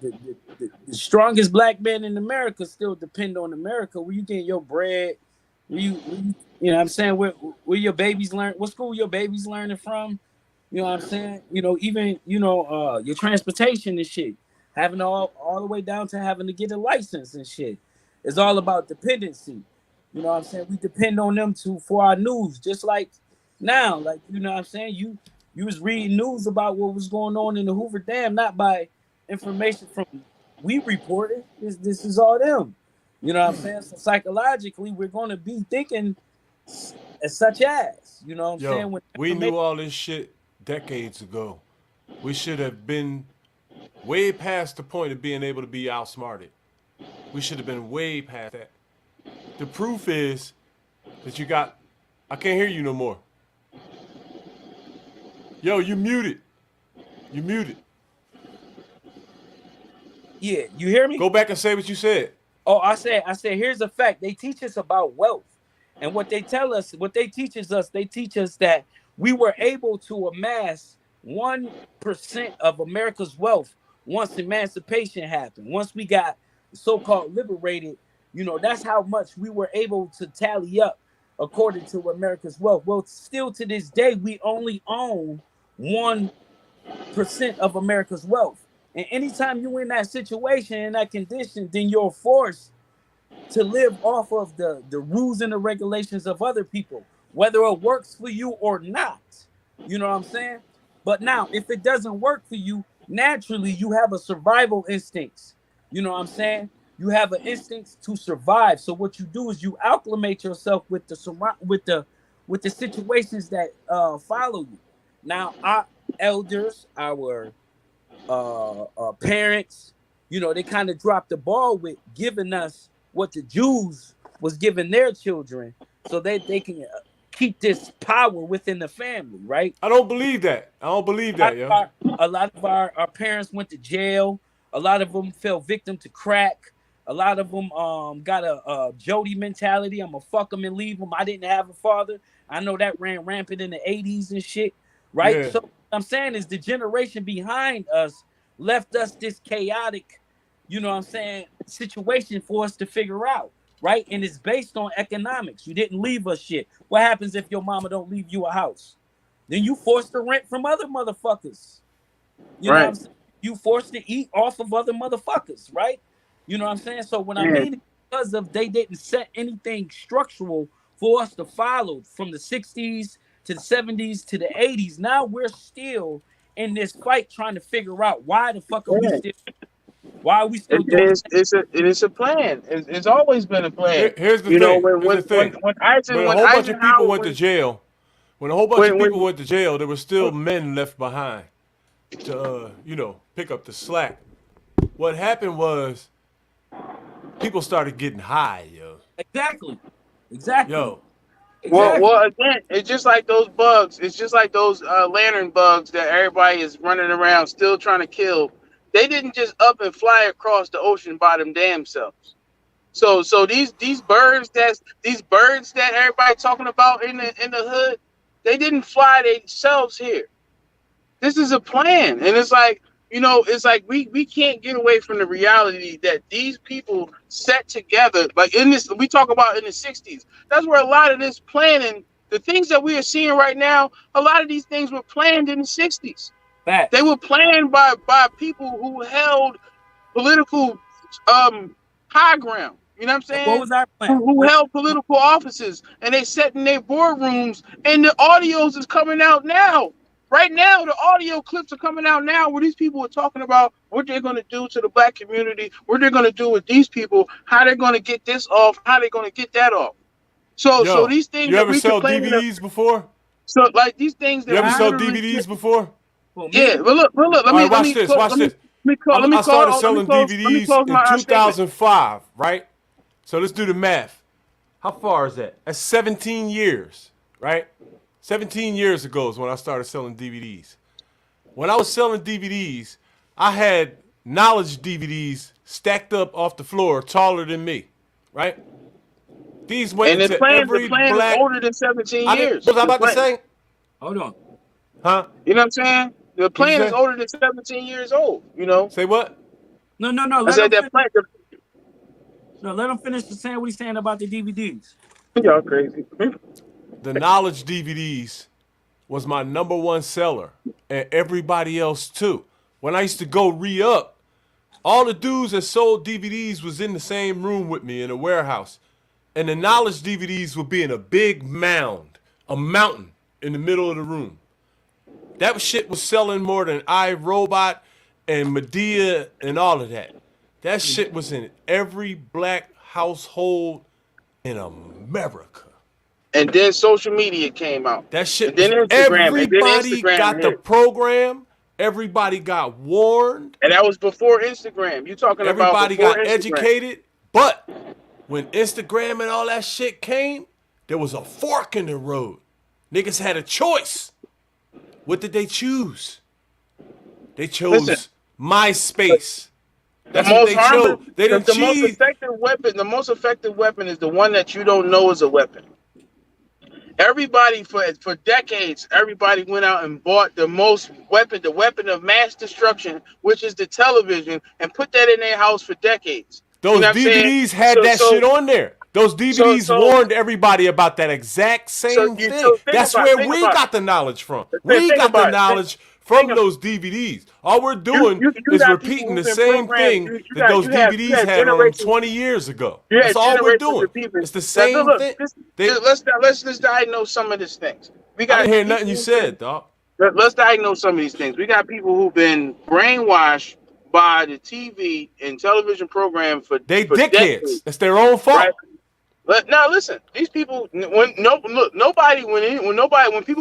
strongest black men in America still depend on America. Where you get your bread? You know what I'm saying? Where your babies learn? What school your babies learning from? You know what I'm saying? You know, even your transportation and shit, having all the way down to having to get a license and shit. It's all about dependency. You know what I'm saying? We depend on them for our news, just like now. Like, you know what I'm saying? You was reading news about what was going on in the Hoover Dam, not by information from we reported. This is all them. You know what I'm saying? So psychologically, we're going to be thinking as such as, you know what I'm saying? We knew all this shit decades ago. We should have been way past the point of being able to be outsmarted. We should have been way past that. The proof is that I can't hear you no more. Yo, you muted. You muted. Yeah, you hear me? Go back and say what you said. Oh, I said, here's a fact. They teach us about wealth. And what they teach us that we were able to amass 1% of America's wealth once emancipation happened. Once we got so-called liberated, you know, that's how much we were able to tally up according to America's wealth. Well, still to this day, we only own 1% of America's wealth. And anytime you're in that situation, in that condition, then you're forced to live off of the rules and the regulations of other people, whether it works for you or not. You know what I'm saying? But now, if it doesn't work for you, naturally, you have a survival instinct. You know what I'm saying? You have an instinct to survive. So what you do is you acclimate yourself with the situations that follow you. Now, our elders, our parents, you know, they kind of dropped the ball with giving us what the Jews was giving their children, so they can keep this power within the family, right? I don't believe that. Yo. A lot of our parents went to jail. A lot of them fell victim to crack. A lot of them got a Jody mentality. I'm gonna fuck them and leave them. I didn't have a father. I know that ran rampant in the 80s and shit, right? Yeah. So what I'm saying is the generation behind us left us this chaotic, you know what I'm saying, situation for us to figure out, right? And it's based on economics. You didn't leave us shit. What happens if your mama don't leave you a house? Then you forced to rent from other motherfuckers. You know what I'm saying? You forced to eat off of other motherfuckers, right? You know what I'm saying? So what I mean is because of they didn't set anything structural for us to follow from the 60s to the 70s to the 80s. Now we're still in this fight trying to figure out why the fuck are we still doing it? It's a plan. It's always been a plan. Here's the thing. When a whole bunch of people went to jail, there were still men left behind to pick up the slack. What happened was people started getting high, yo. Exactly. Yo. Well, again, it's just like those bugs. It's just like those lantern bugs that everybody is running around still trying to kill. They didn't just up and fly across the ocean by them damn selves. So these birds that everybody talking about in the hood, they didn't fly themselves here. This is a plan, and it's like, we can't get away from the reality that these people set together. Like in this, we talk about in the 60s. That's where a lot of this planning, the things that we are seeing right now, a lot of these things were planned in the 60s. They were planned by people who held political high ground. You know what I'm saying? What was our plan? Who held political offices, and they sat in their boardrooms, and the audios is coming out now. Right now, the audio clips are coming out now where these people are talking about what they're going to do to the black community, what they're going to do with these people, how they're going to get this off, how they're going to get that off. So these things you that ever we sell complain DVDs before? So like these things that you ever we sell literally DVDs before? Yeah, but look. All right, watch this. Watch this. I started selling DVDs in 2005, right? So let's do the math. How far is that? That's 17 years, right? 17 years ago is when I started selling DVDs. When I was selling DVDs, I had knowledge DVDs stacked up off the floor taller than me, right? These went into every black... is older than 17 years. What was I about to say? Hold on. Huh? You know what I'm saying? The plan is older than 17 years old, you know? Say what? No. I said that plan... No, let him finish saying what he's saying about the DVDs. Y'all crazy. The knowledge DVDs was my #1 seller, and everybody else too. When I used to go re-up, all the dudes that sold DVDs was in the same room with me in a warehouse. And the knowledge DVDs would be in a big mound, a mountain in the middle of the room. That shit was selling more than iRobot and Medea and all of that. That shit was in every black household in America. And then social media came out. That shit. And then everybody got the program. Everybody got warned. And that was before Instagram. You talking about everybody got Instagram. Educated. But when Instagram and all that shit came, there was a fork in the road. Niggas had a choice. What did they choose? They chose MySpace. That's what they chose. They didn't the most effective weapon is the one that you don't know is a weapon. Everybody for decades, everybody went out and bought the weapon of mass destruction, which is the television, and put that in their house for decades. Those DVDs had that shit on there. Those DVDs warned everybody about that exact same thing. That's where we got the knowledge from. We got the knowledge from those DVDs. All we're doing is repeating the same thing that those DVDs had on them 20 years ago. That's all we're doing. It's the same thing. Let's diagnose some of these things. I didn't hear nothing you said, dog. Let's diagnose some of these things. We got people who've been brainwashed by the TV and television program for dickheads. Decades. That's their own fault. Right? But now listen, these people when people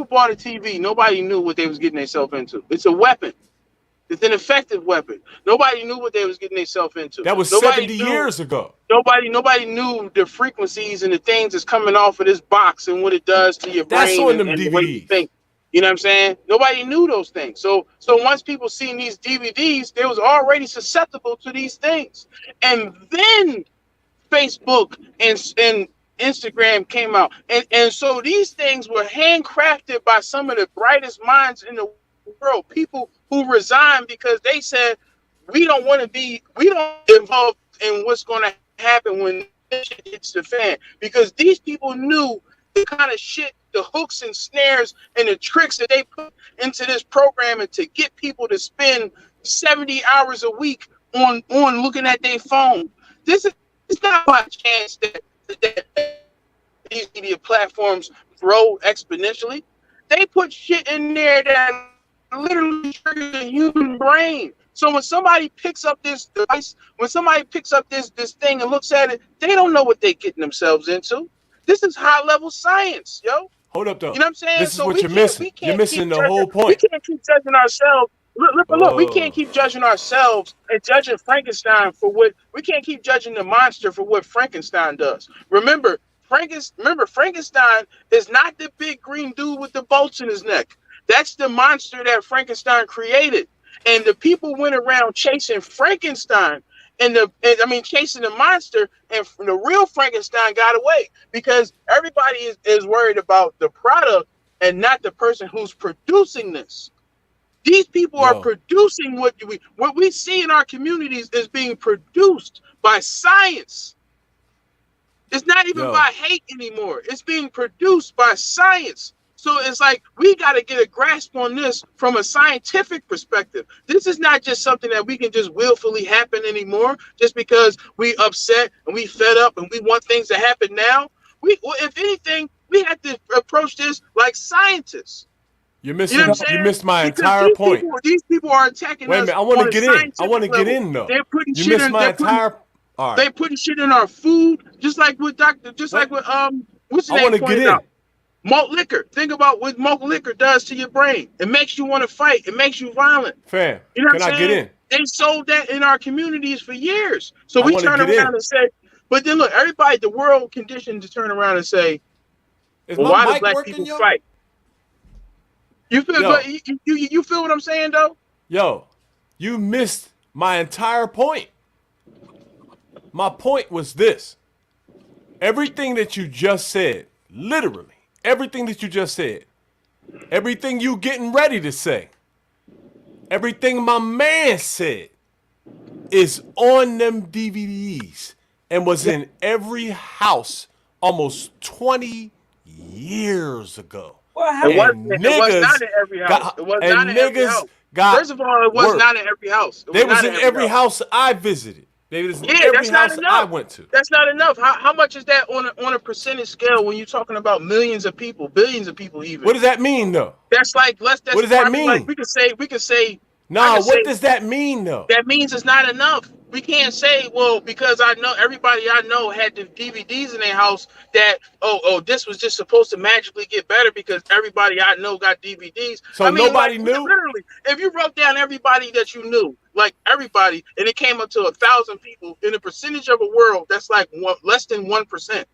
bought a TV, nobody knew what they was getting themselves into. It's a weapon. It's an effective weapon. Nobody knew what they was getting themselves into. That was 70 years ago. Nobody knew the frequencies and the things that's coming off of this box and what it does to your brain. That's on them and DVDs. The way you think. You know what I'm saying? Nobody knew those things. So once people seen these DVDs, they was already susceptible to these things. And then Facebook and Instagram came out. And so these things were handcrafted by some of the brightest minds in the world. People who resigned because they said, we don't involved in what's going to happen when this shit hits the fan. Because these people knew the kind of shit, the hooks and snares and the tricks that they put into this program and to get people to spend 70 hours a week on looking at their phone. It's not by chance that these media platforms grow exponentially. They put shit in there that literally triggers the human brain. So when somebody picks up this device, when somebody picks up this thing and looks at it, they don't know what they're getting themselves into. This is high level science, yo. Hold up, though. You know what I'm saying? This is what you're missing. You're missing the whole point. We can't keep judging ourselves. Look, we can't keep judging ourselves and judging Frankenstein for what we can't keep judging the monster for what Frankenstein does. Remember, Frankenstein is not the big green dude with the bolts in his neck. That's the monster that Frankenstein created. And the people went around chasing Frankenstein chasing the monster, and the real Frankenstein got away because everybody is worried about the product and not the person who's producing this. These people are producing what we see in our communities is being produced by science. It's not even by hate anymore. It's being produced by science. So it's like we got to get a grasp on this from a scientific perspective. This is not just something that we can just willfully happen anymore, just because we upset and we fed up and we want things to happen now. If anything, we have to approach this like scientists. You You know what I'm saying? You missed my Because entire point. These people are attacking Wait a us. minute, I want on to a get in. I scientific want to get level. in though. They're putting You shit missed in. my entire. All right. They're putting shit in our food, just like with like with what's the I name? want to get in. Malt liquor. Think about what malt liquor does to your brain. It makes you want to fight. It makes you violent. Fam, you know can what I'm I saying? get in? They sold that in our communities for years. So we turn around and say, but then look, everybody, the world conditioned to turn around and say, well, why do black people fight? You feel you feel what I'm saying though? Yo, you missed my entire point. My point was this. Everything that you just said, literally, everything that you just said, everything you getting ready to say, everything my man said is on them DVDs and was in every house almost 20 years ago. It was not in every house. It was not in every house. First of all, it was not in every house. They was in every house I visited. They was in every house I went to. That's not enough. How much is that on a percentage scale when you're talking about millions of people, billions of people even? What does that mean though? That's like less. That's what does that mean? Like we could say. Nah, what does that mean though? That means it's not enough. We can't say, well, because I know everybody I know had the DVDs in their house that, this was just supposed to magically get better because everybody I know got DVDs. So nobody knew? Literally, if you wrote down everybody that you knew, like everybody, and it came up to 1,000 people, in a percentage of a world, that's like less than 1%.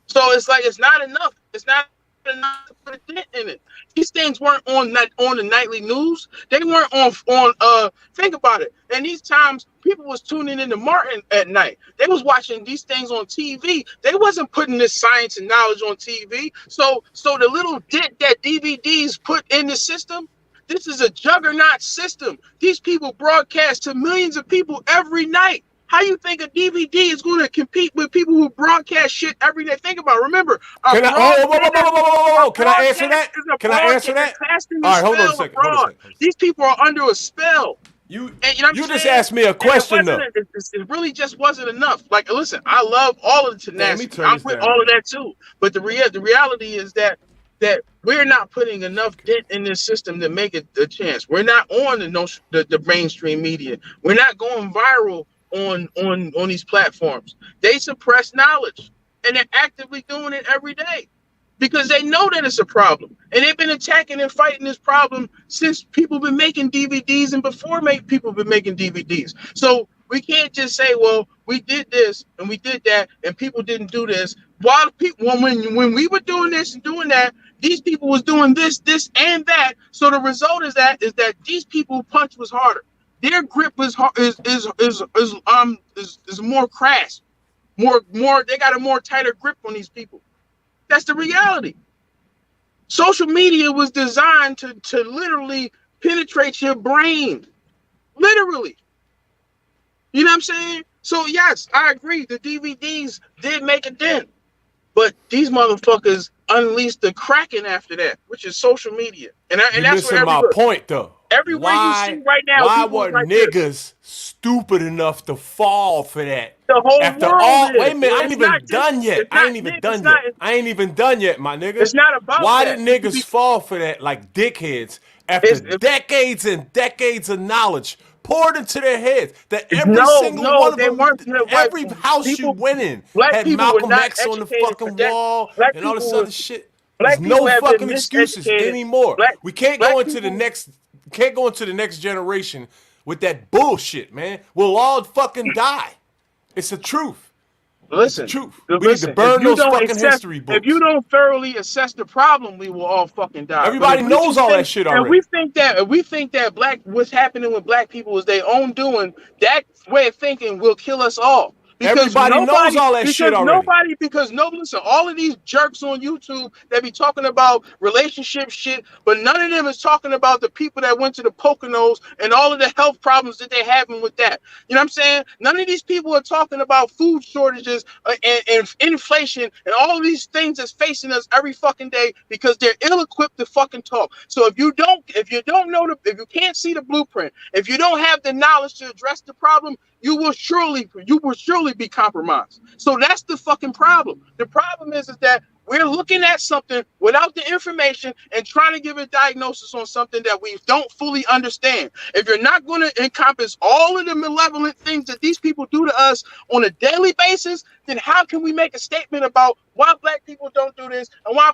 So it's like, it's not enough. It's not enough to put a dent in it. These things weren't on the nightly news. They weren't on think about it. And these times people was tuning into Martin at night. They was watching these things on TV. They wasn't putting this science and knowledge on TV. So the little dent that DVDs put in the system, this is a juggernaut system. These people broadcast to millions of people every night. How you think a DVD is going to compete with people who broadcast shit every day? Think about it. Remember, can I answer that? Can I answer that? All right, hold on a second. These people are under a spell. You just asked me a question though. It really just wasn't enough. Like, listen, I love all of the tenacity. I'm with all of that too. But the reality is that we're not putting enough dent in this system to make it a chance. We're not on the mainstream media. We're not going viral on these platforms. They suppress knowledge, and they're actively doing it every day because they know that it's a problem, and they've been attacking and fighting this problem since people been making DVDs and before people been making DVDs. So we can't just say, well, we did this and we did that and people didn't do this. While when we were doing this and doing that, these people was doing this and that. So the result is that these people punch was harder. Their grip is more crass, more. They got a more tighter grip on these people. That's the reality. Social media was designed to literally penetrate your brain, literally. You know what I'm saying? So yes, I agree. The DVDs did make a dent, but these motherfuckers unleashed the Kraken after that, which is social media. And that's missing my point though. Everywhere you see right now, why were niggas stupid enough to fall for that? The whole world wait a minute, I ain't even done yet. I ain't even done yet, my nigga. It's not about why did niggas fall for that like dickheads after decades and decades of knowledge poured into their heads that every single one of them, every house you went in had Malcolm X on the fucking wall and all this other shit. There's no fucking excuses anymore. We can't go into the next. Can't go into the next generation with that bullshit, man. We'll all fucking die. It's the truth. Listen, it's the truth. We need to burn those fucking history books. If you don't thoroughly assess the problem, we will all fucking die. Everybody knows all that shit already. And we think that what's happening with black people is their own doing. That way of thinking will kill us all. Everybody knows all that shit already. Listen, all of these jerks on YouTube that be talking about relationship shit, but none of them is talking about the people that went to the Poconos and all of the health problems that they having with that. You know what I'm saying? None of these people are talking about food shortages and inflation and all of these things that's facing us every fucking day because they're ill-equipped to fucking talk. So if you can't see the blueprint, if you don't have the knowledge to address the problem, you will surely be compromised. So that's the fucking problem. The problem is that we're looking at something without the information and trying to give a diagnosis on something that we don't fully understand. If you're not going to encompass all of the malevolent things that these people do to us on a daily basis, then how can we make a statement about why black people don't do this and why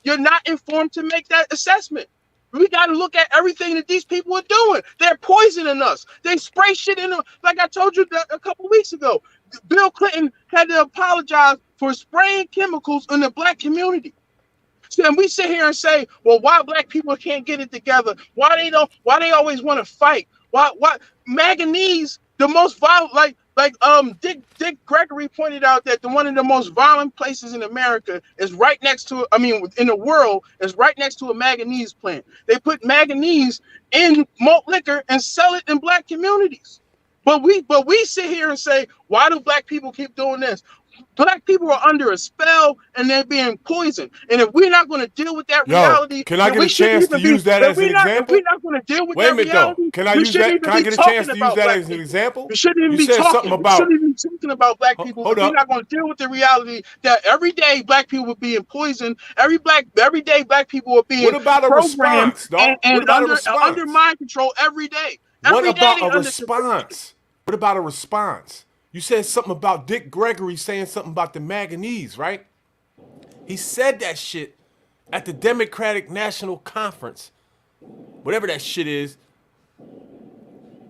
you're not informed to make that assessment. We got to look at everything that these people are doing. They're poisoning us. They spray shit in them. Like I told you a couple weeks ago, Bill Clinton had to apologize for spraying chemicals in the black community. So then we sit here and say, well, why black people can't get it together? Why they always want to fight? Why manganese, the most violent, Dick Gregory pointed out that one of the most violent places in America is right next to, in the world, is right next to a manganese plant. They put manganese in malt liquor and sell it in black communities. But we sit here and say, why do black people keep doing this? Black people are under a spell and they're being poisoned. And if we're not going to deal with that reality, can I get a chance to use that as an example? If we're not going to deal with that reality, can I use that? Can I get a chance to use that as an example? We shouldn't even be talking about black people. We're not going to deal with the reality that every day black people are being poisoned. Every day black people are being programmed and under mind control every day. What about a response? What about a response? You said something about Dick Gregory saying something about the manganese, right? He said that shit at the Democratic National Conference, whatever that shit is,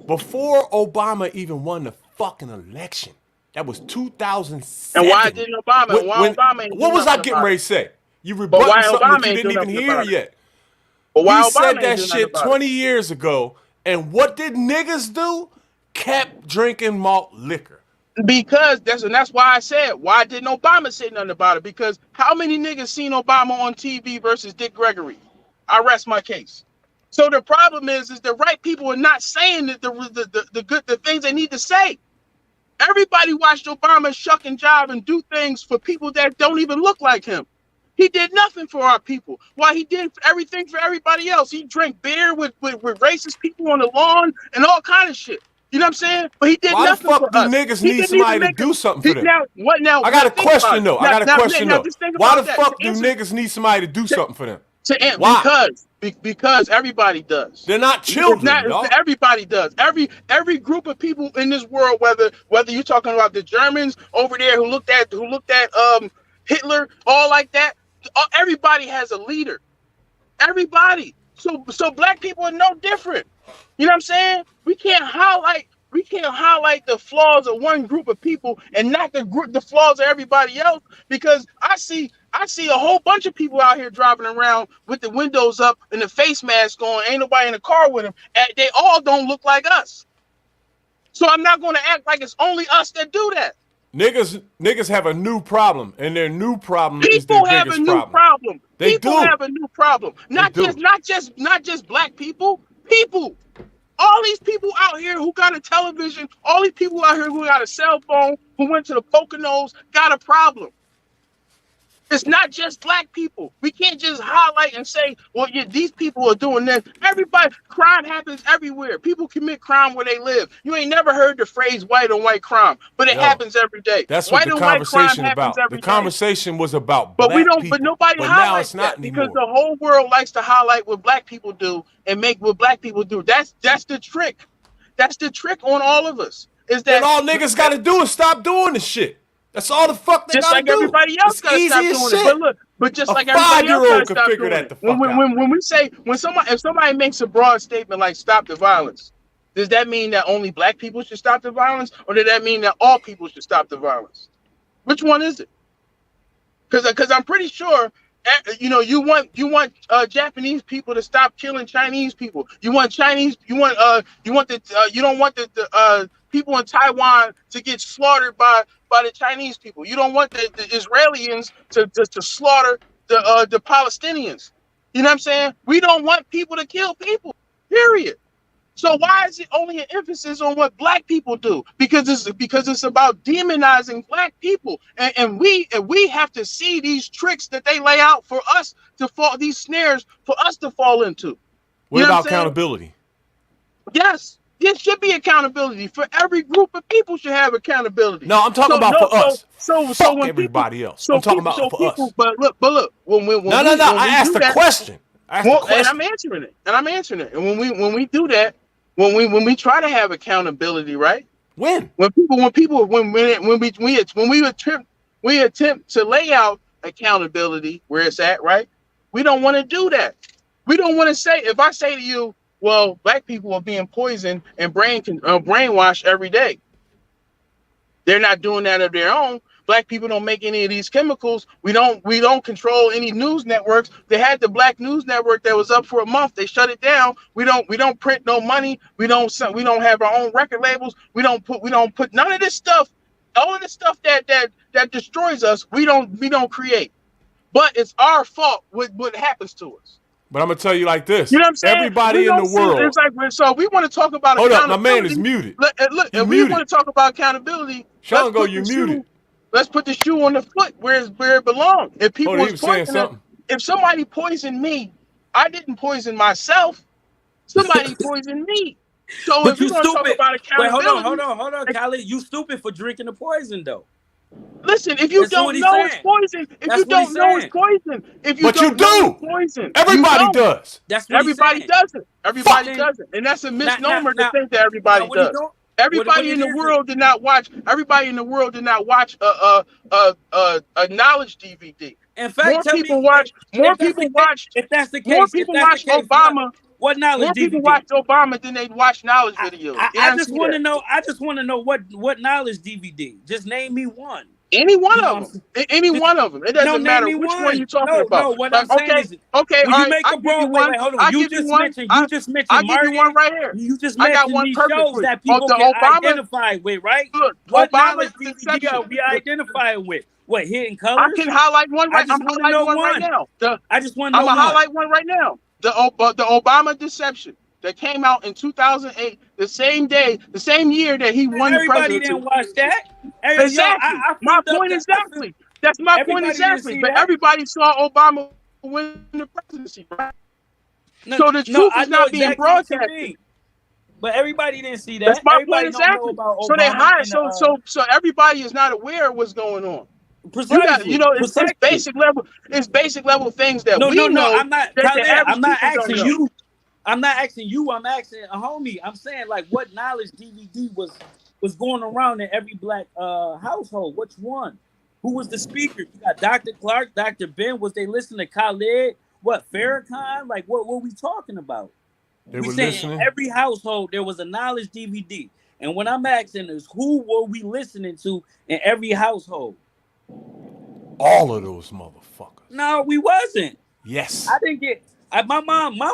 before Obama even won the fucking election. That was 2007. And why didn't Obama? What was I getting ready to say? You rebutting something that you didn't even hear yet. He said that shit 20 years ago, and what did niggas do? Kept drinking malt liquor. Because that's why I said, why didn't Obama say nothing about it? Because how many niggas seen Obama on TV versus Dick Gregory? I rest my case. So the problem is the right people are not saying that the things they need to say. Everybody watched Obama shuck and jive and do things for people that don't even look like him. He did nothing for our people. While he did everything for everybody else. He drank beer with racist people on the lawn and all kind of shit. You know what I'm saying? But he did nothing for us. Why the fuck do niggas need somebody to do something for them? I got a question though. Why the fuck do niggas need somebody to do something for them? Why? Because everybody does. They're not children. Everybody does. Every group of people in this world, whether you're talking about the Germans over there who looked at Hitler, all like that, everybody has a leader. Everybody. So black people are no different. You know what I'm saying? We can't highlight the flaws of one group of people and not the flaws of everybody else, because I see a whole bunch of people out here driving around with the windows up and the face mask on. Ain't nobody in the car with them. And they all don't look like us. So I'm not going to act like it's only us that do that. Niggas have a new problem, and their new problem is their biggest problem. People have a new problem. Not just black people. People. All these people out here who got a television, all these people out here who got a cell phone, who went to the Poconos, got a problem. It's not just black people. We can't just highlight and say, well, yeah, these people are doing this. Crime happens everywhere. People commit crime where they live. You ain't never heard the phrase white on white crime, but it happens every day. That's what the conversation about. The conversation was about black people. But nobody highlights that because the whole world likes to highlight what black people do and make what black people do. That's the trick. That's the trick on all of us. Is that all niggas got to do is stop doing the shit. That's all the fuck they gotta do. Just like everybody else gotta stop doing it. But just like everybody else gotta stop doing it. If somebody makes a broad statement like stop the violence, does that mean that only black people should stop the violence, or does that mean that all people should stop the violence? Which one is it? Because I'm pretty sure, you want Japanese people to stop killing Chinese people. You don't want people in Taiwan to get slaughtered by the Chinese people. You don't want the Israelis to slaughter the Palestinians. You know what I'm saying? We don't want people to kill people. Period. So why is it only an emphasis on what black people do? Because it's about demonizing black people, and we have to see these tricks that they lay out for us to fall, these snares for us to fall into. What about accountability? Yes, there should be accountability for every group of people. Should have accountability. No, I'm talking about for us. So when everybody else. I'm talking about for us. But look. When I asked the question. And I'm answering it. And when we do that. When we try to have accountability, right? When we attempt to lay out accountability where it's at, right? We don't want to do that. We don't want to say, if I say to you, well, black people are being poisoned and brainwashed every day. They're not doing that of their own. Black people don't make any of these chemicals. We don't control any news networks. They had the Black News Network that was up for a month. They shut it down. We don't print no money. We don't have our own record labels. We don't put none of this stuff. All of the stuff that destroys us. We don't create. But it's our fault what happens to us. But I'm gonna tell you like this. You know what I'm saying? Everybody in the world. It's like, so we want to talk about accountability. Hold up, my man is muted. Look, if we want to talk about accountability, Sean, you muted. Let's put the shoe on the foot where it belongs. If people was poisoning, if somebody poisoned me, I didn't poison myself. Somebody poisoned me. So but if you're going to talk about accountability, hold on, Khaled. You stupid for drinking the poison, though. Listen, if you don't know it's poison, if you don't know it's poison, it's poison. Everybody does. That's what everybody doesn't. Everybody doesn't, and that's a misnomer to think that everybody does. Everybody in the world did not watch. Everybody in the world did not watch a knowledge DVD. In fact, more people watch. If that's the case, more people watch Obama. What knowledge? More people watch Obama than they watch knowledge videos. I just want to know. I just want to know what knowledge DVD. Just name me one. Any one of them. Any one of them. It doesn't matter which one you're talking about. No, what I'm saying is, okay, when you make a broad one, hold on. You just mentioned. I'll give you one right here. You just mentioned these shows that people can identify with, right? What knowledge DVD are we identifying with? What, Hidden Colors? I can highlight one right. I'm highlighting one right now. I just want to know. I'm gonna highlight one right now. The Obama Deception that came out in 2008, the same year that he won the presidency. Everybody didn't watch that. Exactly. My point exactly. That's my point exactly. But everybody saw Obama win the presidency, right? So the truth is not being broadcasted. But everybody didn't see that. That's my point exactly. So they hide. So everybody is not aware of what's going on. Precisely. It's basic level. It's basic level things that we know. I'm not asking you. I'm not asking you. I'm asking a homie. I'm saying, like, what knowledge DVD was going around in every black household? Which one? Who was the speaker? You got Dr. Clark, Dr. Ben. Was they listening to Khaled? What, Farrakhan? Like, what were we talking about? They were listening. In every household there was a knowledge DVD, and what I'm asking is, who were we listening to in every household? All of those motherfuckers. No, we wasn't. Yes. I didn't get. My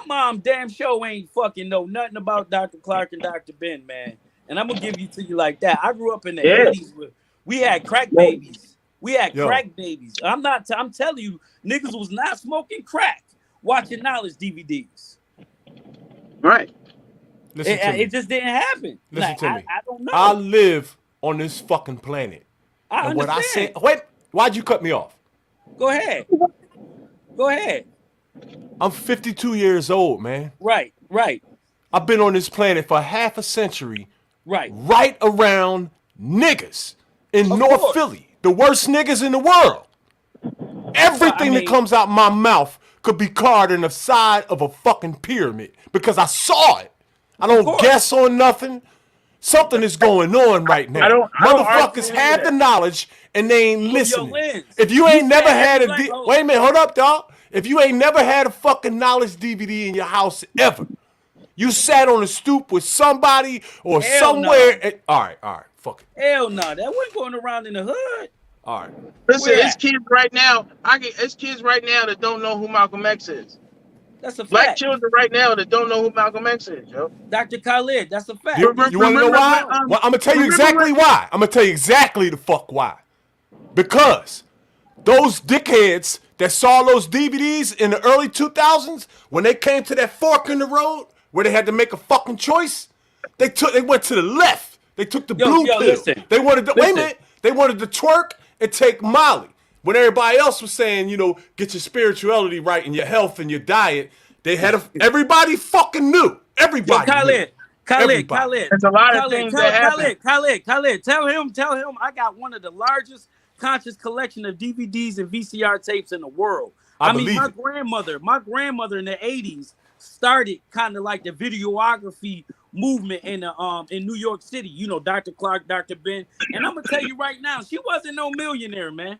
mom damn sure ain't fucking know nothing about Dr. Clark and Dr. Ben, man. And I'm gonna give you to you like that. I grew up in the 80s. We had crack babies. Crack babies. I'm telling you, niggas was not smoking crack, watching knowledge DVDs. Right. It just didn't happen. Listen to me. I don't know. I live on this fucking planet. I understand. What I said. Wait, why'd you cut me off? Go ahead. I'm 52 years old, man. Right. I've been on this planet for half a century. Right. Right around niggas in North Philly. The worst niggas in the world. Everything that comes out my mouth could be carved in the side of a fucking pyramid because I saw it. I don't guess on nothing. Something is going on right now. Motherfuckers have the knowledge and they ain't listening. If you ain't never had wait a minute, hold up, dog. If you ain't never had a fucking knowledge DVD in your house ever, you sat on a stoop with somebody or somewhere. All right, fuck it. Hell no, that wasn't going around in the hood. All right. Listen, it's kids right now. It's kids right now that don't know who Malcolm X is. That's a fact. Black children right now that don't know who Malcolm X is, yo. Dr. Khalid, that's a fact. You want to know why? I'm gonna tell you exactly why. I'm gonna tell you exactly the fuck why. Because those dickheads that saw those DVDs in the early 2000s, when they came to that fork in the road where they had to make a fucking choice, they went to the left. They took the blue pill. Listen, they wanted to wait a minute. They wanted to twerk and take Molly. When everybody else was saying, you know, get your spirituality right and your health and your diet, they had everybody fucking knew. Everybody. Khalid. There's a lot of things that happen. Khalid, tell him I got one of the largest conscious collection of DVDs and VCR tapes in the world. I mean, my grandmother in the 80s started kind of like the videography movement in New York City. You know, Dr. Clark, Dr. Ben. And I'm gonna tell you right now, she wasn't no millionaire, man.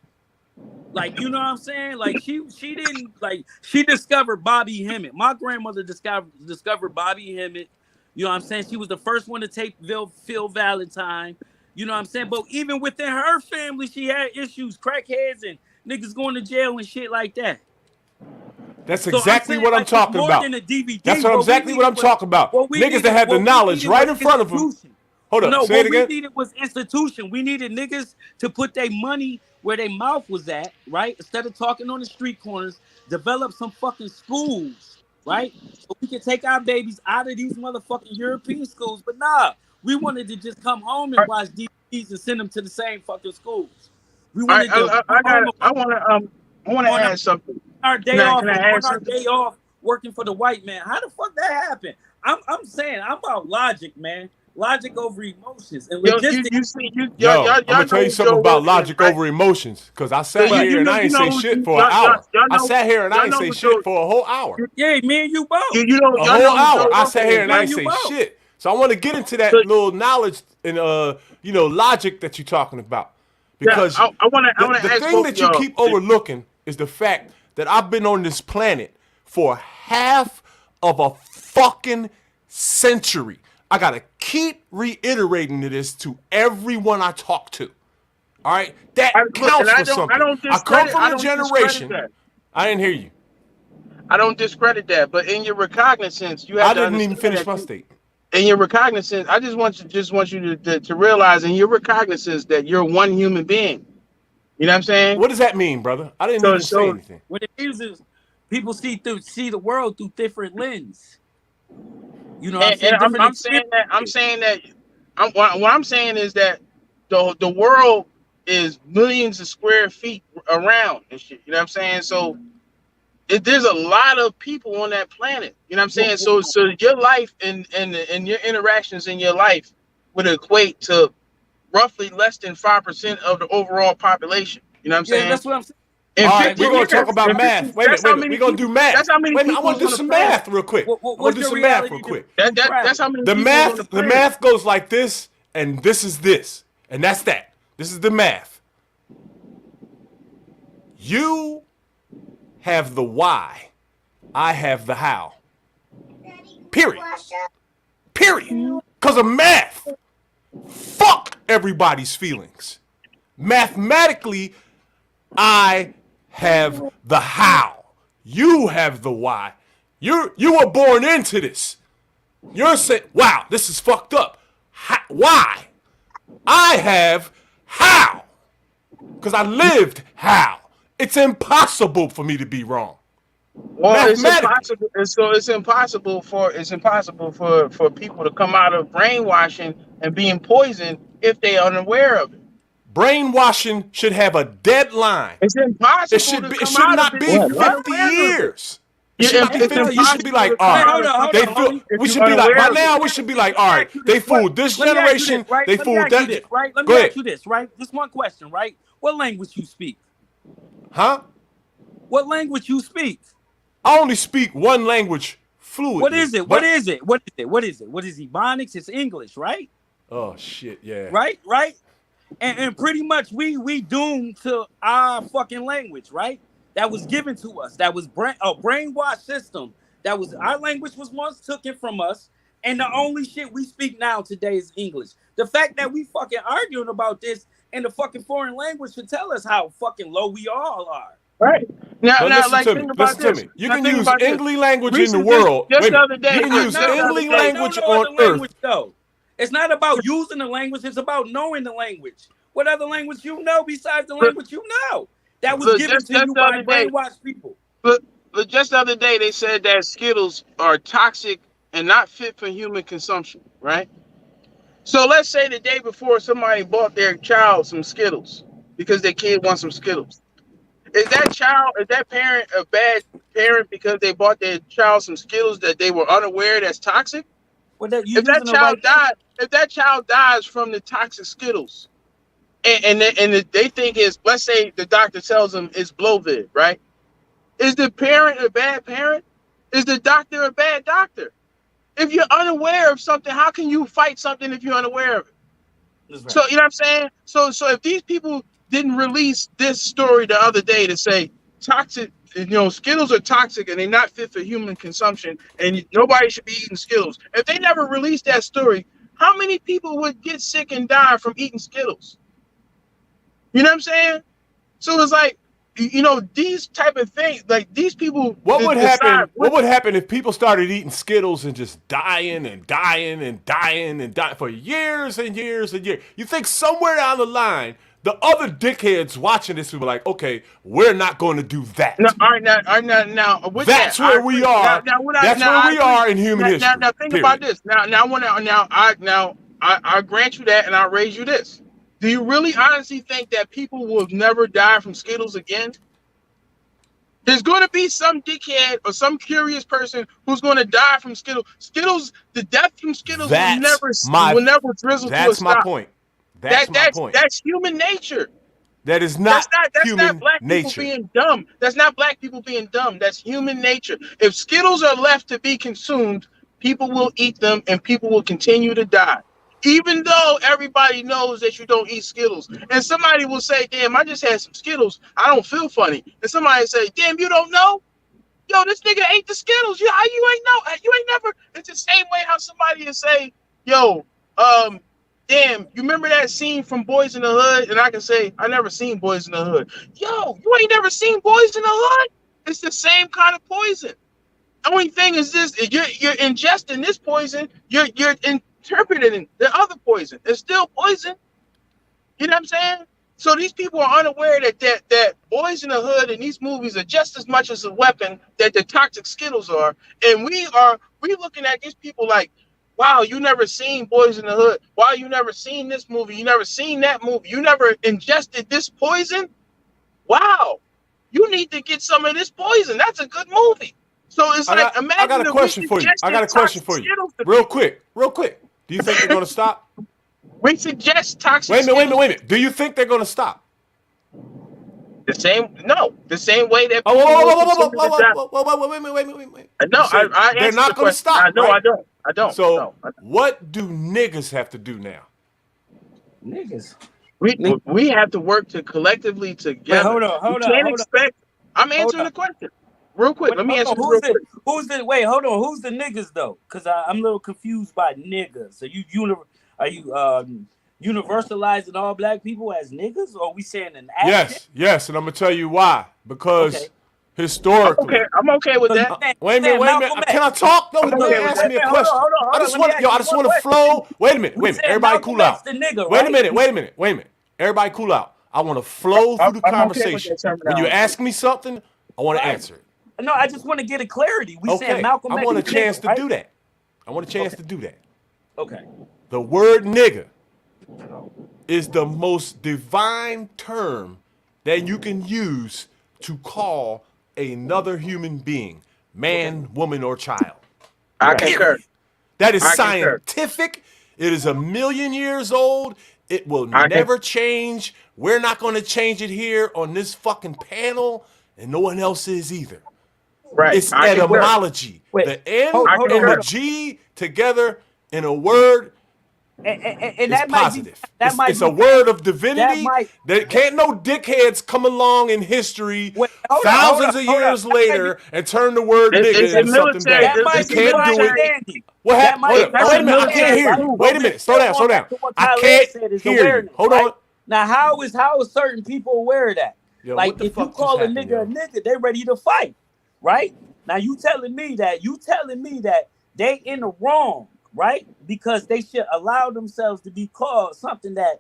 Like, you know what I'm saying? Like, she didn't, like, she discovered Bobby Hemmett. My grandmother discovered Bobby Hemmett. You know what I'm saying? She was the first one to tape Phil Valentine. You know what I'm saying? But even within her family, she had issues, crackheads and niggas going to jail and shit like that. That's exactly what I'm talking about. That's exactly what I'm talking about. Niggas that had the knowledge right in front of them. Hold up, say it again. What we needed was institution. We needed niggas to put their money where their mouth was at, right? Instead of talking on the street corners, develop some fucking schools, right? So we can take our babies out of these motherfucking European schools. But nah, we wanted to just come home and watch DVDs and send them to the same fucking schools. We wanted I want to add something. Our day off working for the white man. How the fuck that happened? I'm saying I'm about logic, man. Logic over emotions and logistics. I'm gonna tell you something about logic over emotions, because I sat here and I ain't say shit for an hour. I sat here and I ain't say shit for a whole hour. Yeah, me and you both. A whole hour. I sat here and I ain't say shit. So I want to get into that little knowledge and logic that you're talking about, because the thing that you keep overlooking is the fact that I've been on this planet for half of a fucking century. I gotta keep reiterating this to everyone I talk to. All right, that counts for something. I come from a generation. I didn't hear you. I don't discredit that, but in your recognizance, you have. I didn't even finish my statement. In your recognizance, I just want you to realize in your recognizance that you're one human being. You know what I'm saying? What does that mean, brother? I didn't even say anything. What it means is people see the world through different lenses. You know, what I'm saying what I'm saying is that the world is millions of square feet around and shit. You know what I'm saying? So there's a lot of people on that planet. You know what I'm saying? So your life and your interactions in your life would equate to roughly less than 5% of the overall population. You know what I'm saying? That's what I'm saying. All right, we're going to talk about math. Wait a minute. We're going to do math. That's how many people. I want to do some math real quick. That's how many. The math goes like this, and this is this, and that's that. This is the math. You have the why. I have the how. Period. Because of math. Fuck everybody's feelings. Mathematically, I have the how. You have the why. You were born into this. You're saying, wow, this is fucked up. Why? I have how. Because I lived how. It's impossible for me to be wrong. Well, it's impossible for people to come out of brainwashing and being poisoned if they are unaware of it. Brainwashing should have a deadline. It's impossible. It should not be 50 years. It should not be 50. You should be like, all right. We should be like, by now, we should be like, all right, they fooled this generation. They fooled that. Right? Let me ask you this, right? Just one question, right? What language you speak? Huh? What language you speak? I only speak one language fluently. What is it? What is it? What is Ebonics? It's English, right? Oh, shit, yeah. Right? And pretty much we doomed to our fucking language, right? That was given to us. That was a brainwash system. That was our language was once taken from us, and the only shit we speak now today is English. The fact that we fucking arguing about this in the fucking foreign language should tell us how fucking low we all are. Right. Now, But now, listen like to me. think about Listen to this. me. You Now can think use about this. English language in the Recent, world. just Wait a the minute. other day, You can use just the other English day. language No on other Earth. language though. It's not about using the language. It's about knowing the language. What other language you know besides the Look, language you know that was look, given to just you the by other day. brainwashed people? Look, just the other day, they said that Skittles are toxic and not fit for human consumption, right? So let's say the day before somebody bought their child some Skittles because their kid wants some Skittles. Is that parent a bad parent because they bought their child some Skittles that they were unaware that's toxic? Well, that you're If that using the right child thing. died, if that child dies from the toxic Skittles, and they think it's, let's say the doctor tells them it's Blovid, right? Is the parent a bad parent? Is the doctor a bad doctor? If you're unaware of something, how can you fight something if you're unaware of it? That's right. So you know what I'm saying? So if these people didn't release this story the other day to say toxic, Skittles are toxic and they're not fit for human consumption, and nobody should be eating Skittles. If they never released that story, how many people would get sick and die from eating Skittles? You know what I'm saying? So it's like, these type of things, like these people What would decide happen? What would happen if people started eating Skittles and just dying and dying and dying and dying for years and years and years? You think somewhere down the line, the other dickheads watching this will be like, okay, we're not going to do that. No, all right, now, with That's that, I where we agree. are. Now, what That's now, where I we agree. are in human history. Now, think about Period. this. I grant you that, and I'll raise you this. Do you really honestly think that people will never die from Skittles again? There's going to be some dickhead or some curious person who's going to die from Skittles. The death from Skittles will never drizzle to a That's my stop. point. That's my point. That's human nature. That is not That's not human black nature. people being dumb. That's not black people being dumb. That's human nature. If Skittles are left to be consumed, people will eat them and people will continue to die. Even though everybody knows that you don't eat Skittles. And somebody will say, damn, I just had some Skittles. I don't feel funny. And somebody say, damn, you don't know? Yo, this nigga ate the Skittles. You ain't know. You ain't never. It's the same way how somebody will say, yo, damn, you remember that scene from Boys in the Hood? And I can say, I never seen Boys in the Hood. Yo, you ain't never seen Boys in the Hood? It's the same kind of poison. The only thing is this: you're ingesting this poison, you're interpreting the other poison. It's still poison. You know what I'm saying? So these people are unaware that Boys in the Hood and these movies are just as much as a weapon that the toxic Skittles are. And we looking at these people like, wow, you never seen Boys in the Hood. Wow, you never seen this movie. You never seen that movie. You never ingested this poison. Wow, you need to get some of this poison. That's a good movie. So it's imagine. I got a question for you. Real quick. Do you think they're going to stop? We suggest toxic. Wait a minute. Do you think they're going to stop? The same way that. Wait a minute. No, they're not going to stop. I don't. So what do niggas have to do now? Niggas. We have to work collectively together. Wait, hold on. I'm answering the question. Real quick, let me answer this real quick. Who's the niggas though? Because I'm a little confused by niggas. So are you universalizing all black people as niggas, or are we saying an action? Yes, and I'm gonna tell you why. Because historically, I'm okay with that. Wait a minute. Can I talk? No, ask me a question. I just want to flow. Wait a minute. Everybody cool out. Wait a minute. Everybody cool out. I want to flow through the conversation. When you ask me something, I want to answer it. No, I just want to get a clarity. We said Malcolm X. I want a chance to do that. Okay. The word nigga is the most divine term that you can use to call another human being, man, woman, or child. I concur. That is scientific. It is 1,000,000 years old. It will never change. We're not going to change it here on this fucking panel, and no one else is either. Right. It's etymology. The N and the G together in a word is positive. It's a word of divinity. There can't no dickheads come along in history thousands of years later and turn the word nigga into something bad. You can't do it. What happened? Wait a minute. I can't hear you. Wait a minute. Slow down. I can't hear you. Hold on. Now, how is certain people aware of that? Yo, Like what the if you fuck just call a happened, nigga a yo? nigga, they ready to fight, right? Now you telling me that they in the wrong, right? Because they should allow themselves to be called something that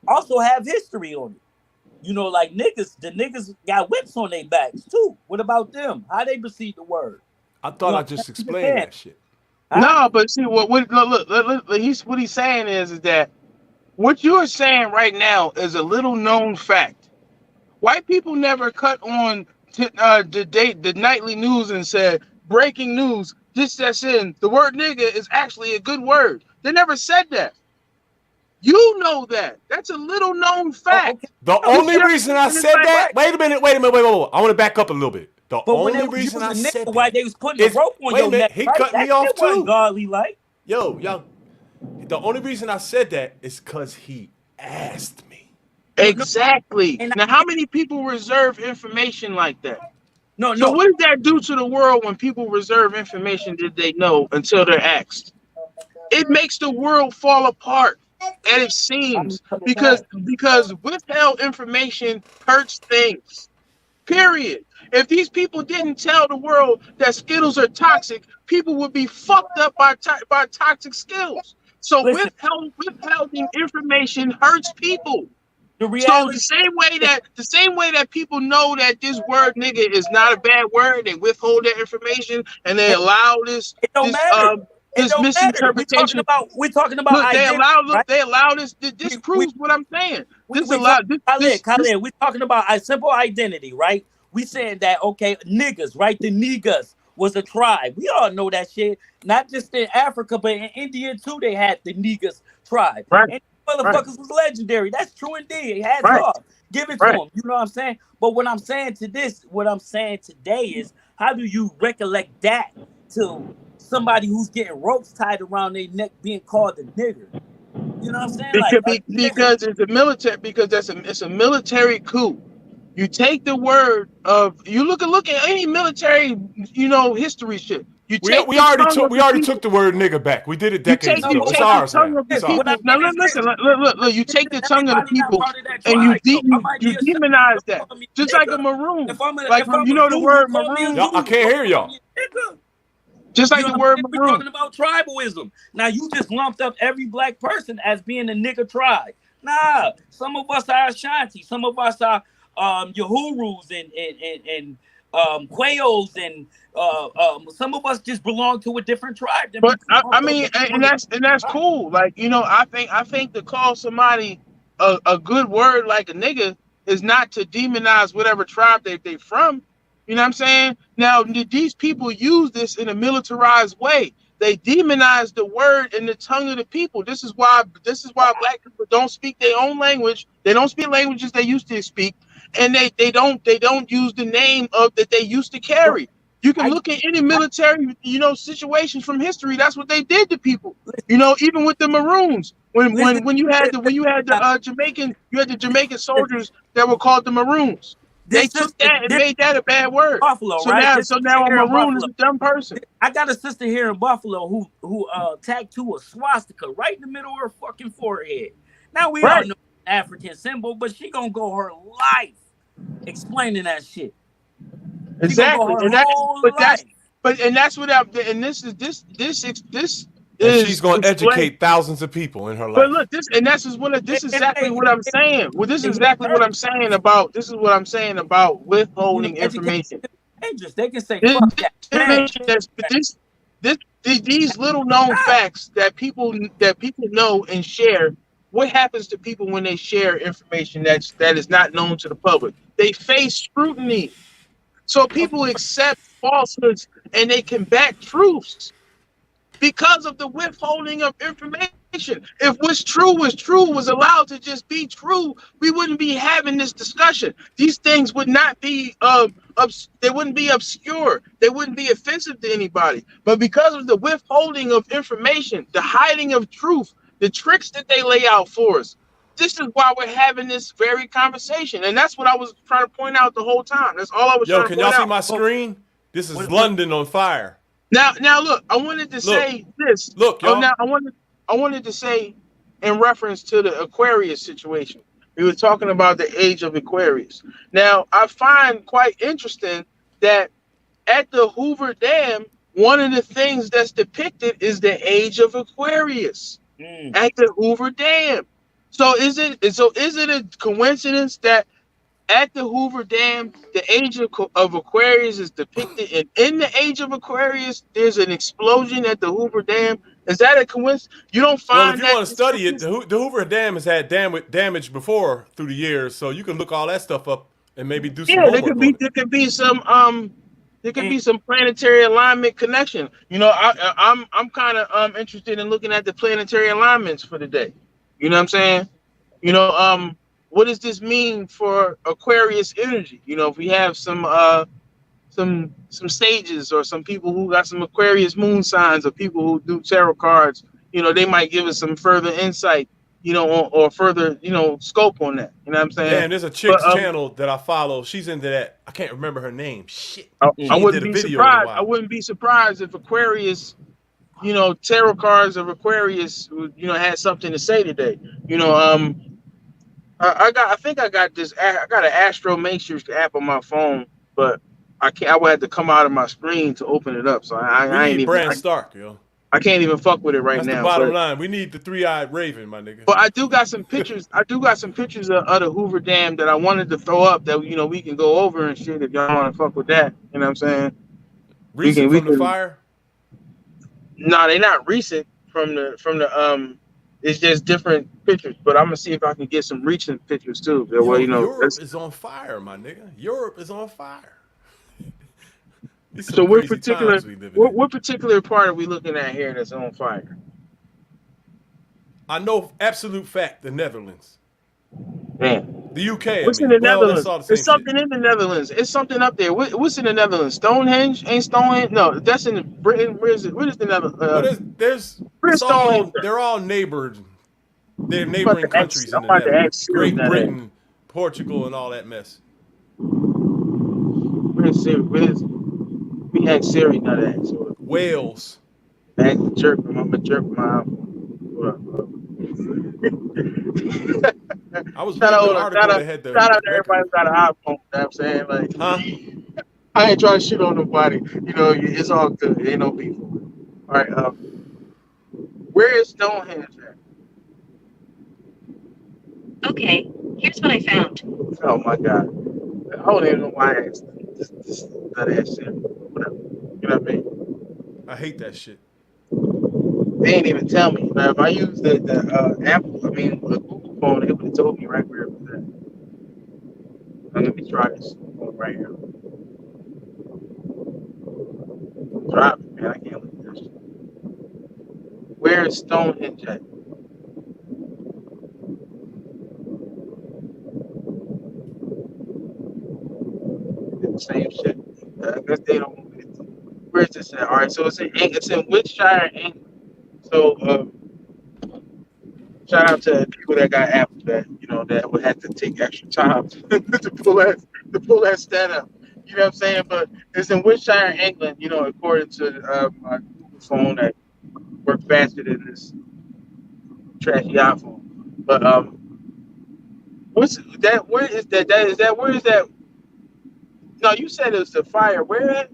also have history on it. You know, like the niggas got whips on their backs too. What about them? How they receive the word? I You thought know I what I'm just saying? explained that shit. Huh? No, but see what what he's saying is that what you're saying right now is a little known fact. White people never cut on the nightly news and said breaking news. This that's in the word nigga is actually a good word. They never said that. You know that. That's a little known Oh, okay. fact. The No, You only see what I'm reason I saying? It's said like, that, right. wait a minute. I want to back up a little bit. The But when they only was reason I using said nigga while that they was putting a is, rope on wait a your minute, neck, he right? cut That me off shit wasn't too. godly, like. Yo, y'all, the only reason I said that is because he asked me. No, exactly. and Now, how many people reserve information like that? So no. what does that do to the world when people reserve information that they know until they're asked? It makes the world fall apart at its I'm seams coming because back. withheld information hurts things. Period. If these people didn't tell the world that Skittles are toxic, people would be fucked up by toxic Skittles. So Listen, withholding information hurts people. the So reality the same way that people know that this word nigga is not a bad word, they withhold that information and they it, allow this it don't this matter. It this don't matter. misinterpretation. We're talking about identity, right? They allow this. This We proves what I'm saying. This we talk allow this Khaled, this this Khaled, we talking about a simple identity, right? We saying that okay, niggas, right? The niggas was a tribe. We all know that shit. Not just in Africa, but in India too, they had the niggas tribe. right, And right, motherfuckers was legendary. That's true indeed. Hats right, off. Give it to right. them. You know what I'm saying? But what I'm saying today is how do you recollect that to somebody who's getting ropes tied around their neck being called a nigger? You know what I'm saying? Like a nigger. Because it's a military because it's a military coup. You take the word of you look at any military history shit. You We take we the already tongue took of we the already people. took the word nigga back. We did it decades No, ago. It's what I The ours tongue now. of the It's this, what I people. ours. Now mean is listen, this. look. You take the tongue of the Everybody not people part of that and tribe, though. I might you be a senator. demonize Don't that, call me a just like a nigga. maroon. If I'm You a know the Zulu, word call me a maroon, Y'all, I Zulu. can't Don't hear call y'all. me a nigga. just You like know the what I'm word saying? We're maroon. talking about tribalism. Now you just lumped up every black person as being a nigga tribe. Nah, some of us are Ashanti, some of us are Yahurus and Quayos and some of us just belong to a different tribe than But we I lumped up mean, on the and that's tribe. cool. Like I think to call somebody a good word like a nigga is not to demonize whatever tribe they from. You know what I'm saying? Now these people use this in a militarized way. They demonize the word in the tongue of the people. This is why black people don't speak their own language. They don't speak languages they used to speak, and they don't use the name of that they used to But carry. You can I, look at any I military, situations from history. That's what they did to people. Even with the Maroons, listen, when you had the uh, Jamaican soldiers that were called the Maroons. They this took sister, that and this made that a bad word. Buffalo, right? This So sister now a here in Maroon is Buffalo. a dumb person. I got a sister here in Buffalo who tattooed a swastika right in the middle of her fucking forehead. Now we all Right. know African symbol, but she gonna go her life explaining that shit. She gonna go Exactly. her And that's whole life. and that's what I'm and this And she's is gonna explained. educate thousands of people in her But life. look, this is exactly what I'm saying. Well, this is It exactly what I'm hurts. saying about withholding Education information. is dangerous. They can say This fuck that man. information these little known facts that people know and share. What happens to people when they share information that is not known to the public? They face scrutiny. So people accept falsehoods and they combat truths because of the withholding of information. If what's true was true, was allowed to just be true, we wouldn't be having this discussion. These things would not be they wouldn't be obscure. They wouldn't be offensive to anybody. But because of the withholding of information, the hiding of truth, the tricks that they lay out for us, this is why we're having this very conversation. And that's what I was trying to point out the whole time. That's all I was Yo, trying to can y'all point see out. my screen? This is What London on fire. Now look, I wanted to Look, say this. look, Oh, y'all. now I wanted to say in reference to the Aquarius situation He was talking about the age of Aquarius. Now, I find quite interesting that at the Hoover Dam, one of the things that's depicted is the age of Aquarius at the Hoover Dam. So is it a coincidence that at the Hoover Dam, the age of Aquarius is depicted, and in the age of Aquarius, there's an explosion at the Hoover Dam? Is that a coincidence? You don't find well, if you want to study it, the Hoover Dam has had damage before through the years, so you can look all that stuff up and maybe do some homework on it. There could be some planetary alignment connection. You know, I'm kind of interested in looking at the planetary alignments for the day. You know what I'm saying? You know, what does this mean for Aquarius energy? You know, if we have some sages or some people who got some Aquarius moon signs or people who do tarot cards, you know, they might give us some further insight, you know, or further, you know, scope on that. You know what I'm saying? Damn, there's a chick's channel that I follow. She's into that. I can't remember her name. Shit. I wouldn't be surprised. I wouldn't be surprised if Aquarius, you know, tarot cards of Aquarius, you know, had something to say today. You know, I think I got an Astro Matrix app on my phone, but I can't. I would have to come out of my screen to open it up. So I ain't even. Bran Stark, yo. I can't even fuck with it right now. That's the bottom line. We need the three-eyed raven, my nigga. But I do got some pictures. I do got some pictures of the Hoover Dam that I wanted to throw up that, you know, we can go over and shit if y'all want to fuck with that. You know what I'm saying? Recent from the fire? No, they're not recent from the it's just different pictures. But I'm gonna see if I can get some recent pictures too. Well, you know, Europe is on fire, my nigga. Europe is on fire. So what particular part are we looking at here that's on fire? I know absolute fact, the Netherlands. Man. The UK. What's in the Netherlands? There's something in the Netherlands. It's something up there. What's in the Netherlands? Stonehenge? Ain't Stonehenge? No, that's in Britain. Where is it? Where is the Netherlands? They're all neighbored. They're neighboring countries in the Netherlands. Great Britain, Portugal, and all that mess. We had Siri not that. Wales. I'm a jerk, mom. I was shout out to everybody who got an iPhone. You know what I'm saying? Like, huh? I ain't trying to shit on nobody. You know, it's all good. Ain't no beef. All right. Where is Stonehenge at? Okay, here's what I found. Oh my God. I don't even know why I asked this that shit. Whatever. You know what I mean? I hate that shit. They ain't even tell me. Now, if I use the Apple, the Google phone, it would have told me right where it was at. Now, let me try this right here. Drop it, man. I can't look at this shit. Where is Stonehenge at? Same shit. I guess they don't. Where's this at? All right, so it's in Wiltshire, England. So shout out to people that got Apple that, you know, that would have to take extra time to pull that stat up. You know what I'm saying? But it's in Wiltshire, England. You know, according to my Google phone that works faster than this trashy iPhone. But what's that? Where is that? Where is that? No, you said it was the fire. Where at?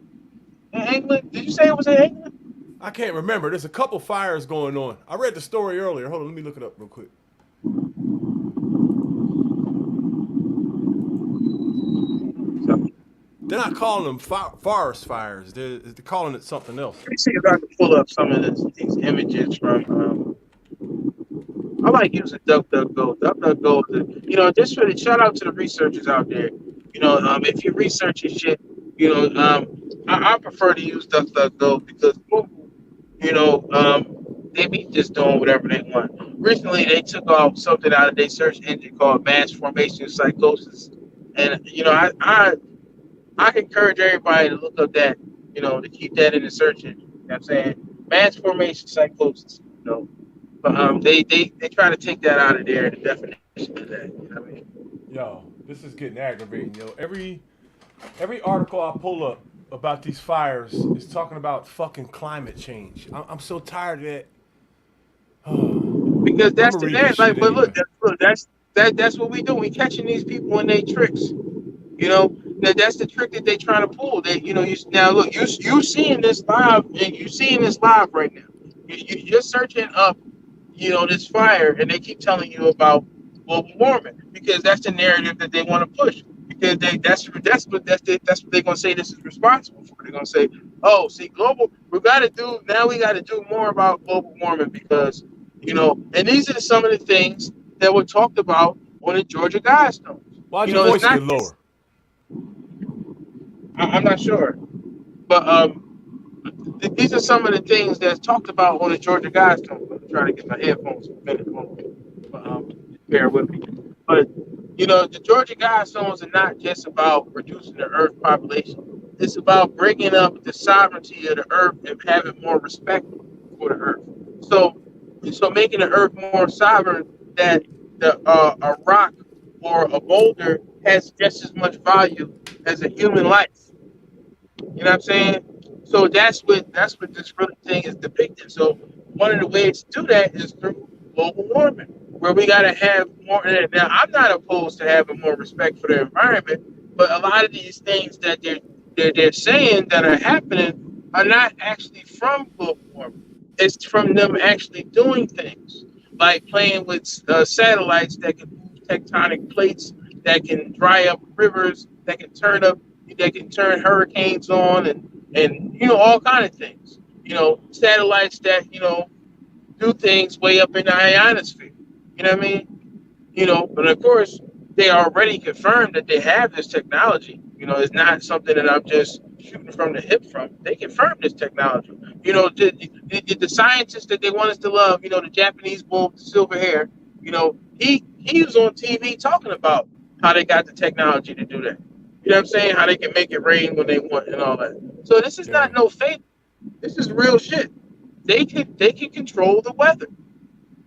In England? Did you say it was in England? I can't remember. There's a couple fires going on. I read the story earlier. Hold on, let me look it up real quick. They're not calling them forest fires. They're calling it something else. Let me see if I can pull up some of these images from. I like using DuckDuckGo. DuckDuckGo, you know, just for the shout out to the researchers out there. You know, if you're researching shit, you know, I prefer to use DuckDuckGo because Google, you know, they be just doing whatever they want. Recently, they took off something out of their search engine called mass formation psychosis, and you know, I encourage everybody to look up that, you know, to keep that in the search engine. You know what I'm saying? Mass formation psychosis, you know. But they try to take that out of there, the definition of that. You know what I mean? Yo, this is getting aggravating, yo. Every article I pull up about these fires is talking about fucking climate change. I'm so tired of that. Because that's the net. Like, but look, That's what we do. We catching these people in their tricks. You know, that's the trick that they trying to pull. They, you know, now look, you seeing this live, and you seeing this live right now. You're searching up, you know, this fire, and they keep telling you about global warming because that's the narrative that they want to push. Because that's what they're gonna say. This is responsible for. They're gonna say, oh, see, we got to do more about global warming because, you know, and these are some of the things that were talked about on the Georgia Guidestones. Why'd You your know, it's voice not get lower? I'm not sure, but these are some of the things that's talked about on the Georgia Guidestones. I'm trying to get my headphones for a minute, but bear with me. But you know, the Georgia Guidestones are not just about reducing the Earth population. It's about bringing up the sovereignty of the Earth and having more respect for the Earth. So, making the Earth more sovereign that a rock or a boulder has just as much value as a human life. You know what I'm saying? So that's what this really thing is depicting. So one of the ways to do that is through global warming, where we gotta have more. Now I'm not opposed to having more respect for the environment, but a lot of these things that they're saying that are happening are not actually from global warming. It's from them actually doing things like playing with satellites that can move tectonic plates, that can dry up rivers, that can turn hurricanes on, and you know, all kind of things. You know, satellites that, you know, do things way up in the ionosphere. You know what I mean? You know, but of course they already confirmed that they have this technology. You know, it's not something that I'm just shooting from the hip from. They confirmed this technology. You know, the scientist that they want us to love, you know, the Japanese bull with the silver hair, you know, he was on TV talking about how they got the technology to do that. You know what I'm saying? How they can make it rain when they want and all that. So this is Yeah. not no fake. This is real shit. They can control the weather.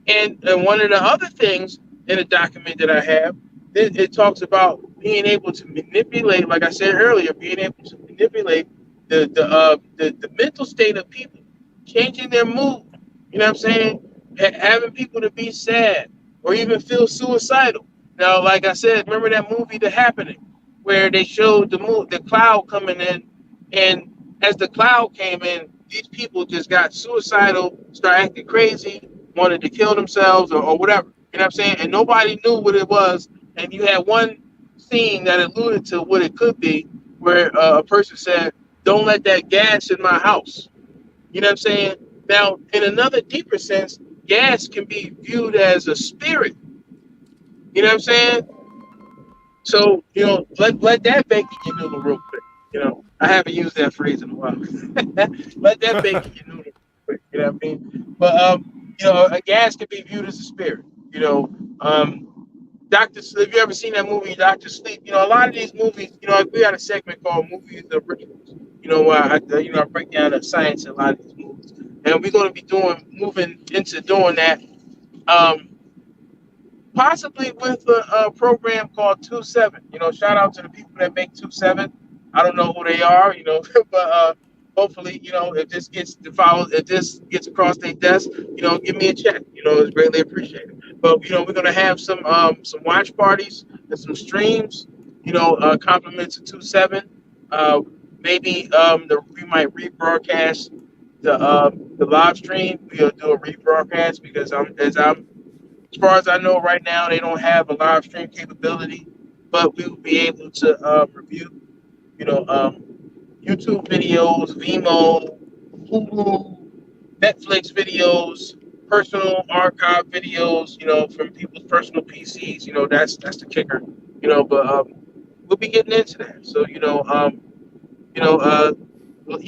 And one of the other things in the document that I have, it talks about being able to manipulate, like I said earlier, being able to manipulate the mental state of people, changing their mood. You know what I'm saying? Having people to be sad or even feel suicidal. Now, like I said, remember that movie, The Happening, where they showed the cloud coming in, and as the cloud came in, these people just got suicidal, started acting crazy, wanted to kill themselves or whatever. You know what I'm saying? And nobody knew what it was. And you had one scene that alluded to what it could be, where a person said, "Don't let that gas in my house." You know what I'm saying? Now, in another deeper sense, gas can be viewed as a spirit. You know what I'm saying? So, you know, let that bake in your noodle real quick. You know, I haven't used that phrase in a while. Let that bake in your noodle real quick. You know what I mean? But you know, a gas can be viewed as a spirit. You know, Doctor. Have you ever seen that movie, Doctor Sleep? You know, a lot of these movies. You know, we got a segment called "Movies of Rituals." You know, I break down the science in a lot of these movies, and we're going to be moving into doing that. Um, Possibly with a program called 27. You know, shout out to the people that make 27. I don't know who they are, you know, but hopefully, you know, if this gets across their desk, you know, give me a check. You know, it's greatly appreciated. But you know, we're gonna have some watch parties and some streams. You know, compliments of 27. Uh, Maybe we might rebroadcast the live stream. We'll do a rebroadcast because as far as I know, right now they don't have a live stream capability, but we will be able to review, you know, YouTube videos, Vimeo, Hulu, Netflix videos, personal archive videos, you know, from people's personal PCs. You know, that's the kicker, you know. But we'll be getting into that. So you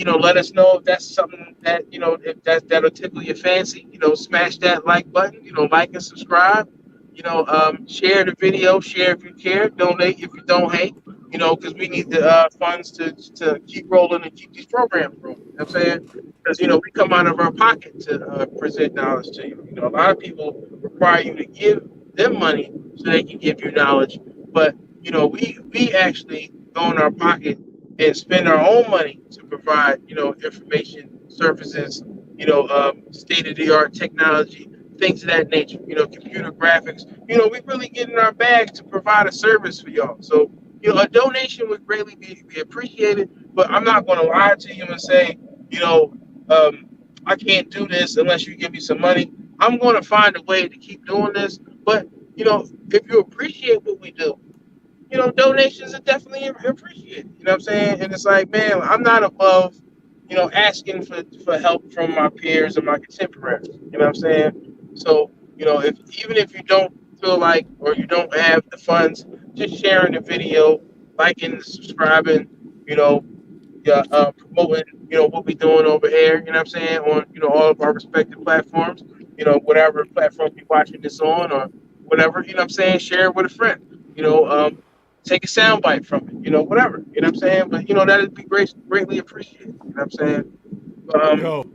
know, let us know if that's something that, you know, if that'll tickle your fancy. You know, smash that like button. You know, like and subscribe. You know, share the video. Share if you care. Donate if you don't hate. You know, because we need the funds to keep rolling and keep these programs rolling. You know what I'm saying? Because, you know, we come out of our pocket to present knowledge to you. You know, a lot of people require you to give them money so they can give you knowledge. But, you know, we actually go in our pocket and spend our own money to provide, you know, information, services, you know, state of the art technology things of that nature. Computer graphics. We really get in our bags to provide a service for y'all. So, a donation would greatly be appreciated. But I'm not going to lie to you and say, um, I can't do this unless you give me some money. I'm going to find a way to keep doing this. But, if you appreciate what we do, donations are definitely appreciated. You know what I'm saying? And it's like, man, I'm not above, asking for help from my peers and my contemporaries. You know what I'm saying? So, if even if you don't feel like or you don't have the funds, just sharing the video, liking, subscribing, you know, yeah, promoting, what we're doing over here, you know what I'm saying, on, all of our respective platforms, whatever platform you're watching this on or whatever, you know what I'm saying, share it with a friend, take a soundbite from it, whatever, you know what I'm saying, but, that would be greatly appreciated, you know what I'm saying. Yo,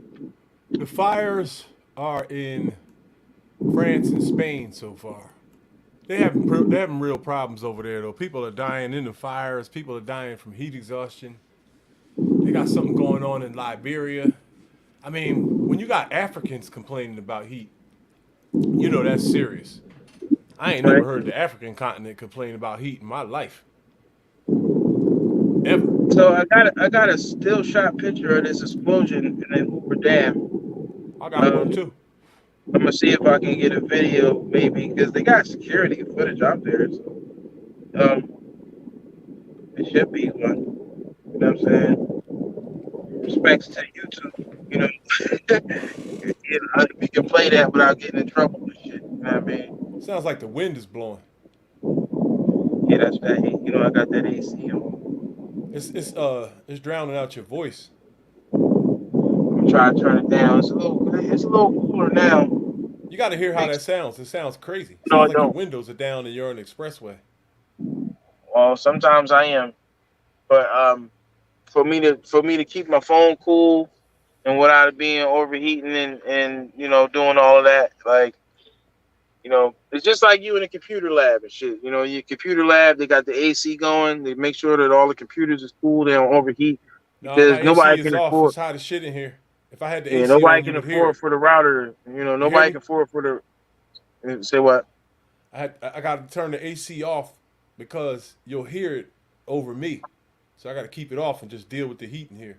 the fires are in France and Spain so far. They having real problems over there though. People are dying in the fires. People are dying from heat exhaustion. They got something going on in Liberia. I mean, when you got Africans complaining about heat, that's serious. I ain't never Right. heard the African continent complain about heat in my life. Ever. So I got a still shot picture of this explosion in the Hoover Dam. I got one too. I'm gonna see if I can get a video, maybe, because they got security footage out there. So, it should be one. You know what I'm saying? Respects to YouTube. We can play that without getting in trouble and shit. You know what I mean? Sounds like the wind is blowing. Yeah, that's that. I got that AC on. It's drowning out your voice. I'm trying to turn it down. It's a little cooler now. You got to hear how that sounds. It sounds crazy. It No, I sounds like your don't. windows are down and you're on the expressway. Well, sometimes I am, but for me to keep my phone cool and without it being overheating and doing all of that, like, it's just like you in a computer lab and shit. Your computer lab, they got the AC going. They make sure that all the computers is cool. They don't overheat No, because my AC nobody is can off. afford. It's hot as shit in here. If I had the Yeah, AC nobody on, you can would hear afford it. for the router. You hear Nobody me? can afford for the. Say what? I got to turn the AC off because you'll hear it over me. So I got to keep it off and just deal with the heat in here.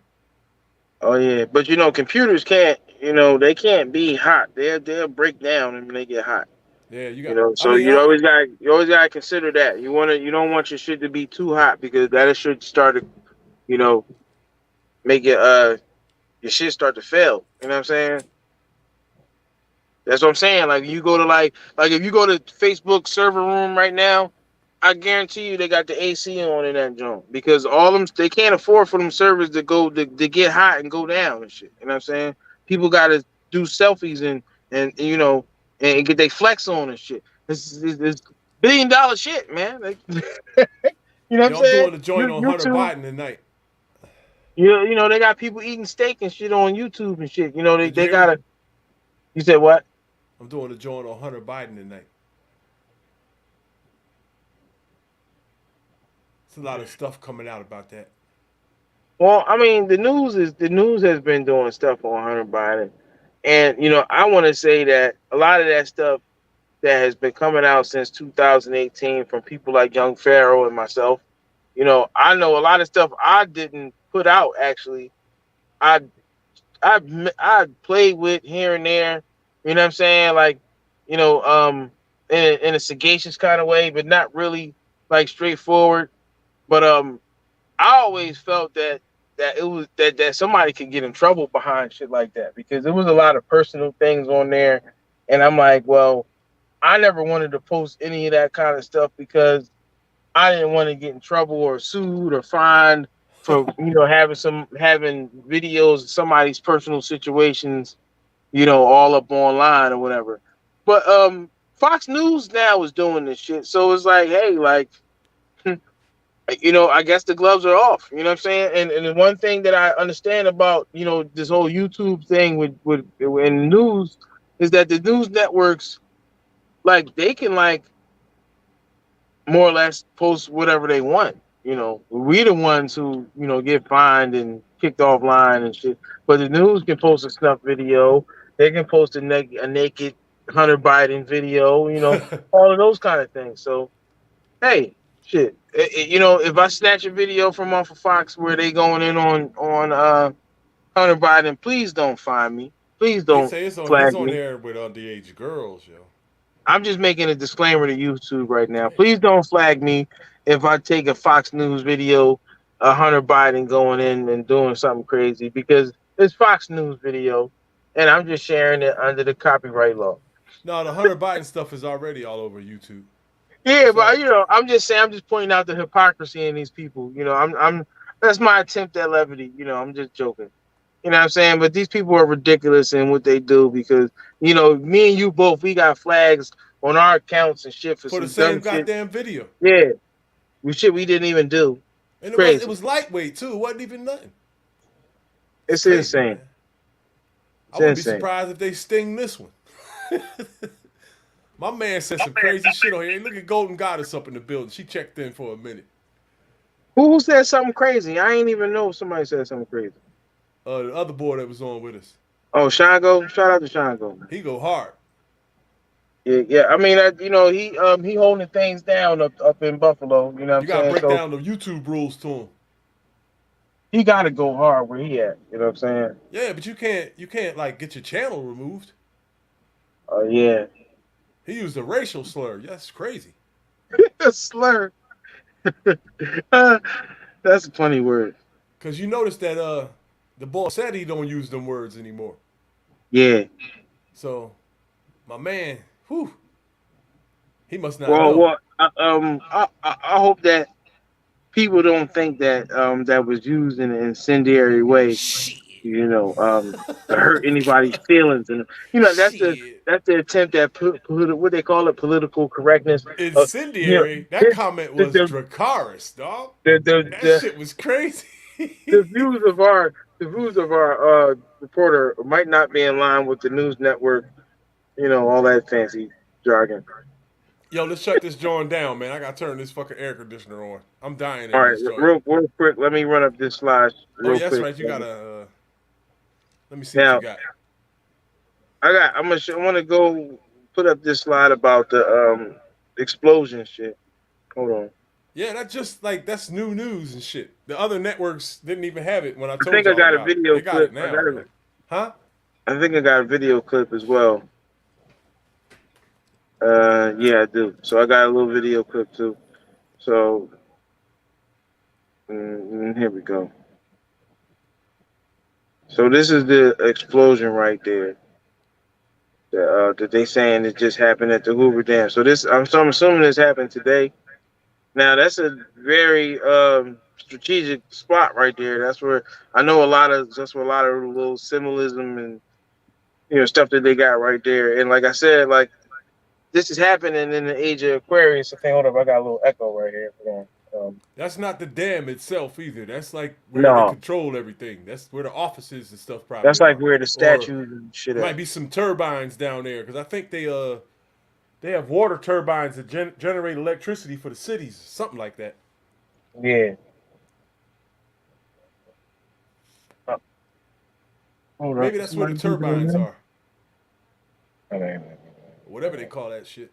Oh yeah, but computers can't. They can't be hot. They'll break down when they get hot. Yeah, you got. I So mean, you always gotta consider that. You don't want your shit to be too hot because that should start to you know make your shit start to fail. You know what I'm saying? That's what I'm saying. Like you go to like if you go to Facebook server room right now, I guarantee you they got the AC on in that joint because all them they can't afford for them servers to go to get hot and go down and shit. You know what I'm saying? People got to do selfies and get their flex on and shit. This $1 billion shit, man. Like, you know what I'm yo, I'm saying? doing a joint on Hunter YouTube. Biden tonight. They got people eating steak and shit on YouTube and shit. They, Did you they hear me? gotta. You said what? I'm doing a joint on Hunter Biden tonight. It's a lot of stuff coming out about that. Well, I mean, the news has been doing stuff on Hunter Biden, and I want to say that a lot of that stuff that has been coming out since 2018 from people like Young Pharaoh and myself. I know a lot of stuff I didn't put out actually. I I played with here and there. You know what I'm saying? Like, in a sagacious kind of way, but not really like straightforward. But I always felt that it was that somebody could get in trouble behind shit like that because there was a lot of personal things on there, and I'm like, well, I never wanted to post any of that kind of stuff because I didn't want to get in trouble or sued or fined for having videos of somebody's personal situations, all up online or whatever. But Fox News now is doing this shit, so it's like, hey, like. I guess the gloves are off. You know what I'm saying? And the one thing that I understand about, this whole YouTube thing with in news is that the news networks, like, they can, like, more or less post whatever they want. We the ones who, get fined and kicked offline and shit. But the news can post a snuff video. They can post a naked, Hunter Biden video, all of those kind of things. So, hey, shit, if I snatch a video from off of Fox where they going in on Hunter Biden, please don't find me. Please They don't say he's flag on me. there with underage girls, yo. I'm just making a disclaimer to YouTube right now. Please don't flag me if I take a Fox News video, Hunter Biden going in and doing something crazy, because it's Fox News video, and I'm just sharing it under the copyright law. No, the Hunter Biden stuff is already all over YouTube. Yeah, It's but all, I'm just saying, I'm just pointing out the hypocrisy in these people. I'm that's my attempt at levity. I'm just joking. You know what I'm saying? But these people are ridiculous in what they do because, me and you both, we got flags on our accounts and shit for for the some same dumb shit. goddamn video. Yeah, we didn't even do. And Crazy. it was lightweight too. It wasn't even nothing. It's crazy, insane. man. It's I wouldn't be insane. surprised if they sting this one. My man said some crazy shit on here. Look at Golden Goddess up in the building. She checked in for a minute. Who said something crazy? I ain't even know if somebody said something crazy. The other boy that was on with us. Oh, Shango. Shout out to Shango. He go hard. Yeah. I mean, he holding things down up in Buffalo. You know what I'm You gotta saying? break So down the YouTube rules to him. he got to go hard where he at. You know what I'm saying? Yeah, but you can't like get your channel removed. Oh yeah. He used a racial slur. That's crazy. A slur. That's a funny word. Cause you notice that the boss said he don't use them words anymore. Yeah. So my man, he must not Well, know. I hope that people don't think that that was used in an incendiary way, Shit. to hurt anybody's feelings, and Shit. that's the attempt at what they call it, political correctness. Incendiary. That His, comment the, was the, Dracarys, dog. the, That the, shit was crazy. the views of our reporter might not be in line with the news network, all that fancy jargon. Yo, let's shut this joint down, man. I gotta turn this fucking air conditioner on. I'm dying All in right, this joint. real quick, let me run up this slide Oh, real yeah, that's quick. right. You gotta. Let me see what Now, you got. I want to go put up this slide about the explosion shit. Hold on. Yeah, that's new news and shit. The other networks didn't even have it when I I told think I y'all got a about it. video They got it clip. now, though. Huh? I think I got a video clip as well. Yeah, I do. So I got a little video clip too. So here we go. So this is the explosion right there. That they saying it just happened at the Hoover Dam. So I'm assuming this happened today. Now that's a very strategic spot right there. That's where I know that's where a lot of little symbolism and stuff that they got right there. And like I said, like this is happening in the age of Aquarius. Okay, hold up, I got a little echo right here. Hold on. That's not the dam itself either. That's like where they No, control everything. That's where the offices and stuff that's probably like are. where the Or statues and shit might at. be some turbines down there because I think they have water turbines that generate electricity for the cities, something like that. Yeah. Hold Maybe up. that's where the Somebody keep it turbines in are. there? Whatever they call that shit.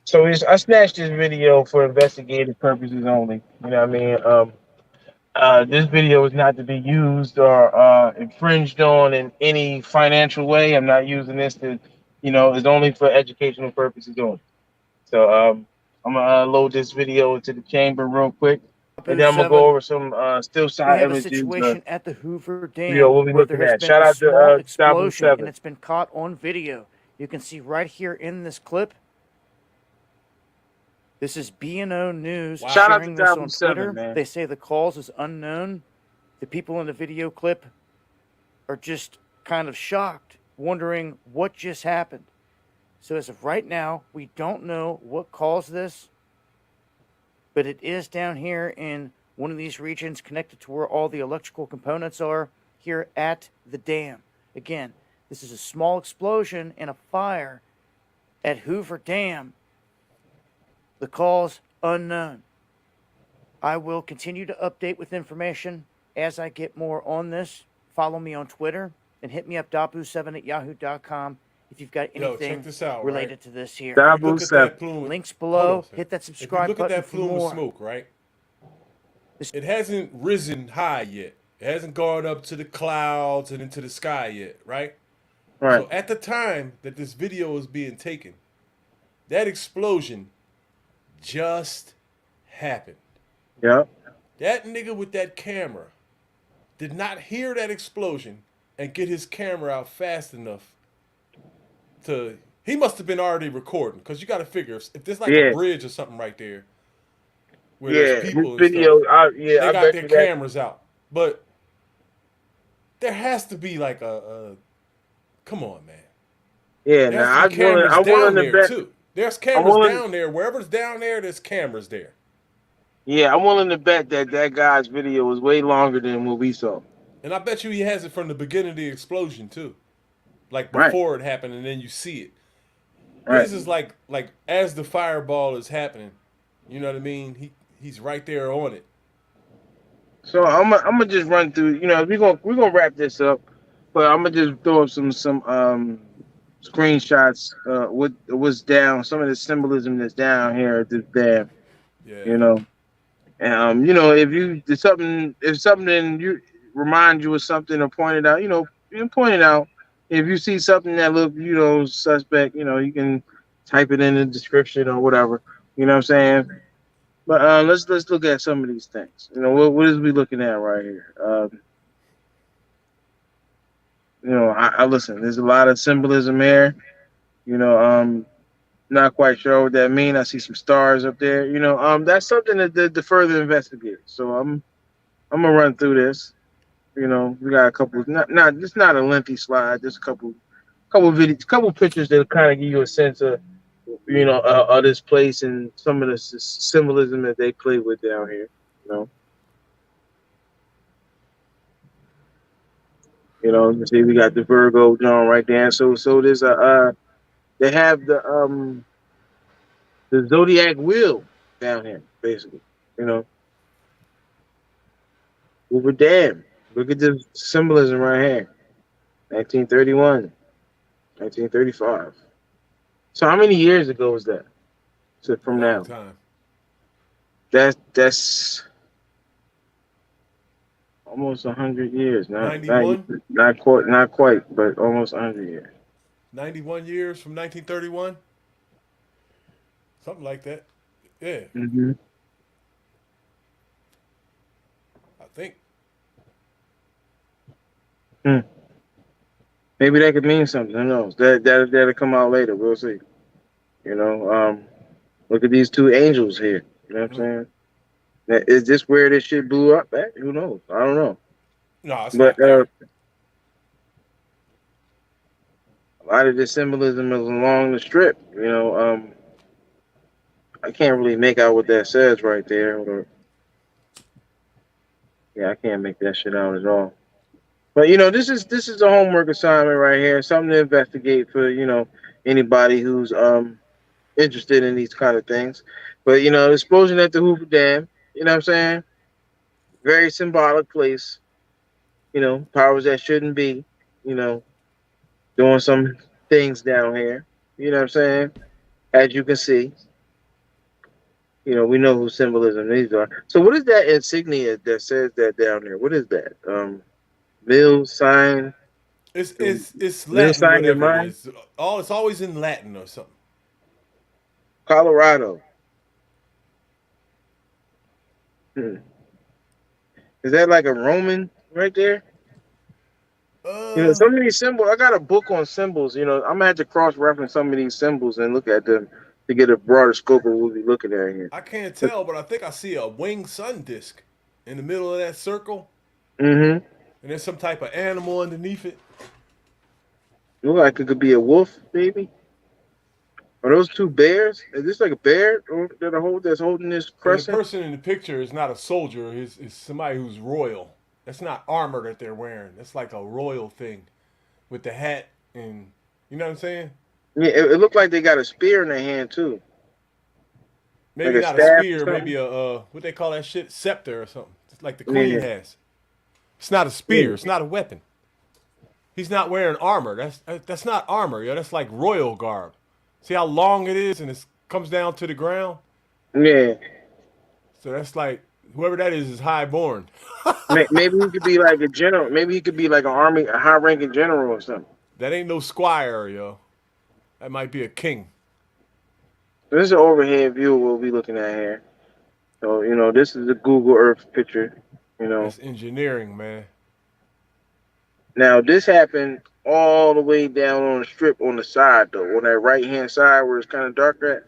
So I snatched this video for investigative purposes only. You know what I mean? This video is not to be used or infringed on in any financial way. I'm not using this to, it's only for educational purposes only. So I'm gonna load this video into the chamber real quick, and then I'm gonna go over some still We shot have a images. situation at the Hoover Dam We'll be where there looking has at. been Shout a out small to Stabu explosion and 7. it's been caught on video. You can see right here in this clip. This is B&O News Wow. Shout out to sharing this on Stabu 7, Twitter. man. They say the cause is unknown. The people in the video clip are just kind of shocked, wondering what just happened. So as of right now, we don't know what caused this, but it is down here in one of these regions connected to where all the electrical components are here at the dam. Again, this is a small explosion and a fire at Hoover Dam. The cause unknown. I will continue to update with information as I get more on this. Follow me on Twitter and hit me up Dapu7 at yahoo.com If you've got Yo, check anything this out, related right? to this here, If you look at that plume, links hold on a below. second. Hit that If you subscribe look at button that for plume of more. smoke, right? It hasn't risen high yet. It hasn't gone up to the clouds and into the sky yet, right? Right. So at the time that this video is being taken, that explosion just happened. Yeah. That nigga with that camera did not hear that explosion and get his camera out fast enough to. He must have been already recording, because you got to figure if there's like a Yeah. bridge or something right there where there's Yeah. His people and video. stuff, Yeah. they I got bet their you that. cameras out. But there has to be like come on, man. Yeah. There has Now to be cameras I'm willing down to there bet. too. There's I'm cameras willing. down there. Wherever's down there, there's cameras there. Yeah, I'm willing to bet that guy's video was way longer than what we saw. And I bet you he has it from the beginning of the explosion too. Like Right. before it happened, and then you see it. Right. His is like as the fireball is happening, you know what I mean? He's right there on it. So I'm gonna just run through. You know, we're gonna wrap this up, but I'm gonna just throw up some screenshots. What's down? Some of the symbolism that's down here at this dam. Yeah. You know, and you know, if something you remind you of something or point it out, you point it out. If you see something that look, suspect, you can type it in the description or whatever. You know what I'm saying? But let's look at some of these things. You know, what is we looking at right here? I listen. There's a lot of symbolism here. You know, not quite sure what that means. I see some stars up there. You know, that's something to further investigate. So I'm gonna run through this. You know, we got a couple. Not it's not a lengthy slide. Just a couple videos, couple pictures that kind of give you a sense of of this place and some of the symbolism that they play with down here. You see we got the Virgo John right there. So there's they have the zodiac wheel down here, basically. Hoover Dam. Look at the symbolism right here. 1931, 1935. So how many years ago was that? So from Long now. time. That's almost 100 years. 91? Not quite, but almost 100 years. 91 years from 1931? Something like that. Yeah. Mm-hmm. I think. Maybe that could mean something. Who knows? That'll come out later. We'll see. Look at these two angels here. You know what I'm saying? Now, is this where this shit blew up at? Who knows? I don't know. No, it's But not there. a lot of the symbolism is along the strip. I can't really make out what that says right there. Yeah, I can't make that shit out at all. But this is a homework assignment right here, something to investigate for anybody who's interested in these kind of things. But the explosion at the Hoover Dam, you know what I'm saying? Very symbolic place. Powers that shouldn't be, doing some things down here. You know what I'm saying? As you can see, we know who symbolism these are. So what is that insignia that says that down there? What is that? Mill sign. It's Mill Latin, sign in whatever it mine. is. It's always in Latin or something. Colorado. Is that like a Roman right there? Some of these symbols. I got a book on symbols. I'm gonna have to cross-reference some of these symbols and look at them to get a broader scope of what we're looking at here. I can't tell, but I think I see a winged sun disk in the middle of that circle. Mm-hmm. And there's some type of animal underneath it. Look like it could be a wolf, maybe. Are those two bears? Is this like a bear that's holding this crescent? And the person in the picture is not a soldier. Is somebody who's royal. That's not armor that they're wearing. That's like a royal thing with the hat and you know what I'm saying? Yeah, it looked like they got a spear in their hand too. Maybe like not a spear, maybe a what they call that shit, scepter or something. It's like the queen has. It's not a spear. It's not a weapon. He's not wearing armor. That's not armor, yo. That's like royal garb. See how long it is, and it comes down to the ground. Yeah. So that's like whoever that is highborn. Maybe he could be like a general. Maybe he could be like a high-ranking general or something. That ain't no squire, yo. That might be a king. This is an overhead view we'll be looking at here. So, this is a Google Earth picture. That's engineering, man. Now, this happened all the way down on the strip on the side, though. On that right-hand side where it's kind of dark at,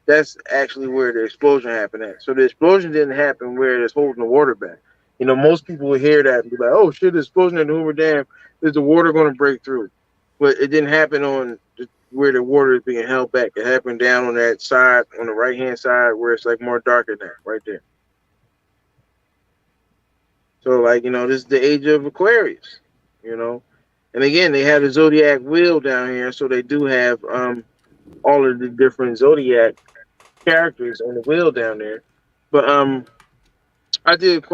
that's actually where the explosion happened at. So the explosion didn't happen where it's holding the water back. Most people would hear that and be like, oh, shit, the explosion at the Hoover Dam. Is the water going to break through? But it didn't happen on where the water is being held back. It happened down on that side, on the right-hand side where it's like more darker than that, right there. So, this is the age of Aquarius. And again, they have the zodiac wheel down here, so they do have all of the different zodiac characters on the wheel down there. But I did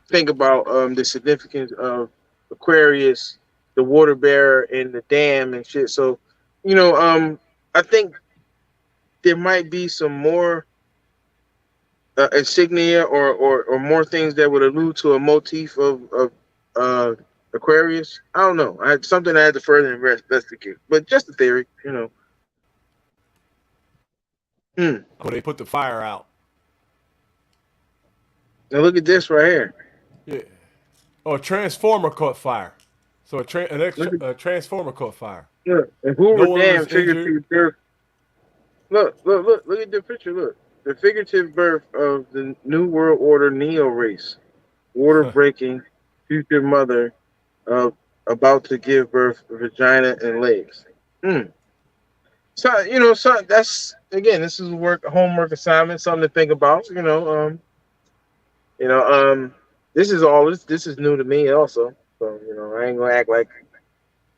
think about the significance of Aquarius, the water bearer, and the dam and shit. So, I think there might be some more insignia or more things that would allude to a motif of Aquarius. I don't know. I had something I had to further investigate, but just a theory, Well, they put the fire out. Now look at this right here. Yeah. Oh, a transformer caught fire. So a transformer caught fire. Look, and Hoover Dam figurative birth. Look at the picture. Look, the figurative birth of the New World Order Neo race, water breaking, future mother, about to give birth, vagina and legs. So so that's again, this is homework assignment, something to think about. This is new to me also. So I ain't gonna act like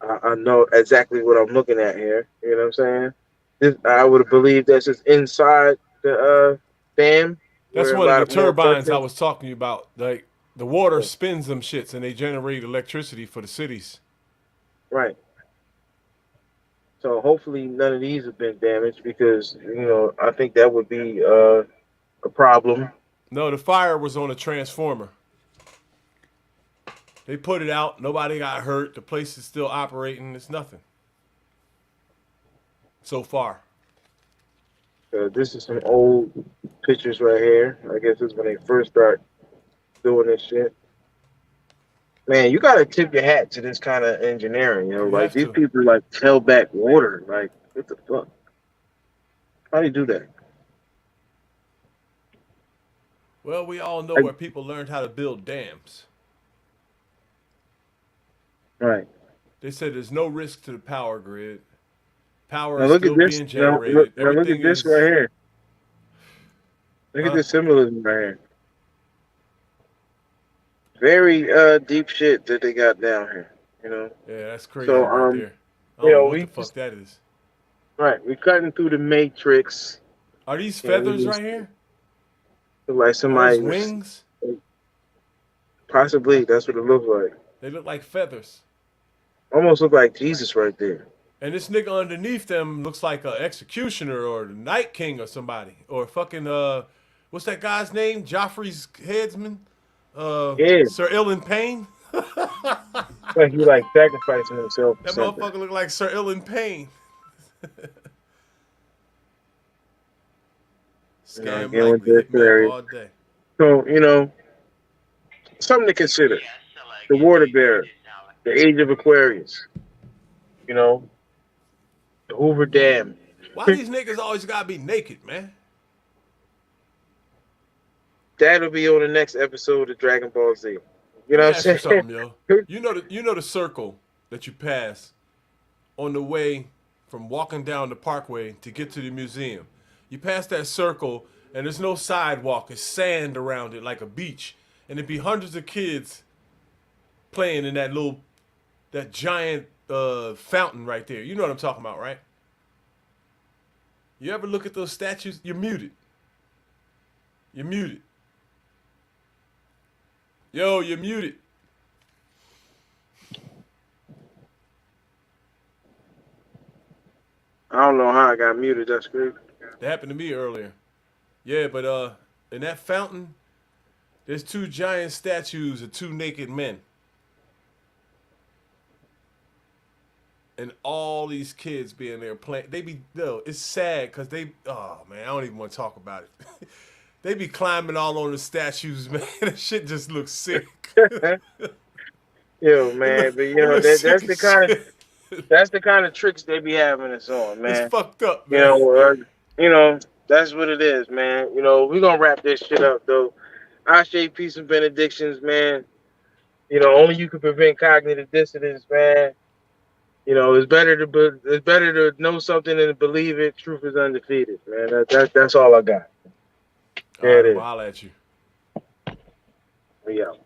I know exactly what I'm looking at here. You know what I'm saying? I would have believed that's just inside the dam. That's one of the turbines I was talking about. Like the water spins them shits and they generate electricity for the cities. Right. So hopefully none of these have been damaged because I think that would be a problem. No, the fire was on a transformer. They put it out. Nobody got hurt. The place is still operating. It's nothing. So far. This is some old pictures right here. I guess it's when they first start doing this shit. Man, you gotta tip your hat to this kind of engineering. Like these people held back water. Like, what the fuck? How do you do that? Well, we all know where people learned how to build dams. Right. They said there's no risk to the power grid. Power is still being generated. Look at this right here. Look at this symbolism right here. Very deep shit that they got down here. Yeah, that's crazy so, right there. I don't know what the fuck that is. Right, we're cutting through the matrix. Are these feathers right here? Look like somebody's wings? Possibly, that's what it looks like. They look like feathers. Almost look like Jesus right there. And this nigga underneath them looks like an executioner or the Night King or somebody. Or fucking, what's that guy's name? Joffrey's headsman? Sir Ilan Payne? Like he sacrificing himself. That motherfucker look like Sir Ilan Payne. Scam like hit me all day. So, something to consider. The water bearer, the age of Aquarius, the Hoover Dam. Why these niggas always gotta be naked, man? That'll be on the next episode of Dragon Ball Z. You know what I'm saying? Something, yo. You know the circle that you pass on the way from walking down the parkway to get to the museum. You pass that circle and there's no sidewalk. It's sand around it like a beach. And it'd be hundreds of kids playing in that giant fountain right there. You know what I'm talking about, right? You ever look at those statues? You're muted. You're muted. Yo, you're muted. I don't know how I got muted. That's great. That happened to me earlier. Yeah, but in that fountain, there's 2 giant statues of 2 naked men. And all these kids being there playing, it's sad because oh man, I don't even want to talk about it. They be climbing all on the statues, man. That shit just looks sick. Yo, man, but that's the kind of tricks they be having us on, man. It's fucked up, man. That's what it is, man. We're gonna wrap this shit up though. Ashe, peace and benedictions, man. Only you can prevent cognitive dissonance, man. It's better to know something than to believe it. Truth is undefeated, man. That's all I got. All right, well, I'll at you. We out.